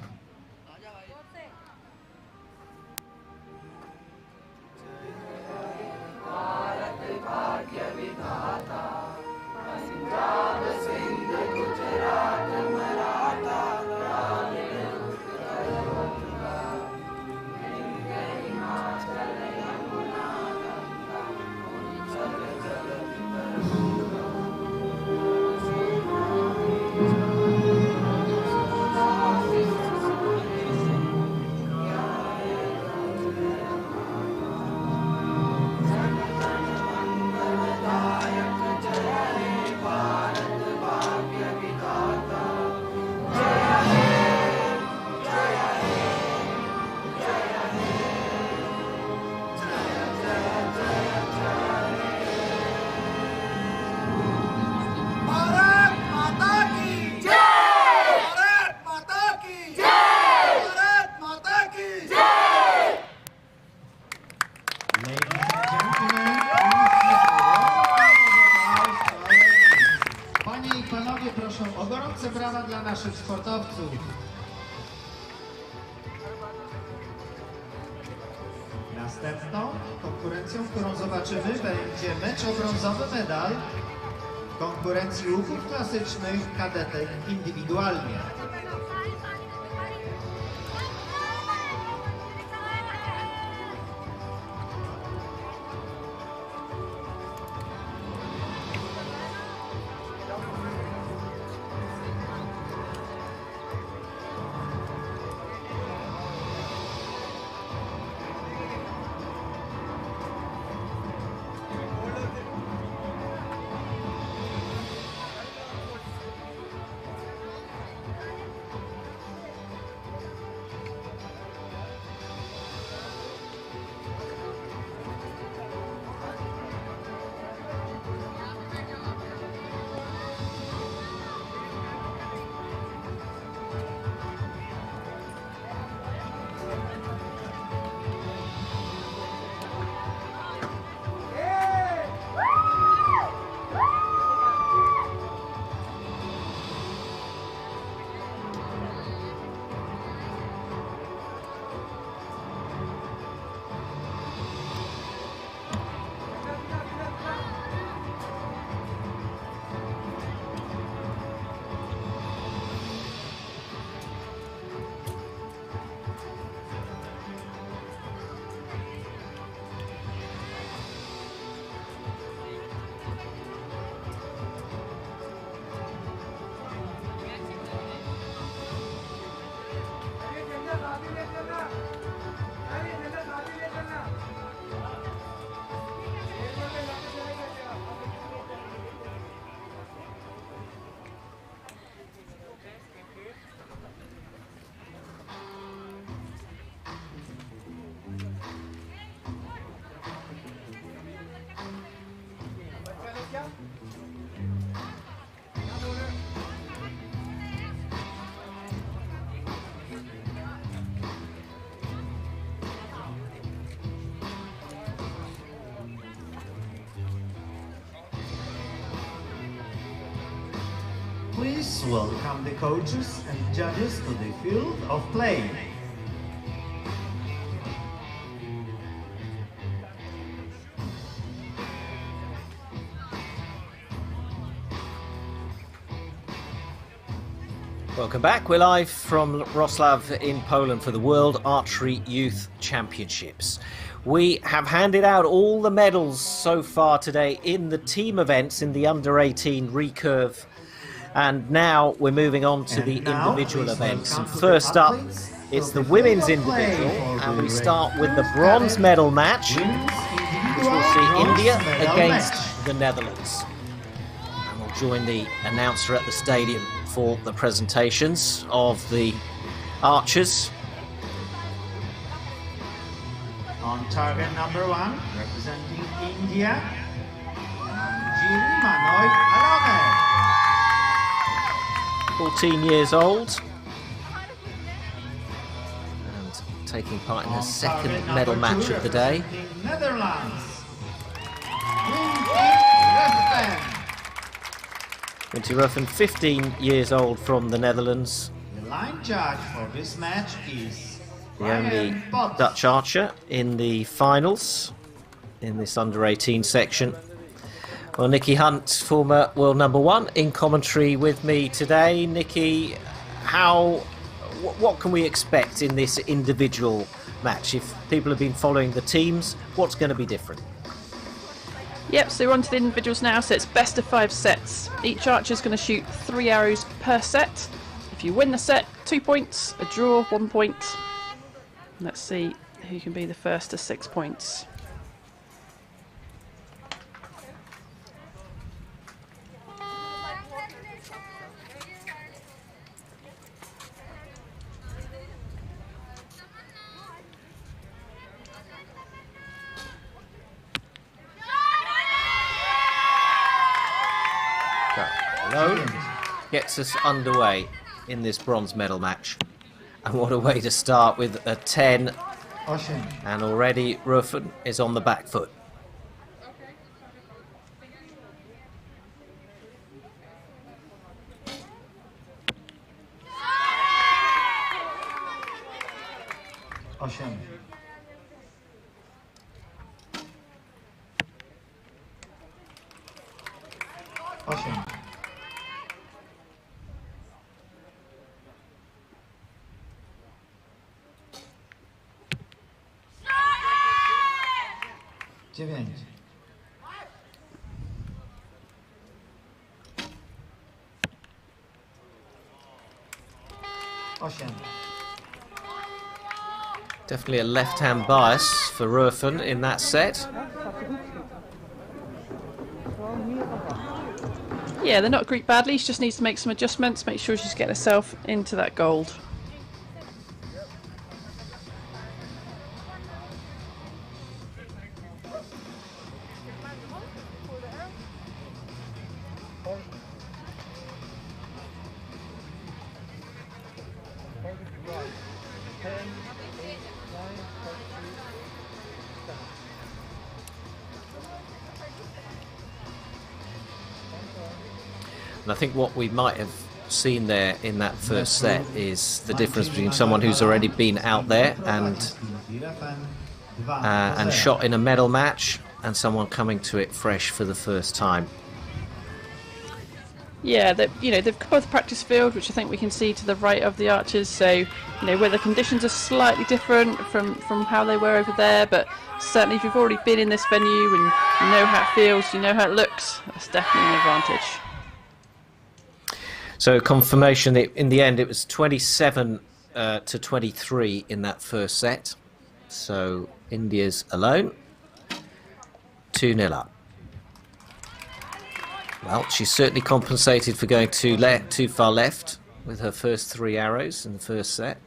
Następną konkurencją, którą zobaczymy, będzie mecz o brązowy medal konkurencji łuków klasycznych kadetek indywidualnie. Please welcome the coaches and judges to the field of play. Welcome back. We're live from Wroclaw in Poland for the World Archery Youth Championships. We have handed out all the medals so far today in the team events in the under-18 recurve. And now we're moving on to the individual events. And first up, it's the women's individual. And we start with the bronze medal match, which will see India against the Netherlands. And we'll join the announcer at the stadium for the presentations of the archers. On target number 1, representing India, Alome. 14 years old. And taking part in her second medal match of the day. Netherlands. 20 Ruffen, 15 years old from the Netherlands. The line judge for this match is the only Dutch archer in the finals in this under-18 section. Well, Nikki Hunt, former world #1, in commentary with me today. Nikki, what can we expect in this individual match? If people have been following the teams, what's going to be different? Yep, so we're on to the individuals now, so it's best of 5 sets. Each archer is going to shoot 3 arrows per set. If you win the set, 2 points, a draw, 1 point. Let's see who can be the first to 6 points. Gets us underway in this bronze medal match. And what a way to start with a 10. And already Ruffen is on the back foot. 8. 9. 8. Definitely a left-hand bias for Rufen in that set. Yeah, they're not Greek badly. She just needs to make some adjustments, make sure she's getting herself into that gold. And I think what we might have seen there in that first set is the difference between someone who's already been out there and shot in a medal match and someone coming to it fresh for the first time. Yeah, they've covered the practice field, which I think we can see to the right of the archers. So, where the conditions are slightly different from how they were over there, but certainly if you've already been in this venue and you know how it feels, you know how it looks, that's definitely an advantage. So confirmation that in the end it was 27 to 23 in that first set. So India's alone, 2-0 up. Well, she's certainly compensated for going too far left with her first 3 arrows in the first set.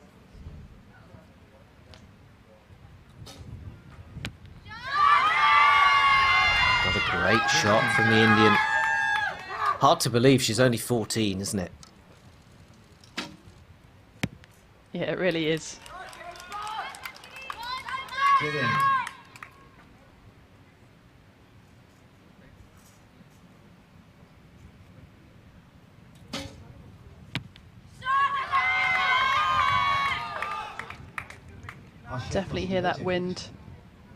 Got a great shot from the Indian. Hard to believe she's only 14, isn't it? Yeah, it really is. 9. Definitely hear that wind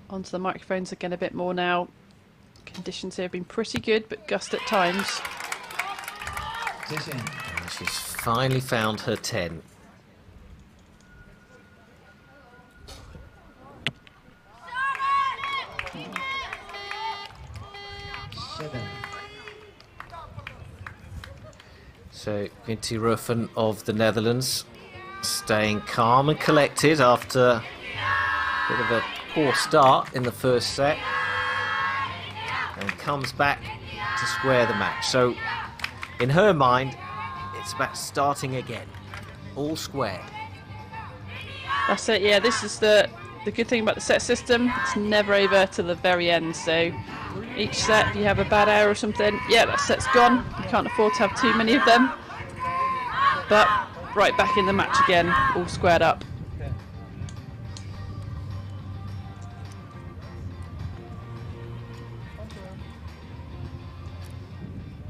onto the microphones again a bit more now. Conditions here have been pretty good, but gust at times. And she's finally found her 10. So Quinty Rufen of the Netherlands staying calm and collected after a bit of a poor start in the first set, and comes back to square the match. So in her mind, it's about starting again, all square. That's it, yeah, this is the good thing about the set system. It's never over to the very end, so each set, if you have a bad arrow or something, yeah, that set's gone. You can't afford to have too many of them. But right back in the match again, all squared up.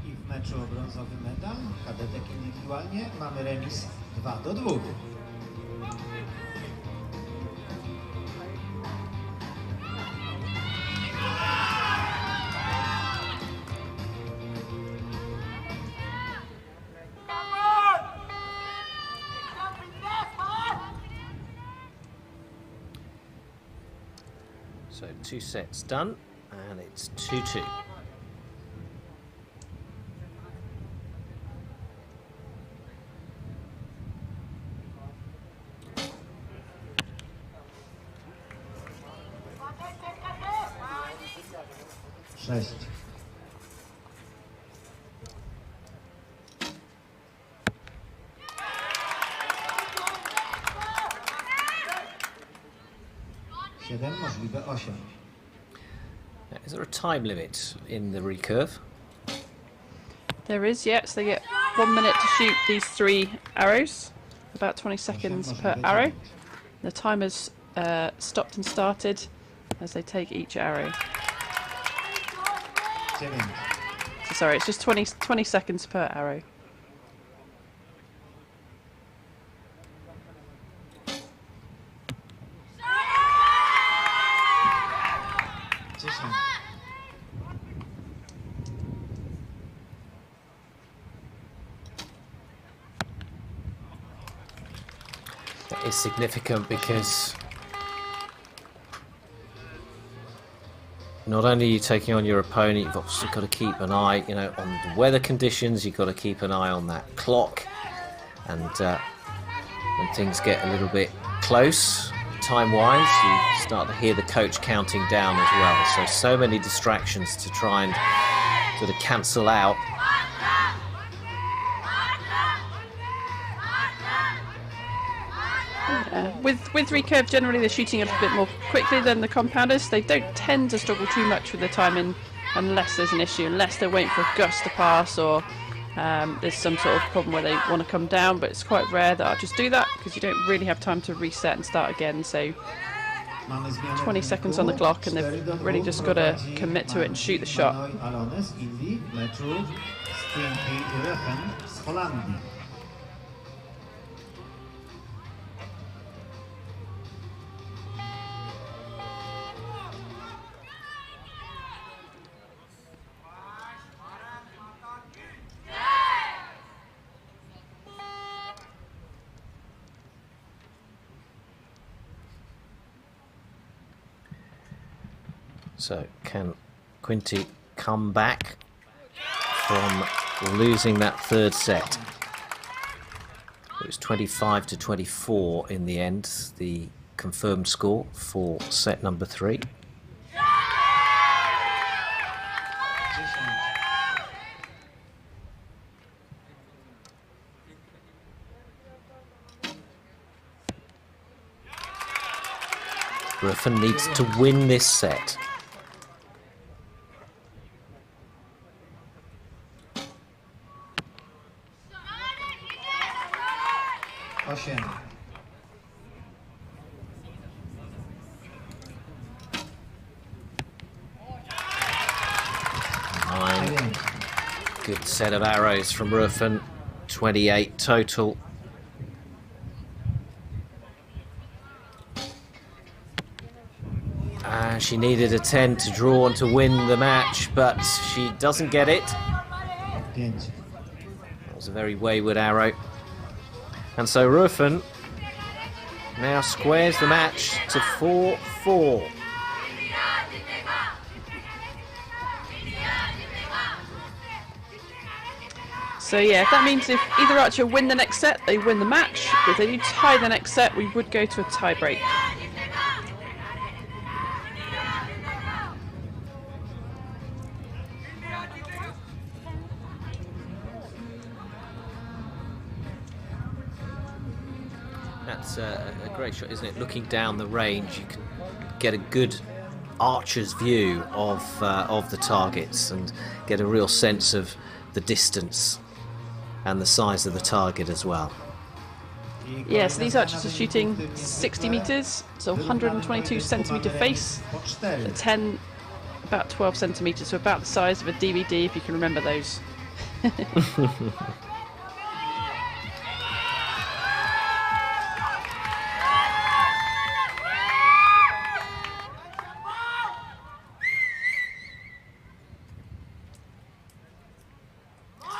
I w meczu o brązowy medal kadetek indywidualnie mamy remis 2-2. So 2 sets done, and it's 2-2. Sześć. 7, możliwe 8. Is there a time limit in the recurve? There is, yes, they get 1 minute to shoot these 3 arrows, about 20 seconds per arrow. The timer's stopped and started as they take each arrow. 9. So sorry, it's just 20 seconds per arrow. is significant because not only are you taking on your opponent, you've also got to keep an eye, you know, on the weather conditions. You've got to keep an eye on that clock, and when things get a little bit close, time-wise, you start to hear the coach counting down as well. So many distractions to try and sort of cancel out. With Recurve, generally they're shooting a little bit more quickly than the compounders. They don't tend to struggle too much with the timing unless there's an issue, unless they're waiting for a gust to pass or there's some sort of problem where they want to come down, but it's quite rare that archers do that because you don't really have time to reset and start again. So 20 seconds on the clock and they've really just got to commit to it and shoot the shot. So can Quinty come back from losing that third set? It was 25-24 in the end, the confirmed score for set number 3. Griffin needs to win this set. Good set of arrows from Ruffin, 28 total. She needed a 10 to draw and to win the match, but she doesn't get it. That was a very wayward arrow. And so Ruffin now squares the match to 4-4. So yeah, that means if either archer win the next set, they win the match. If they do tie the next set, we would go to a tie break. That's a great shot, isn't it? Looking down the range, you can get a good archer's view of the targets and get a real sense of the distance and the size of the target as well. Yeah, so these archers are shooting 60 metres, so 122 centimetre face, a 10, about 12 centimetres, so about the size of a DVD, if you can remember those.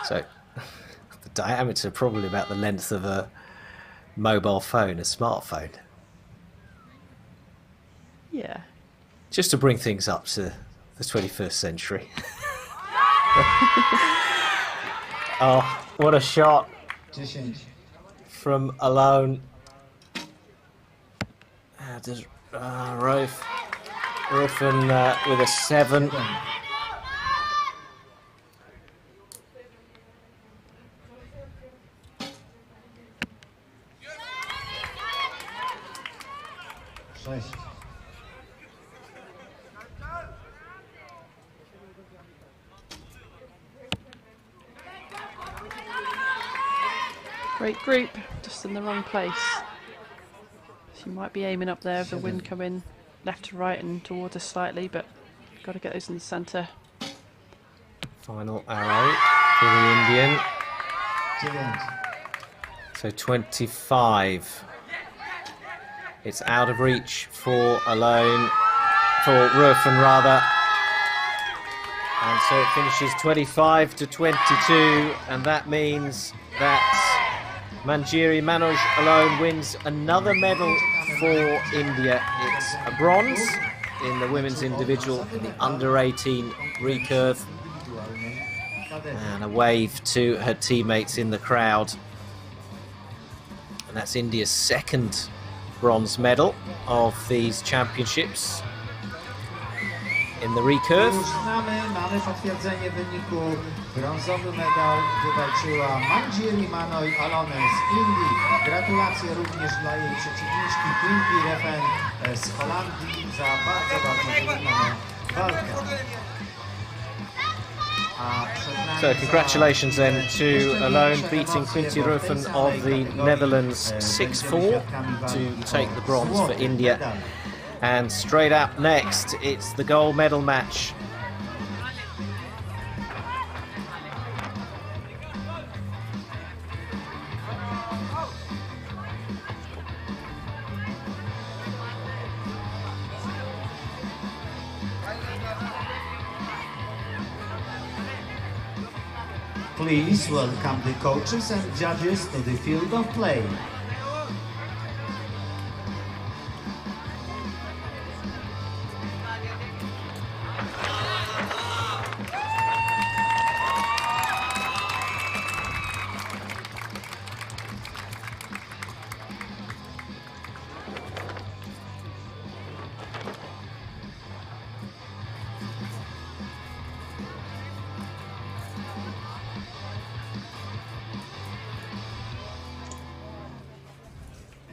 So the diameter probably about the length of a mobile phone, a smartphone. Yeah. Just to bring things up to the 21st century. Oh, what a shot from alone. Ruffin with a 7. Great group, just in the wrong place. She might be aiming up there with the wind coming left to right and towards us slightly, but got to get those in the centre. Final arrow for the Indian. So 25. It's out of reach for Ruffin rather. And so it finishes 25-22, and that means that Manjiri Manoj alone wins another medal for India. It's a bronze in the women's individual in the under-18 recurve. And a wave to her teammates in the crowd. And that's India's second bronze medal of these championships in the recurve. Mamy potwierdzenie wyniku. Brązowy medal wywalczyła Manjiri Manoj Alone z Indii. Gratulacje również dla jej przeciwniczki Quimby Refen z Holandii za bardzo trudną walkę. So congratulations then to Alone beating Quinty Ruffen of the Netherlands 6-4 to take the bronze for India. And straight up next, it's the gold medal match. Please welcome the coaches and judges to the field of play.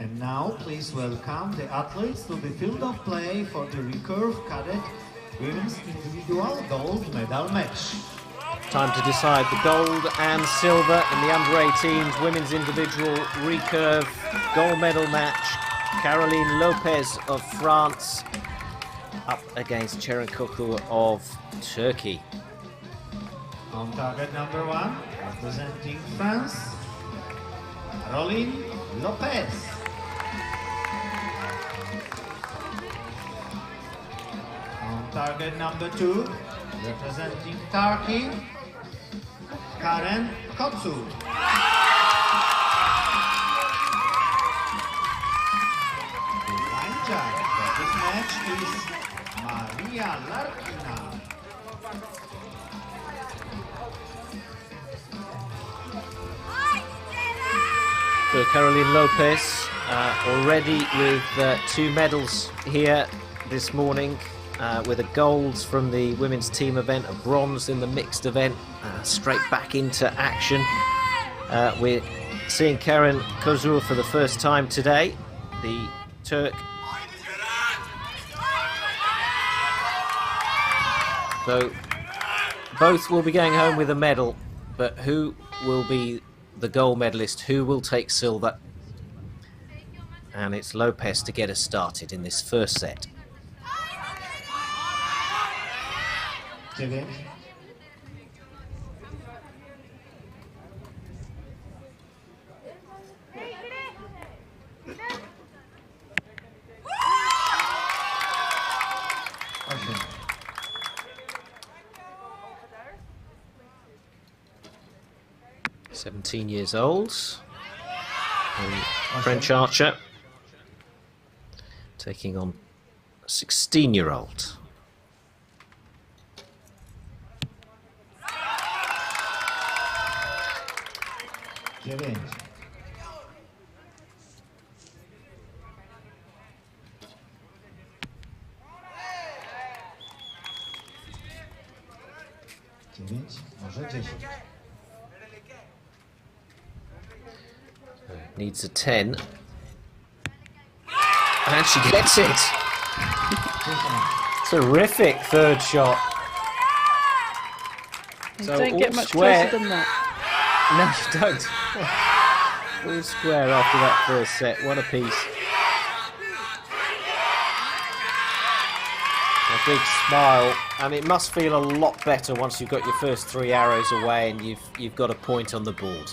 And now, please welcome the athletes to the field of play for the Recurve Cadet Women's Individual Gold Medal Match. Time to decide the gold and silver in the under-18s women's individual recurve gold medal match. Caroline Lopez of France up against Ceren Koku of Turkey. On target number 1, representing France, Caroline Lopez. On target number 2, representing Turkey, Ceren Koku. The line judge for this match is Maria Larkina. So Caroline Lopez already with 2 medals here this morning, with a gold from the women's team event, a bronze in the mixed event, straight back into action. We're seeing Ceren Koku for the first time today, the Turk. So both will be going home with a medal, but who will be the gold medalist? Who will take silver? And it's Lopez to get us started in this first set. Cadet. Okay. 17 years old, French archer, taking on a 16-year-old. Cadet. Może 10. Needs a 10. And she gets it. Terrific third shot. You don't get much closer than that. No, you don't. All square after that first set. What a piece. A big smile, and it must feel a lot better once you've got your first 3 arrows away and you've got a point on the board.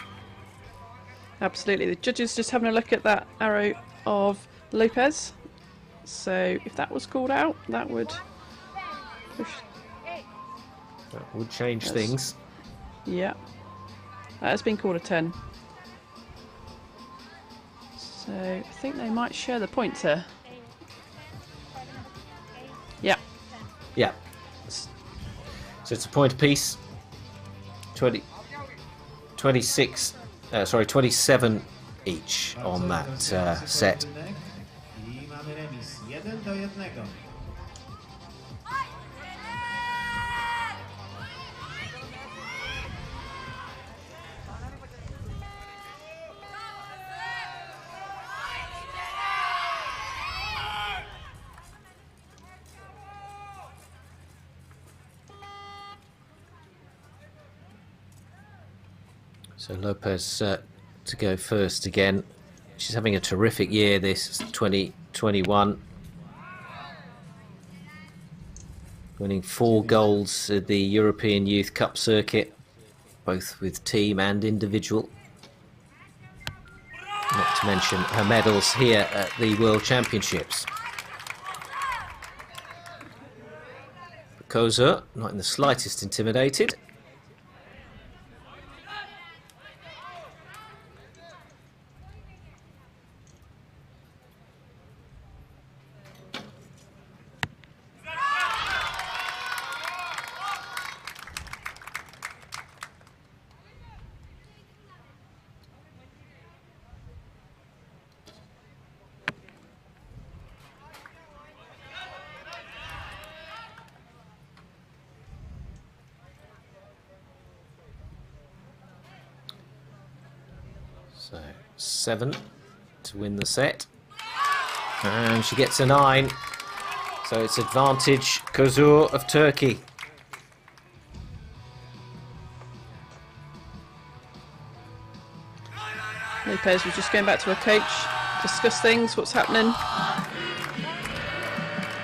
Absolutely. The judges just having a look at that arrow of Lopez. So if that was called out, that would push. That would change things. Yeah. That has been called a 10. So I think they might share the points here. Yeah. Yeah. So it's a point apiece. 27 each on that set. So Lopez to go first again. She's having a terrific year this 2021. Winning 4 golds at the European Youth Cup circuit, both with team and individual. Not to mention her medals here at the World Championships. Koza, not in the slightest intimidated. So 7 to win the set, and she gets a 9, so it's advantage Kozur of Turkey. Lopez was just going back to her coach, discuss things, what's happening.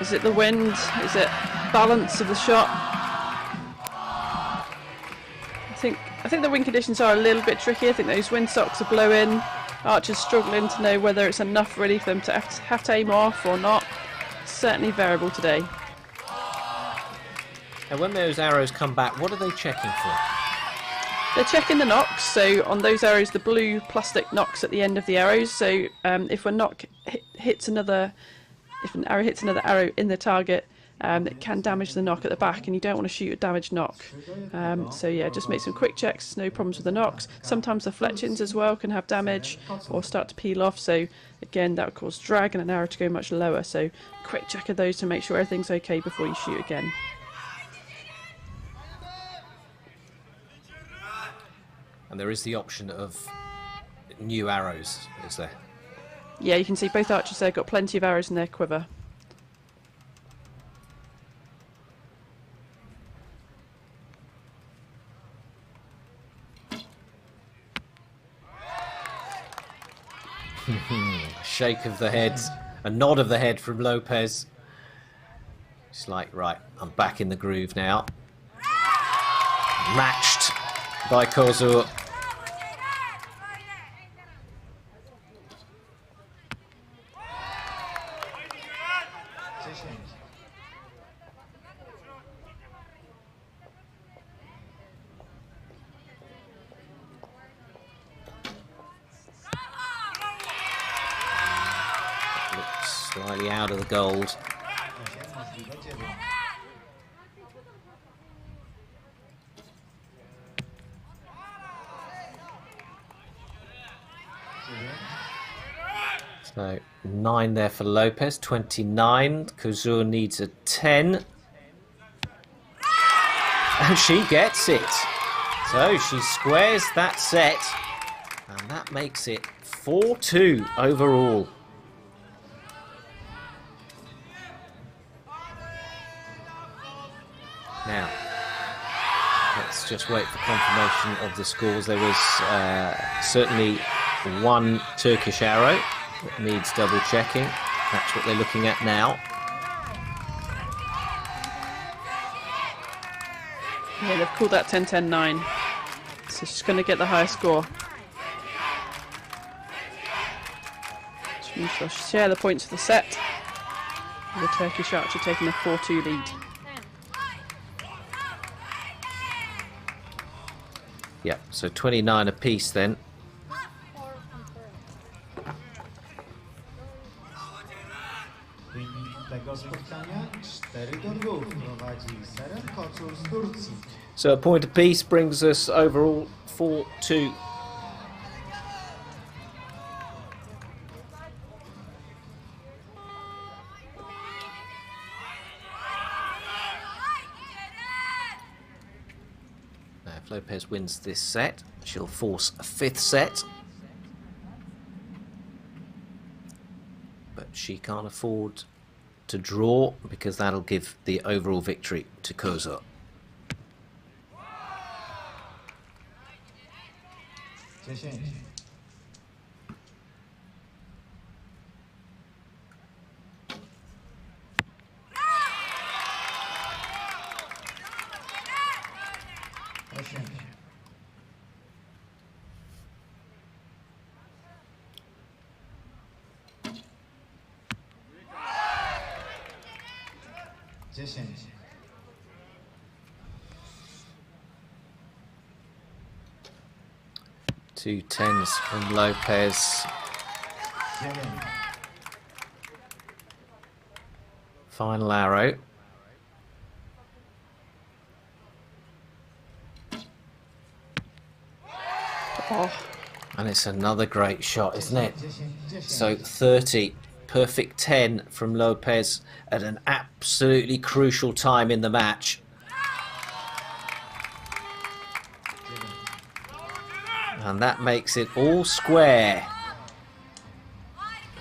Is it the wind? Is it balance of the shot? I think the wind conditions are a little bit tricky. I think those windsocks are blowing. Archers struggling to know whether it's enough really for them to have to aim off or not. Certainly variable today. And when those arrows come back, what are they checking for? They're checking the knocks. So on those arrows, the blue plastic knocks at the end of the arrows. So if a knock hits another, if an arrow hits another arrow in the target, it can damage the knock at the back, and you don't want to shoot a damaged knock. So yeah, just make some quick checks, no problems with the knocks. Sometimes the fletchings as well can have damage or start to peel off, so again that would cause drag and an arrow to go much lower. So quick check of those to make sure everything's okay before you shoot again. And there is the option of new arrows, is there? Yeah, you can see both archers there got plenty of arrows in their quiver. A shake of the head, a nod of the head from Lopez. It's like, right, I'm back in the groove now. Matched by Kozur. Slightly out of the gold. So 9 there for Lopez, 29. Kozur needs a 10. And she gets it. So she squares that set. And that makes it 4-2 overall. Now, let's just wait for confirmation of the scores. There was certainly one Turkish arrow that needs double checking. That's what they're looking at now. Yeah, they've called that 10-10-9. So she's going to get the higher score. Which means she'll share the points of the set. The Turkish archer taking a 4-2 lead. Yeah, so 29 apiece then. Wynik tego spotkania 4-2 prowadzi Seren Kocur z Turcji. So a point apiece brings us overall 4-2. Now, if Lopez wins this set, she'll force a 5th set. But she can't afford to draw because that'll give the overall victory to Kozur. Two 10s from Lopez. Final arrow. Oh. And it's another great shot, isn't it? So 30, perfect 10 from Lopez at an absolutely crucial time in the match. And that makes it all square.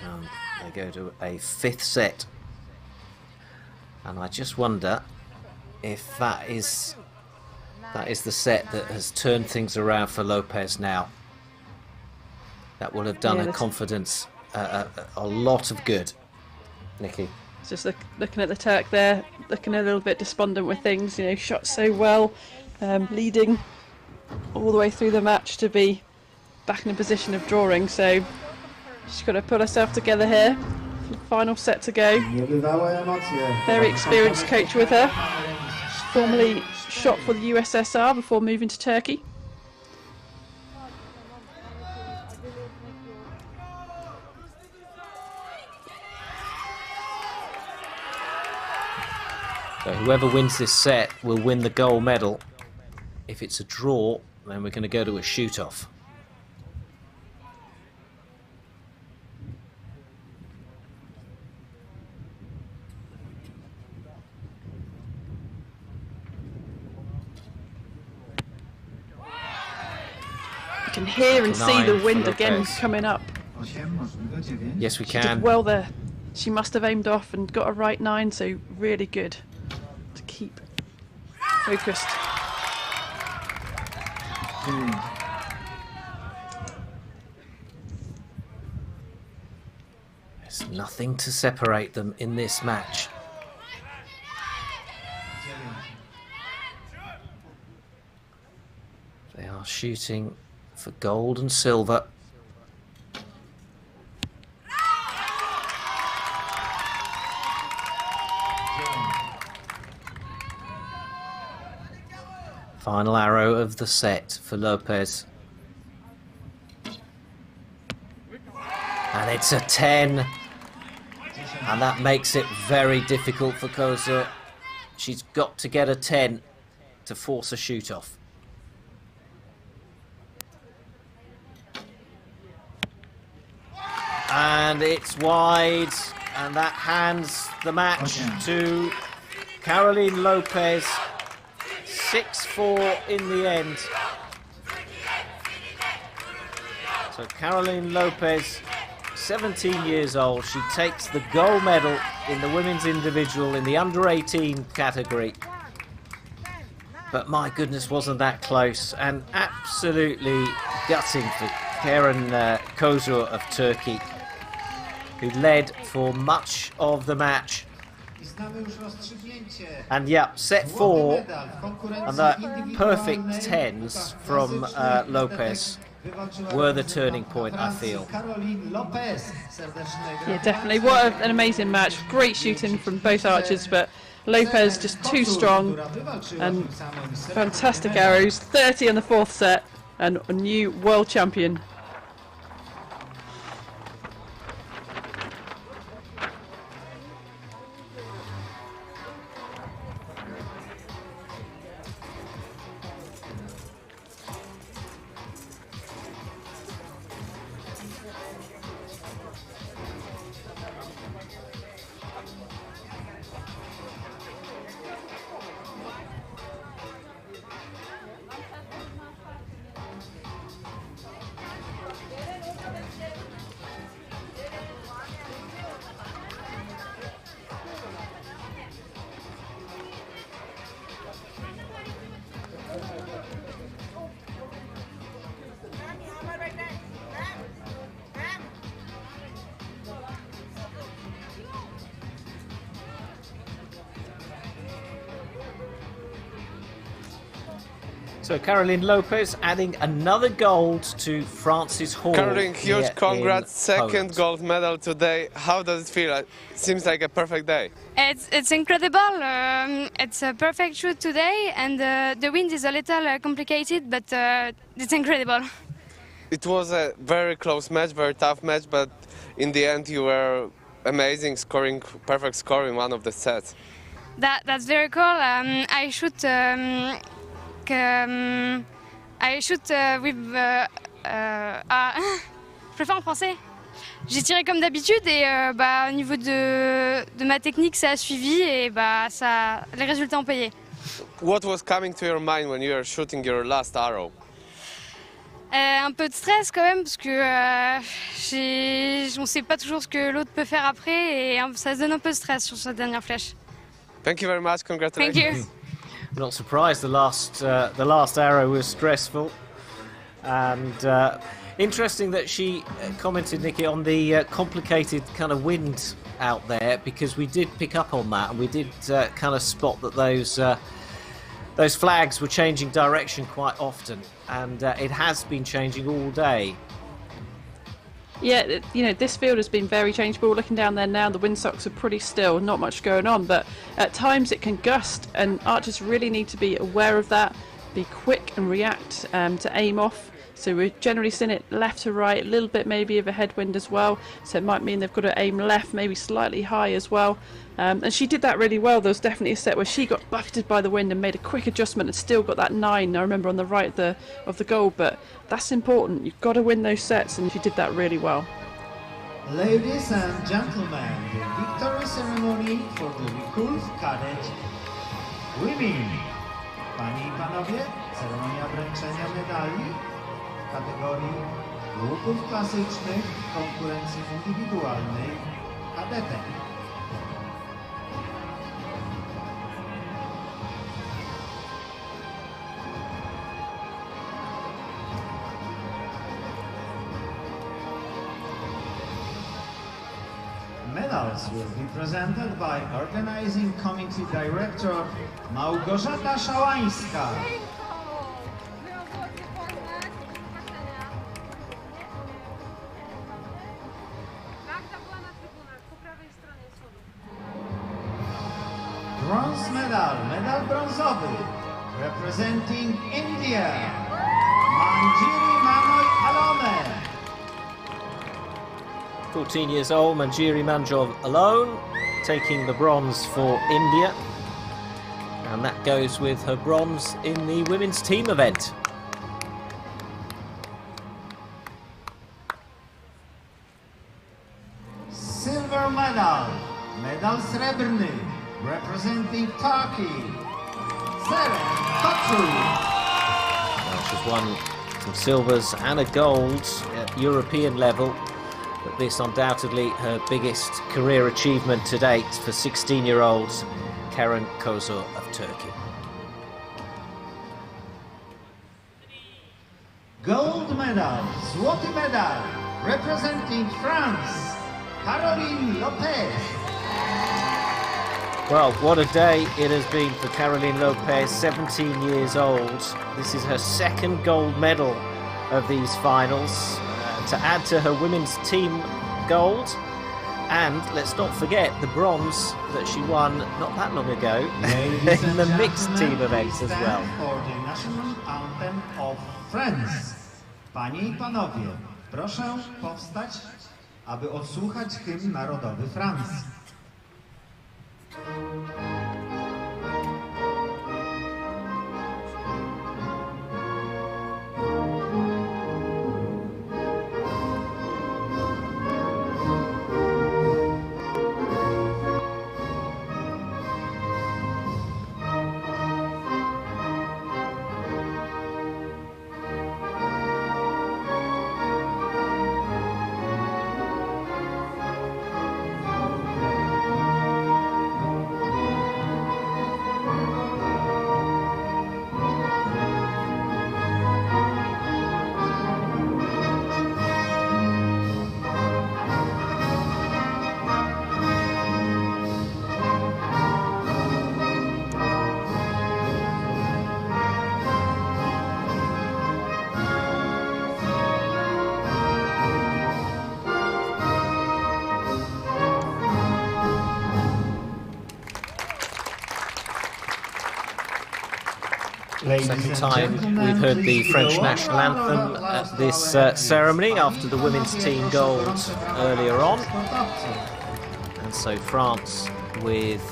And they go to a 5th set. And I just wonder if that is the set that has turned things around for Lopez now. That will have done her confidence a lot of good. Nikki. Just looking at the Turk there, looking a little bit despondent with things, you know, shot so well, leading all the way through the match to be back in a position of drawing, so she's got to pull herself together here. Final set to go. Very experienced coach with her. Formerly shot for the USSR before moving to Turkey. So whoever wins this set will win the gold medal. If it's a draw, then we're going to go to a shoot-off. You can hear and see the wind again coming up. Yes, we She can. did well there. She must have aimed off and got a right 9, so really good to keep focused. There's nothing to separate them in this match. They are shooting for gold and silver. Final arrow of the set for Lopez. And it's a 10. And that makes it very difficult for Kozur. She's got to get a 10 to force a shoot-off. And it's wide. And that hands the match to Caroline Lopez. 6-4 in the end. So Caroline Lopez, 17 years old, she takes the gold medal in the women's individual in the under-18 category. But my goodness, wasn't that close, and absolutely gutting for Karen Kozur of Turkey, who led for much of the match. And yeah, set 4 and the perfect 10s from Lopez were the turning point, I feel. Yeah, definitely. What an amazing match. Great shooting from both archers, but Lopez just too strong and fantastic arrows. 30 in the 4th set and a new world champion. So Caroline Lopez adding another gold to France's haul. Caroline, huge congrats, second gold medal today. How does it feel? It seems like a perfect day. It's incredible. It's a perfect shoot today, and the wind is a little complicated, but it's incredible. It was a very close match, very tough match, but in the end you were amazing, scoring perfect score in one of the sets. That's very cool. I shoot with. Je le fais en français. J'ai tiré comme d'habitude et au niveau de ma technique, ça a suivi et les résultats ont payé. What was coming to your mind when you were shooting your last arrow? Un peu de stress quand même parce que on ne sait pas toujours ce que l'autre peut faire après et ça se donne un peu de stress sur cette dernière flèche. Thank you very much. Congratulations. Thank you. I'm not surprised the last arrow was stressful, and interesting that she commented, Nikki, on the complicated kind of wind out there, because we did pick up on that and we did kind of spot that those flags were changing direction quite often, and it has been changing all day. Yeah, you know, this field has been very changeable. Looking down there now, the windsocks are pretty still, not much going on, but at times it can gust, and archers really need to be aware of that, be quick and react to aim off. So we're generally seeing it left to right, a little bit maybe of a headwind as well, so it might mean they've got to aim left, maybe slightly high as well. And she did that really well. There was definitely a set where she got buffeted by the wind and made a quick adjustment and still got that 9, I remember, on the right of the goal, but that's important. You've got to win those sets, and she did that really well. Ladies and gentlemen, the victory ceremony for the Recurve Cadet Women. Panie i panowie, ceremonia wręczenia medali w kategorii łuków klasycznych w konkurencji indywidualnej kadetem. Medals will be presented by Organizing Committee Director Małgorzata Szałańska. Bronze medal, medal brązowy, representing India, Manjiri Manoj Alome. 14 years old, Manjiri Manjov alone, taking the bronze for India. And that goes with her bronze in the women's team event. Silver medal, medal srebrny, representing Turkey, Seren Kotu. Well, she's won some silvers and a gold at European level. But this undoubtedly her biggest career achievement to date for 16-year-old Karen Kozo of Turkey. Gold medal, złoty medal, representing France, Caroline Lopez. Well, what a day it has been for Caroline Lopez, 17 years old. This is her second gold medal of these finals, to add to her women's team gold. And let's not forget the bronze that she won not that long ago in the mixed team event as well. For the national anthem of France. Panie i panowie, proszę powstać, aby odsłuchać hymn narodowy Francji. Second time we've heard the French national anthem at this ceremony after the women's team gold earlier on. And so France with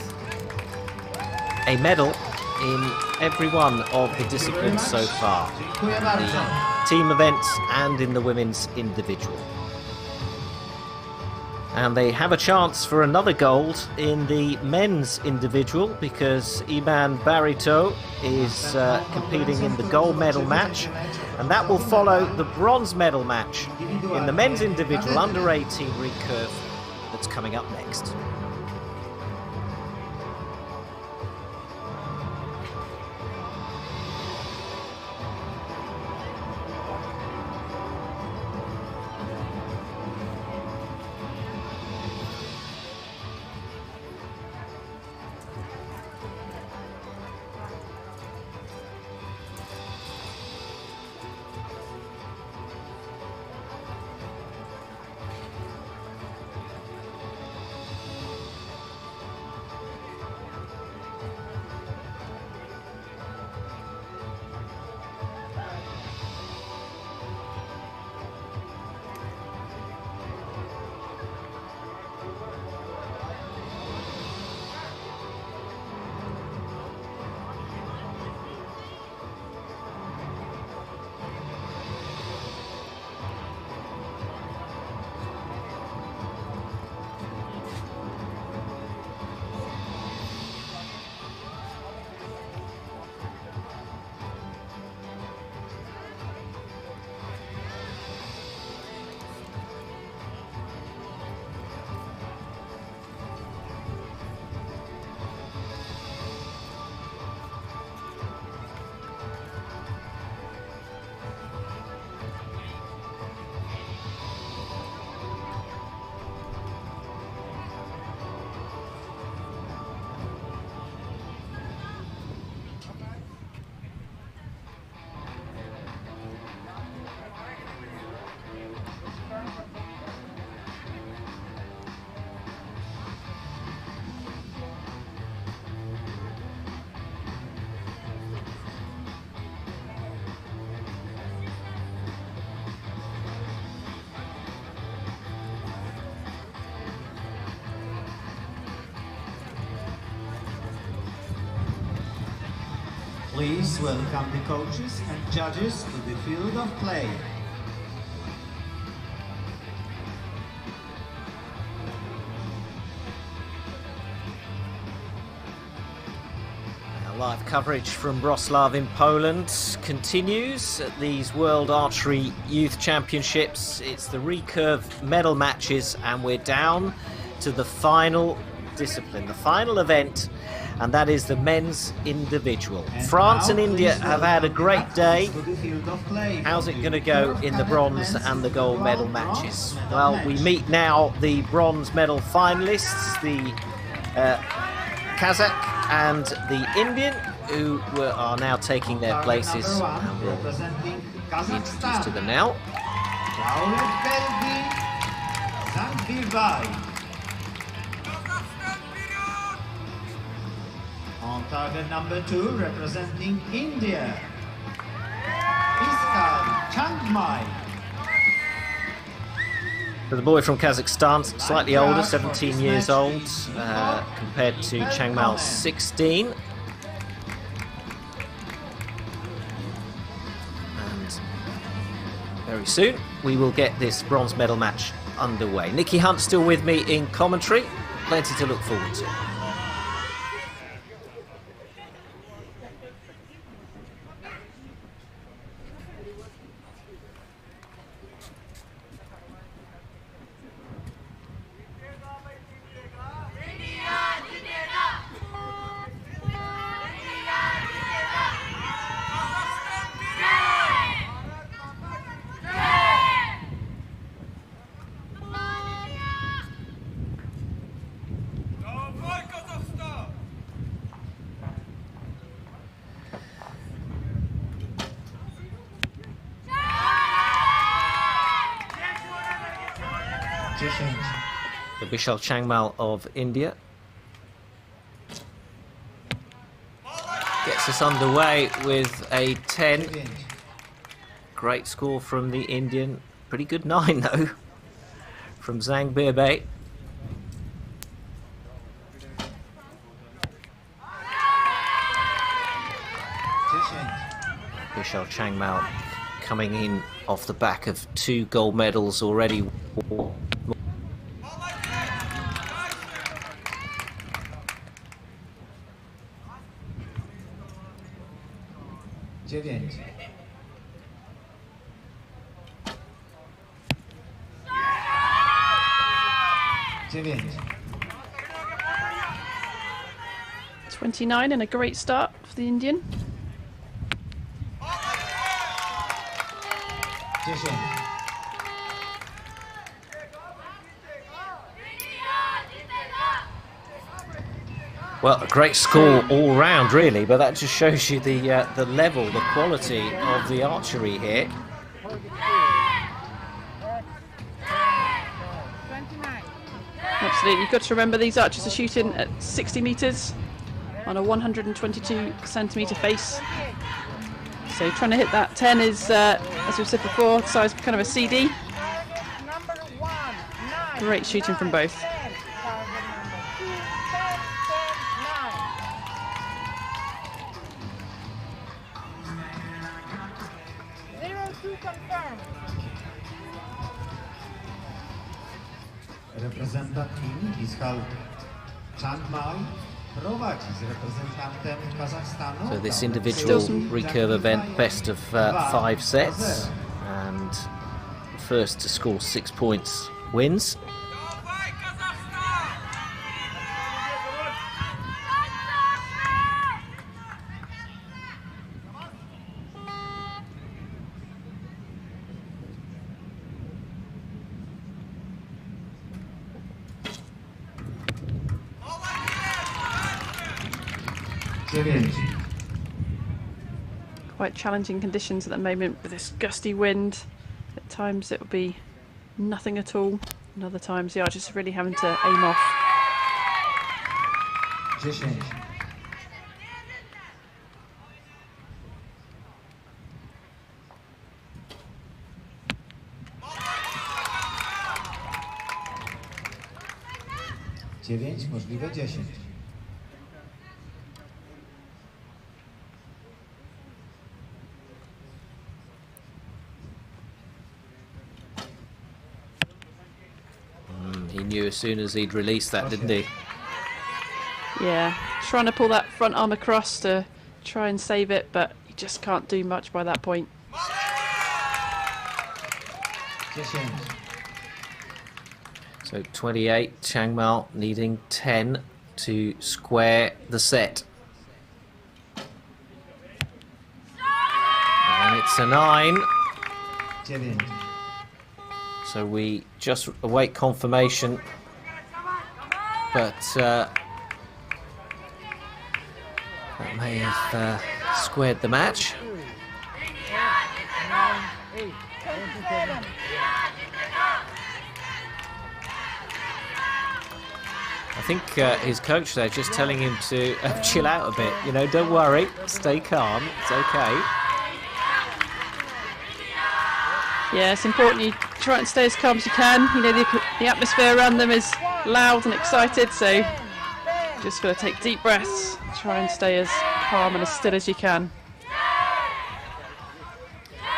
a medal in every one of the disciplines so far, in the team events and in the women's individual. And they have a chance for another gold in the men's individual because Iman Barito is competing in the gold medal match, and that will follow the bronze medal match in the men's individual under-18 recurve that's coming up next. Please welcome the coaches and judges to the field of play. Live coverage from Wroclaw in Poland continues at these World Archery Youth Championships. It's the recurve medal matches and we're down to the final discipline, the final event, and that is the men's individual. France and India have had a great day. How's it going to go in the bronze and the gold medal matches? Well, we meet now the bronze medal finalists, the Kazakh and the Indian, who are now taking their places. And we'll be introduced to them now. On target number 2, representing India, Iskal Changmai. For the boy from Kazakhstan, slightly older, 17 years old, compared to Changmal's 16. And very soon, we will get this bronze medal match underway. Nicky Hunt still with me in commentary. Plenty to look forward to. The Vishal Changmal of India Gets us underway with a 10. Great score from the Indian. Pretty good 9 though from Zhang Birbei. Vishal Changmao coming in off the back of 2 gold medals already. Dziewięć. 29 and a great start for the Indian. 10. Well, a great score all round, really, but that just shows you the level, the quality of the archery here. Absolutely, you've got to remember these archers are shooting at 60 metres on a 122 centimetre face. So trying to hit that 10 is, as we've said before, size kind of a CD. Great shooting from both. Reprezentant Indii Changmao prowadzi z reprezentantem Kazachstanu. So this individual recurve event, best of 5 sets, and the first to score 6 points wins. Quite challenging conditions at the moment with this gusty wind. At times it will be nothing at all, and other times the archers are really having to aim off. 10. Możliwe 10. He knew as soon as he'd released that, didn't he? Yeah, trying to pull that front arm across to try and save it, but you just can't do much by that point. 10. So 28, Changmao needing 10 to square the set. And it's a 9. 9. So we just await confirmation, but that may have squared the match. I think his coach there just telling him to chill out a bit. You know, don't worry, stay calm, it's okay. Yeah, it's important you try and stay as calm as you can. You know, the atmosphere around them is loud and excited, so just got to take deep breaths, try and stay as calm and as still as you can.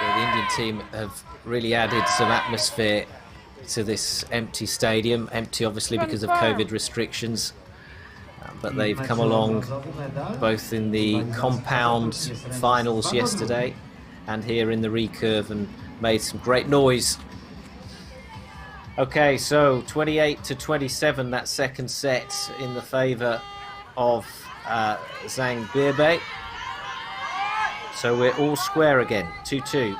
Yeah, the Indian team have really added some atmosphere to this empty stadium. Empty obviously because of COVID restrictions, but they've come along both in the compound finals yesterday and here in the recurve and made some great noise. Okay, so 28-27, that second set in the favour of Zhang Birbei. So we're all square again, 2-2.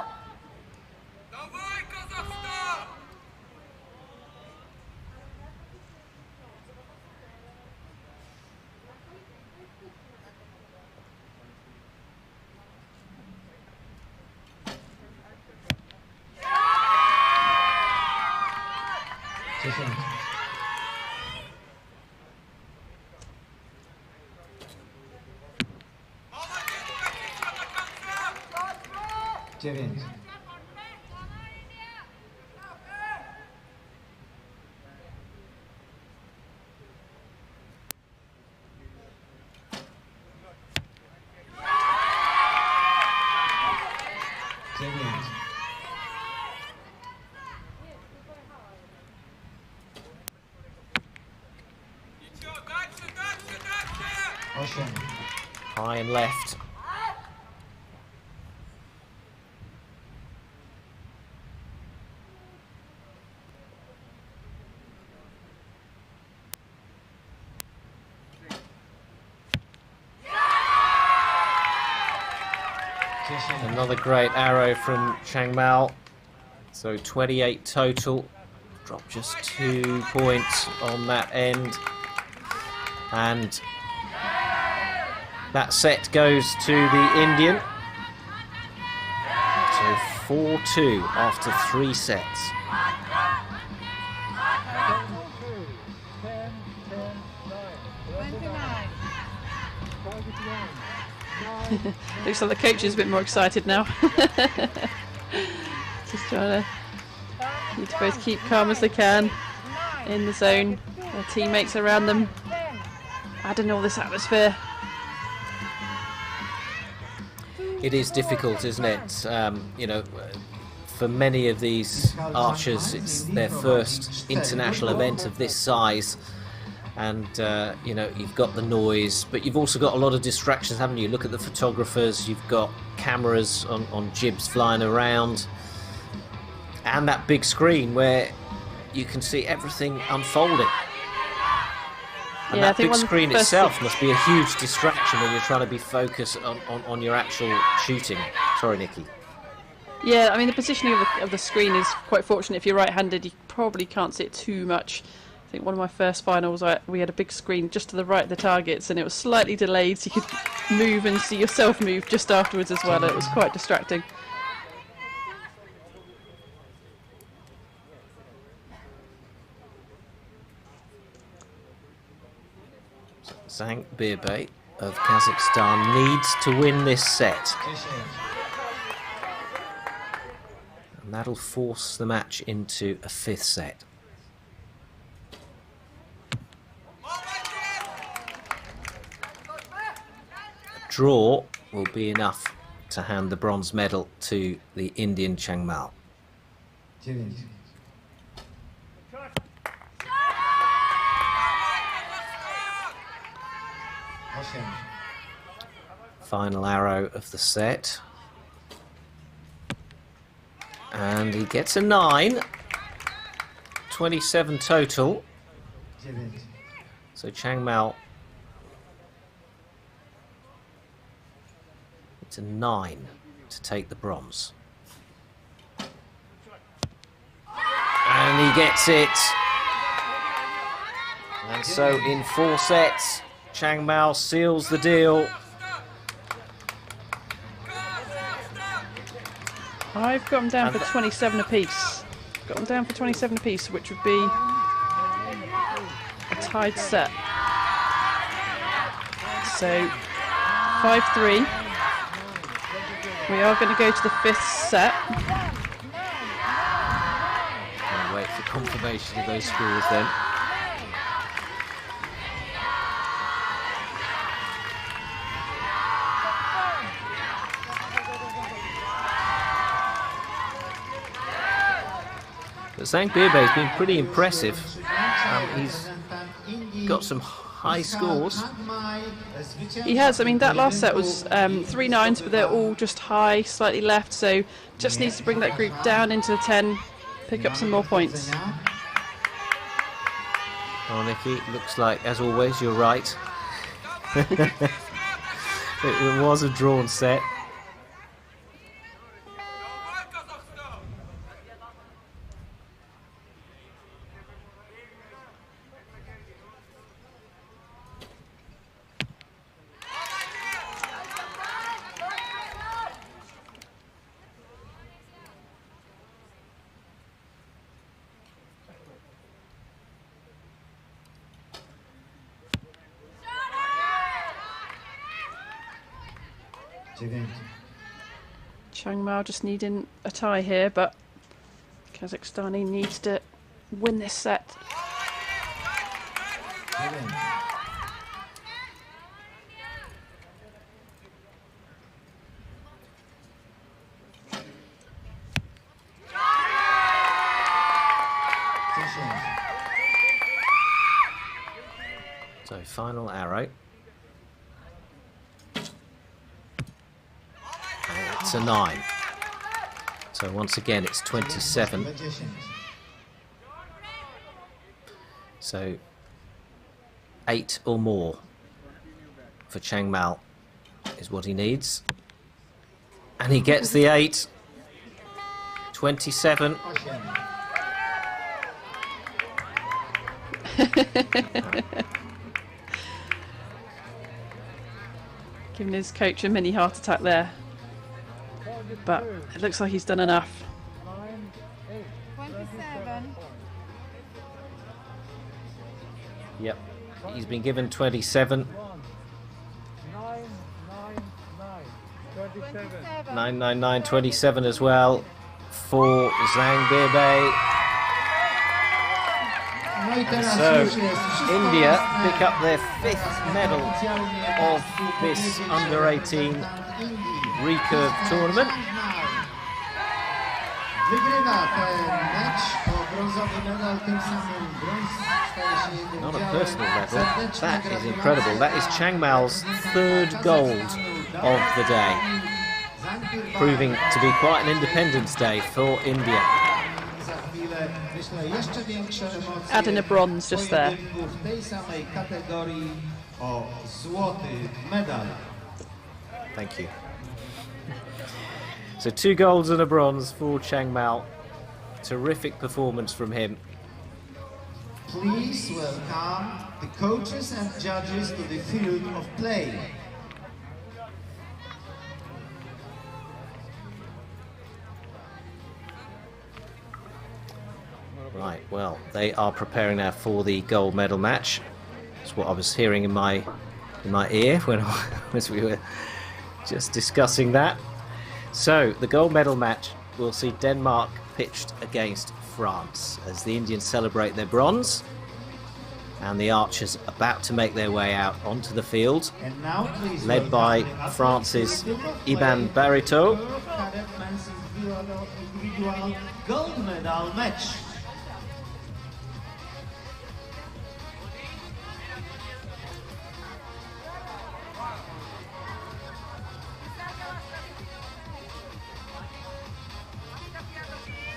9. High and left. Another great arrow from Chang Mao. So 28 total. Dropped just 2 points on that end. And that set goes to the Indian. So 4-2 after 3 sets. Looks like the coach is a bit more excited now. Just trying to need to both keep calm as they can in the zone. Their teammates around them, adding all this atmosphere. It is difficult, isn't it? You know, for many of these archers, it's their first international event of this size. And, you know, you've got the noise, but you've also got a lot of distractions, haven't you? Look at the photographers, you've got cameras on jibs flying around, and that big screen where you can see everything unfolding. And yeah, that big screen itself must be a huge distraction when you're trying to be focused on your actual shooting. Sorry, Nikki. Yeah, I mean, the positioning of the screen is quite fortunate. If you're right-handed, you probably can't see it too much. I think one of my first finals, we had a big screen just to the right of the targets, and it was slightly delayed, so you could move and see yourself move just afterwards as well. It was quite distracting. Zhang Birbei of Kazakhstan needs to win this set. And that'll force the match into a 5th set. A draw will be enough to hand the bronze medal to the Indian Chang Mao. Final arrow of the set. And he gets a 9. 27 total. So Chang Mao, it's a 9 to take the bronze. And he gets it. And so in 4 sets, Chang Mao seals the deal. I've got them down for 27 apiece. Got them down for 27 apiece, which would be a tied set. So 5-3. We are going to go to the 5th set. I'll wait for confirmation of those scores then. But Zhang Birbei has been pretty impressive. He's got some high scores. He has. I mean, that last set was 3 9s, but they're all just high, slightly left. So just needs to bring that group down into the 10, pick up some more points. Oh, Nikki, looks like, as always, you're right. It was a drawn set. Changmao just needing a tie here, but Kazakhstani needs to win this set. So final arrow. And it's a 9. So once again it's 27. So 8 or more for Changmao is what he needs. And he gets the 8. 27. Giving his coach a mini heart attack there. But it looks like he's done enough. 27. Yep, he's been given 27. 999, 27 as well for Zhang Bibei. And so India pick up their 5th medal of this under-18 recurve tournament. Not a personal medal, that is incredible. That is Changmao's 3rd gold of the day, proving to be quite an Independence Day for India. Adding a bronze just there. Thank you. So 2 golds and a bronze for Changmao. Terrific performance from him. Please welcome the coaches and judges to the field of play. Right, well, they are preparing now for the gold medal match. That's what I was hearing in my ear when as we were just discussing that. So the gold medal match will see Denmark pitched against France as the Indians celebrate their bronze, and the archers about to make their way out onto the field, led by France's Iban Barito. Cadet men's individual gold medal match.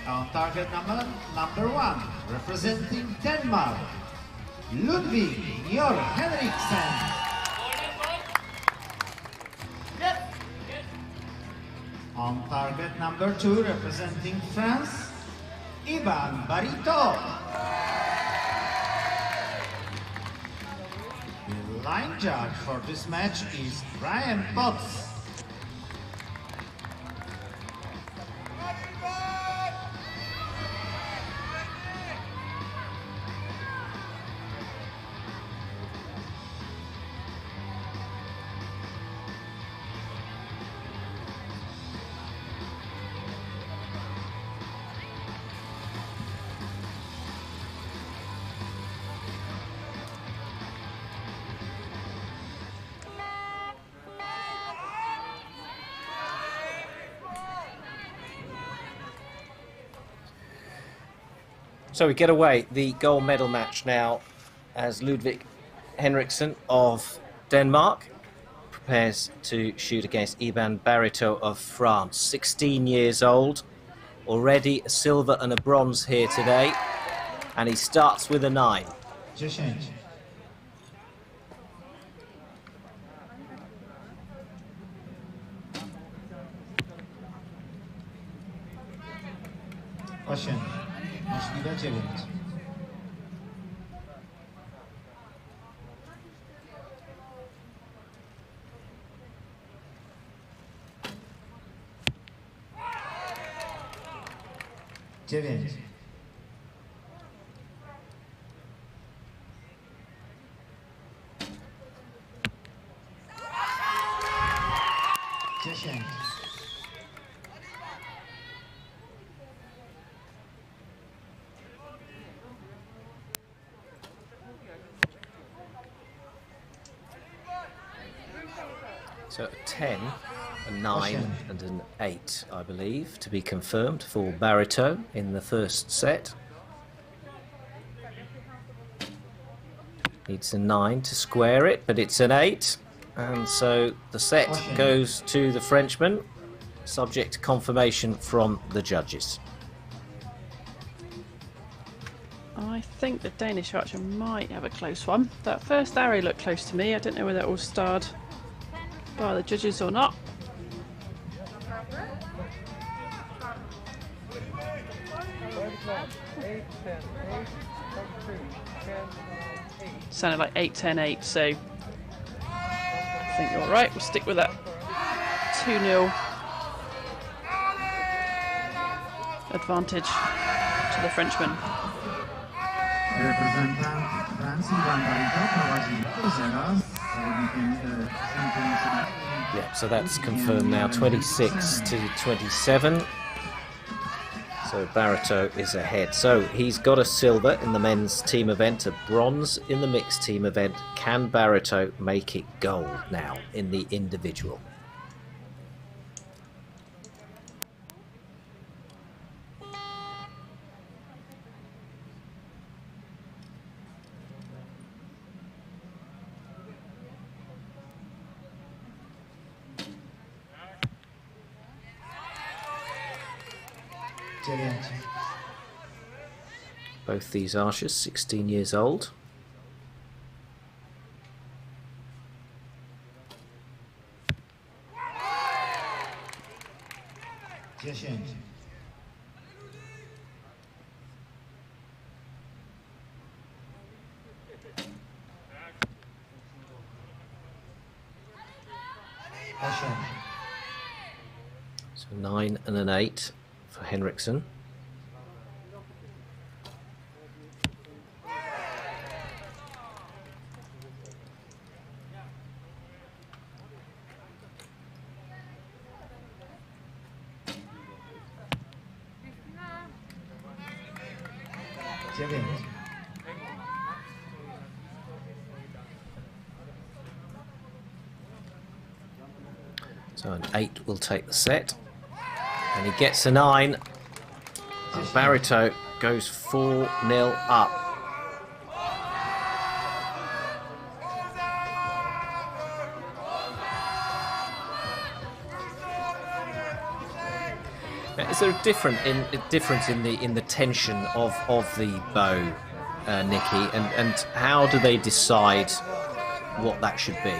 On target number 1, representing Denmark, Ludvig Njord Henriksen. On target number 2, representing France, Iban Barito. The line judge for this match is Brian Potts. So we get away the gold medal match now as Ludvig Henriksen of Denmark prepares to shoot against Iban Barito of France. 16 years old, already a silver and a bronze here today, and he starts with a 9. 10. Osiem. Możliwe 9. Dziewięć. 10. So a 10, a 9 and an 8, I believe, to be confirmed for Barito in the first set. Needs a 9 to square it, but it's an 8. And so the set goes to the Frenchman, subject to confirmation from the judges. I think the Danish archer might have a close one. That first arrow looked close to me. I don't know whether it was starred by the judges or not. Sounded like 8, 10, 8, so I think you're right. We'll stick with that 2-0 advantage to the Frenchman. Yeah, so that's confirmed now, 26 to 27. So Barito is ahead. So he's got a silver in the men's team event, a bronze in the mixed team event. Can Barito make it gold now in the individual? Both these archers, 16 years old. So 9 and an 8 for Henriksen. So an 8 will take the set, and he gets a 9. And Barito goes 4-0 up. Now, is there a difference in the tension of the bow, Nikki, and how do they decide what that should be?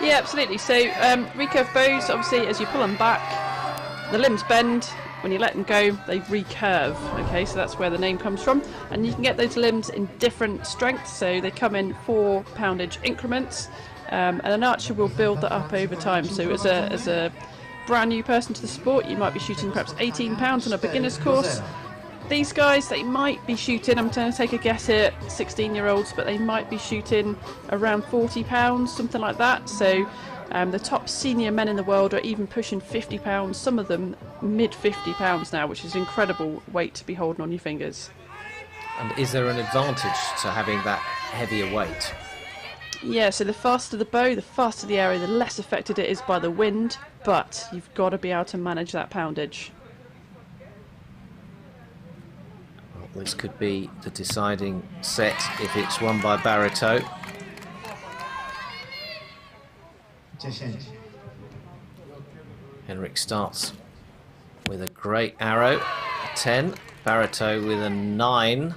Yeah, absolutely. So recurve bows, obviously, as you pull them back, the limbs bend. When you let them go, they recurve. Okay, so that's where the name comes from. And you can get those limbs in different strengths. So they come in 4 poundage increments, and an archer will build that up over time. So as a brand new person to the sport, you might be shooting perhaps 18 pounds on a beginner's course. These guys, they might be shooting, I'm going to take a guess here, 16-year-olds, but they might be shooting around 40 pounds, something like that. So the top senior men in the world are even pushing 50 pounds, some of them mid 50 pounds now, which is an incredible weight to be holding on your fingers. And is there an advantage to having that heavier weight? Yeah, so the faster the bow, the faster the arrow, the less affected it is by the wind, but you've got to be able to manage that poundage. Well, this could be the deciding set if it's won by Barito. Henrik starts with a great arrow, a 10. Barito with a 9.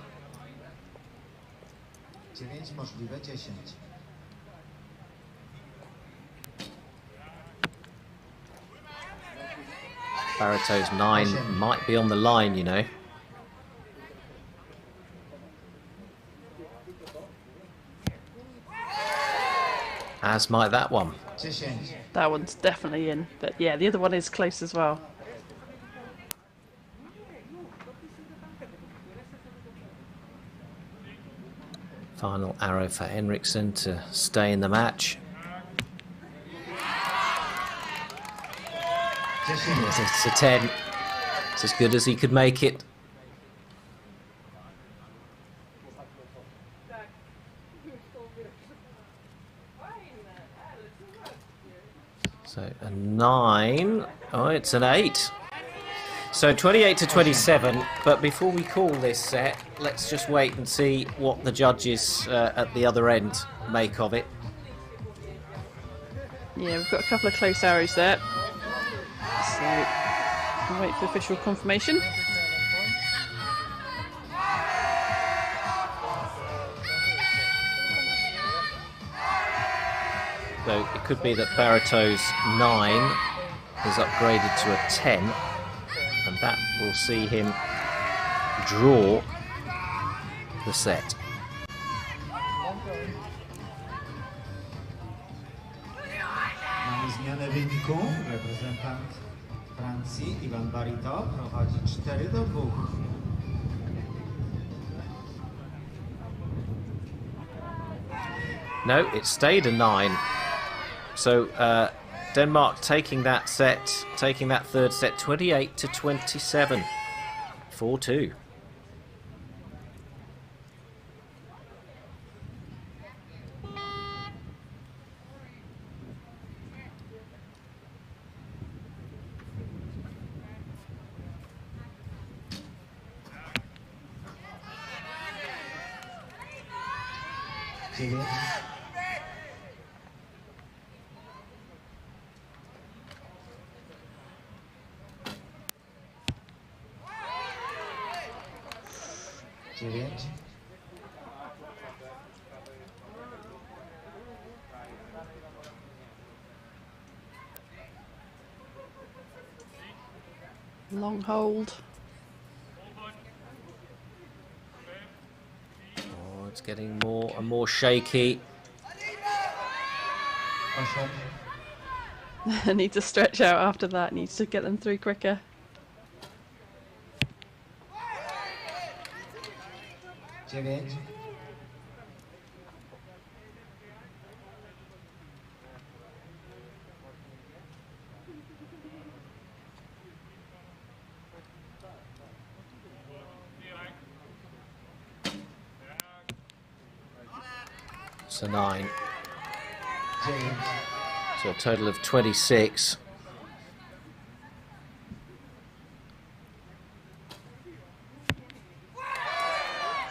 Barito's 9 might be on the line, you know. As might that one. That one's definitely in, but yeah, the other one is close as well. Final arrow for Henriksen to stay in the match. It's a 10. It's as good as he could make it. So a 9. Oh, it's an 8. So 28 to 27. But before we call this set, let's just wait and see what the judges at the other end make of it. Yeah, we've got a couple of close arrows there. So we'll wait for official confirmation. So it could be that Barito's 9 is upgraded to a 10, and that will see him draw the set. Mamy zmianę wyniku. Reprezentant Francji, Barito, prowadzi 4-2. No, it stayed a 9. So Denmark taking that set, taking that third set, 28 to 27, 4-2. Long hold. Oh, it's getting more and more shaky. Need to stretch out after that. Needs to get them through quicker. It's a 9. So a total of 26.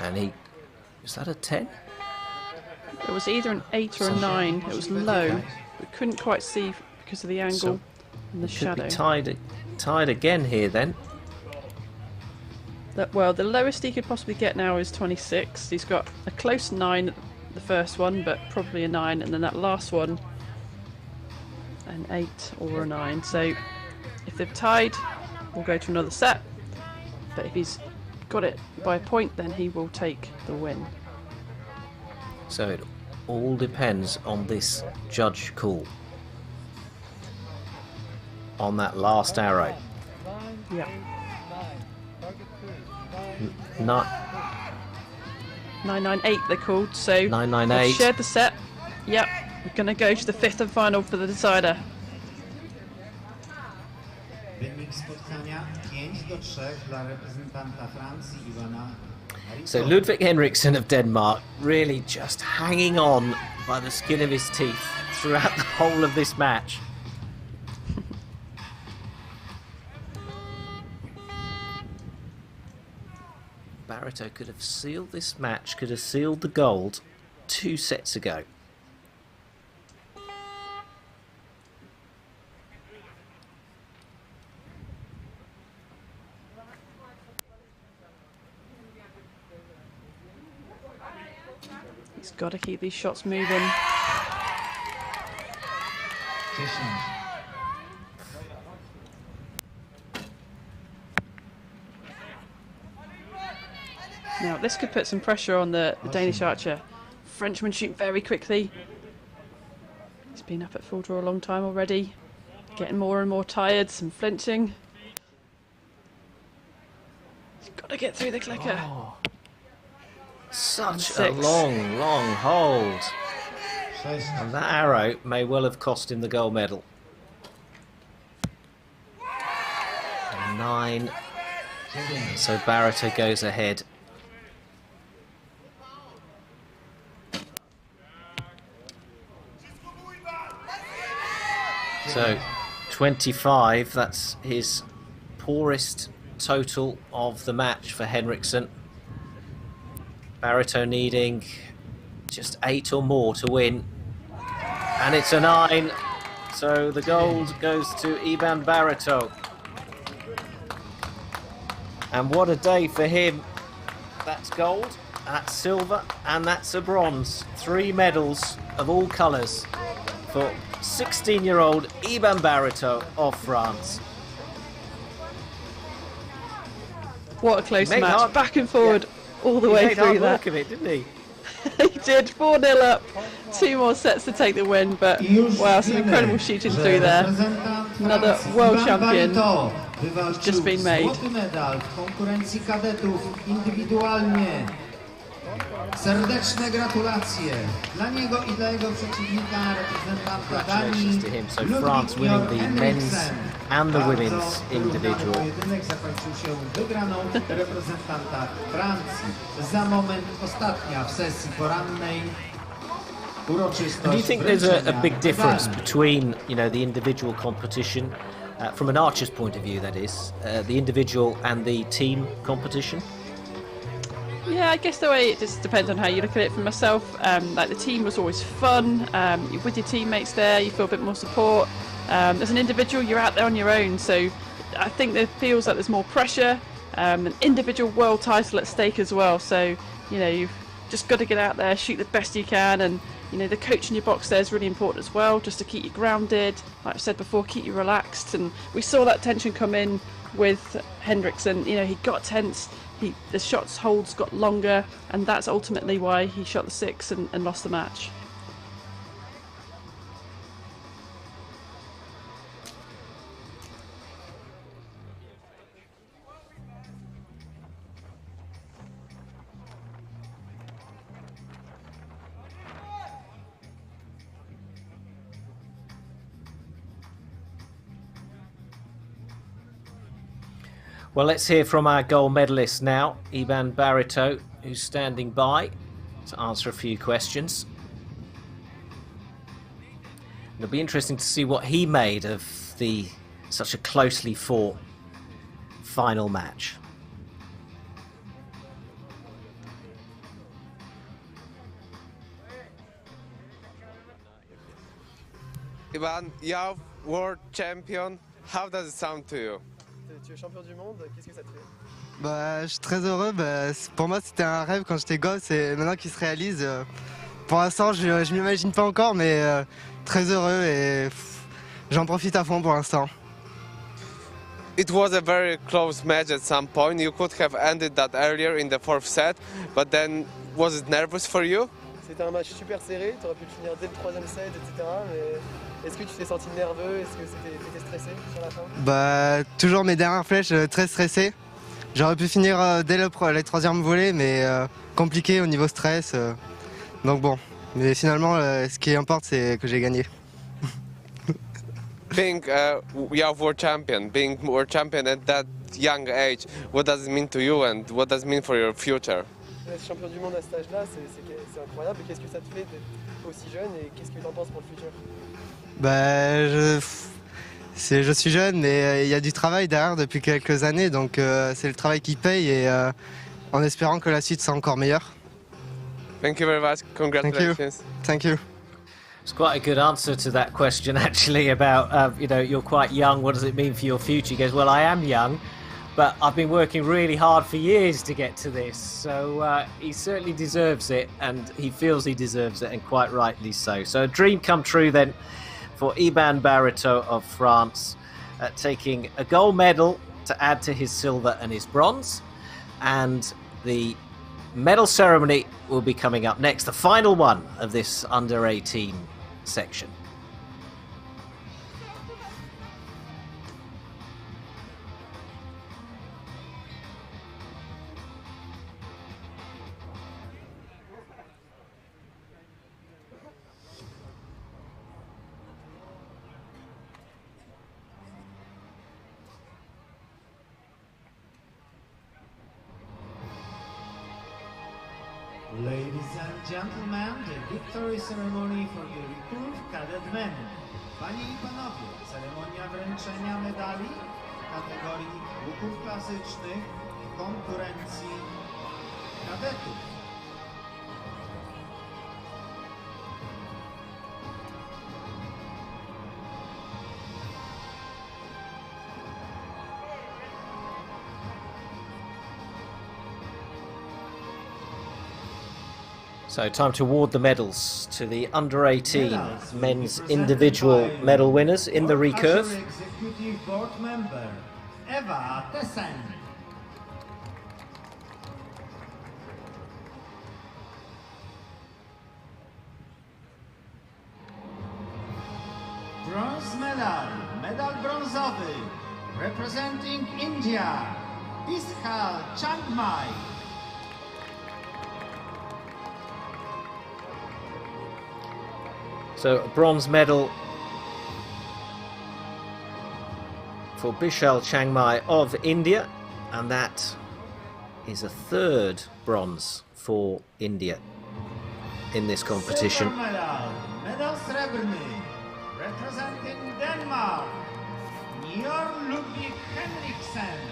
And he... Is that a 10? It was either an 8 or a 9. It was low. We couldn't quite see because of the angle and the shadow. Could be tied again here then. Well, the lowest he could possibly get now is 26. He's got a close 9 at the first one, but probably a 9, and then that last one an 8 or a 9. So if they've tied, we'll go to another set, but if he's got it by a point, then he will take the win. So it all depends on this judge call on that last arrow. Yeah. 998 they're called, so 998. they've shared the set. Yep, we're going to go to the 5th and final for the decider. Wynik spotkania 5-3 dla reprezentanta Francji Barito. So Ludwig Henriksen of Denmark really just hanging on by the skin of his teeth throughout the whole of this match. Barito could have sealed this match, could have sealed the gold 2 sets ago. He's got to keep these shots moving. Now this could put some pressure on the Danish archer. Frenchman shoot very quickly. He's been up at full draw a long time already. Getting more and more tired, some flinching. He's got to get through the clicker. Oh, such a long, long hold. And that arrow may well have cost him the gold medal. 9. So Barito goes ahead. So 25, that's his poorest total of the match for Henriksen. Barito needing just 8 or more to win. And it's a 9. So the gold goes to Iban Barito. And what a day for him. That's gold, that's silver, and that's a bronze. 3 medals of all colours for 16-year-old Iban Barito of France. What a close match. Back and forward all the way through that. He made hard work of it, didn't he? He did. 4-0 up. 2 more sets to take the win, but wow, some incredible shooting through there. Another world champion has just been made. Złoty medal w konkurencji kadetów indywidualnie. Serdeczne gratulacje dla niego i dla jego przeciwnika, reprezentanta Danii. To him. So France winning the men's and the women's individual. Pojedynek zakończył się wygraną reprezentanta Francji. Za moment ostatnia w sesji porannej. Do you think there's a big difference between, you know, the individual competition, from an archer's point of view, that is, the individual and the team competition? Yeah, I guess the way it just depends on how you look at it. For myself, like the team was always fun. You're with your teammates there, you feel a bit more support. As an individual, you're out there on your own, so I think it feels like there's more pressure. An individual world title at stake as well. So you know you've just got to get out there, shoot the best you can, and you know the coach in your box there is really important as well, just to keep you grounded. Like I've said before, keep you relaxed. And we saw that tension come in with Henriksen. You know he got tense. The shots holds got longer, and that's ultimately why he shot the 6 and lost the match. Well, let's hear from our gold medalist now, Iban Barito, who's standing by to answer a few questions. It'll be interesting to see what he made of such a closely fought final match. Iban, you're world champion. How does it sound to you? Tu es champion du monde, qu'est-ce que ça te fait? Bah, je suis très heureux. Pour moi, c'était un rêve quand j'étais gosse et maintenant qu'il se réalise. Pour l'instant, je ne m'imagine pas encore, mais très heureux et j'en profite à fond pour l'instant. It was a very close match at some point. You could have ended that earlier in the 4th set, but then was it nervous for you? C'était un match super serré, tu aurais pu le finir dès le 3e set, etc. Mais est-ce que tu t'es senti nerveux? Est-ce que t'étais stressé sur la fin? Bah, toujours mes dernières flèches, très stressé. J'aurais pu finir dès les 3e volées, mais compliqué au niveau stress. Donc bon, mais finalement, ce qui importe, c'est que j'ai gagné. Being world champion at that young age, what does it mean to you and what does it mean for your future? Être champion du monde à cet âge-là, c'est incroyable. Et qu'est-ce que ça te fait d'être aussi jeune et qu'est-ce que tu en penses pour le futur? Bah, je suis jeune, mais il y a du travail derrière depuis quelques années, donc c'est le travail qui paye et en espérant que la suite soit encore meilleure. Thank you very much. Congratulations. Thank you. It's quite a good answer to that question, actually, about, you know, you're quite young, what does it mean for your future? He goes, well, I am young, but I've been working really hard for years to get to this. So he certainly deserves it, and he feels he deserves it, and quite rightly so. So a dream come true then for Iban Barito of France, taking a gold medal to add to his silver and his bronze. And the medal ceremony will be coming up next, the final one of this under-18 section. Ladies and gentlemen, the victory ceremony for the Recurve Cadet men. Panie i panowie, ceremonia wręczenia medali w kategorii łuków klasycznych w konkurencji kadetów. So time to award the medals to the under-18 men's individual medal winners in the recurve. Executive Board Member Eva Tessen. Bronze medal, medal brązowy, representing India, Vishal Changmai. So a bronze medal for Vishal Changmai of India, and that is a third bronze for India in this competition. Silver medal, medal srebrny, representing Denmark, Njord Ludvig Henriksen.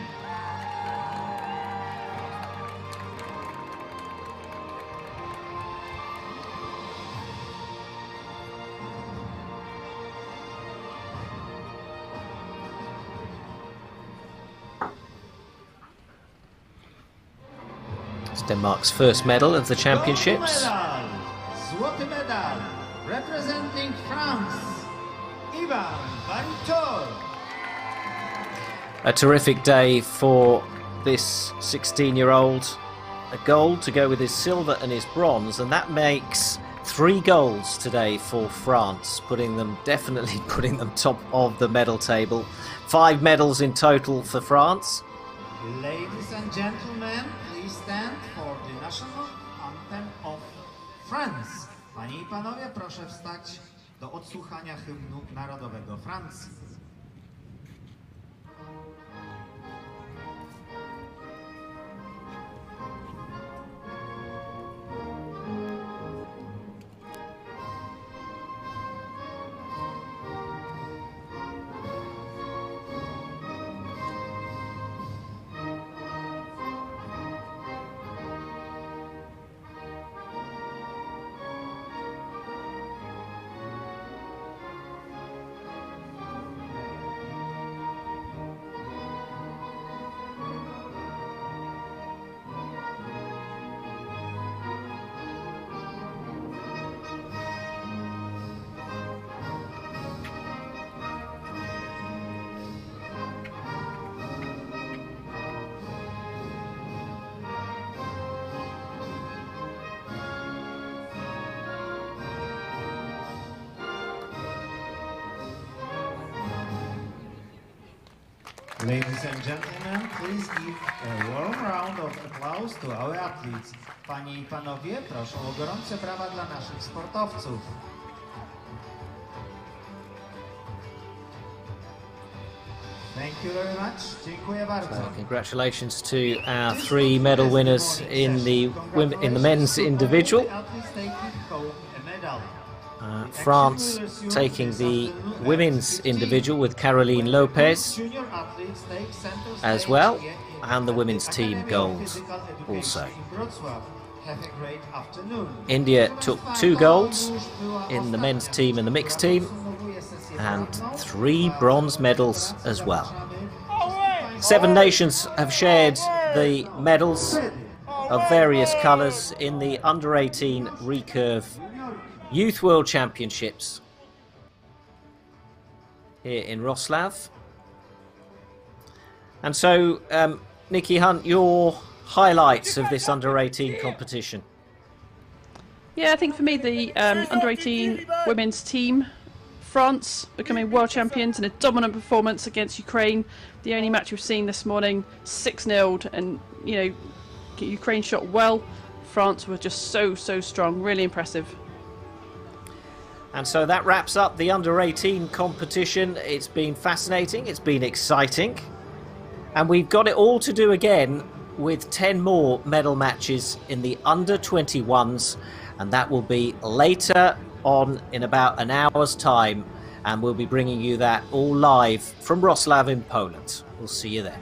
It's Denmark's first medal of the championships. Złoty medal, representing France, Ivan Barito. A terrific day for this 16-year-old. A gold to go with his silver and his bronze, and that makes 3 golds today for France, definitely putting them top of the medal table. 5 medals in total for France. Ladies and gentlemen, please stand for the national anthem of France. Panie i panowie, proszę wstać do odsłuchania hymnu narodowego Francji. Ladies and gentlemen, please give a warm round of applause to our athletes. Panie i panowie, proszę o gorące brawa dla naszych sportowców. Thank you very much. Dziękuję bardzo. Congratulations to our 3 medal winners in the men's individual. France taking the women's individual with Caroline Lopez as well, and the women's team gold also. India took 2 golds in the men's team and the mixed team, and 3 bronze medals as well. 7 nations have shared the medals of various colours in the under-18 recurve Youth World Championships here in Wroclaw. And so, Nikki Hunt, your highlights of this under-18 competition? Yeah, I think for me the under-18 women's team, France becoming world champions in a dominant performance against Ukraine. The only match we've seen this morning, 6-0, and you know, Ukraine shot well. France were just so strong, really impressive. And so that wraps up the under-18 competition. It's been fascinating, it's been exciting, and we've got it all to do again with 10 more medal matches in the under-21s, and that will be later on in about an hour's time and we'll be bringing you that all live from Wroclaw in Poland. We'll see you there.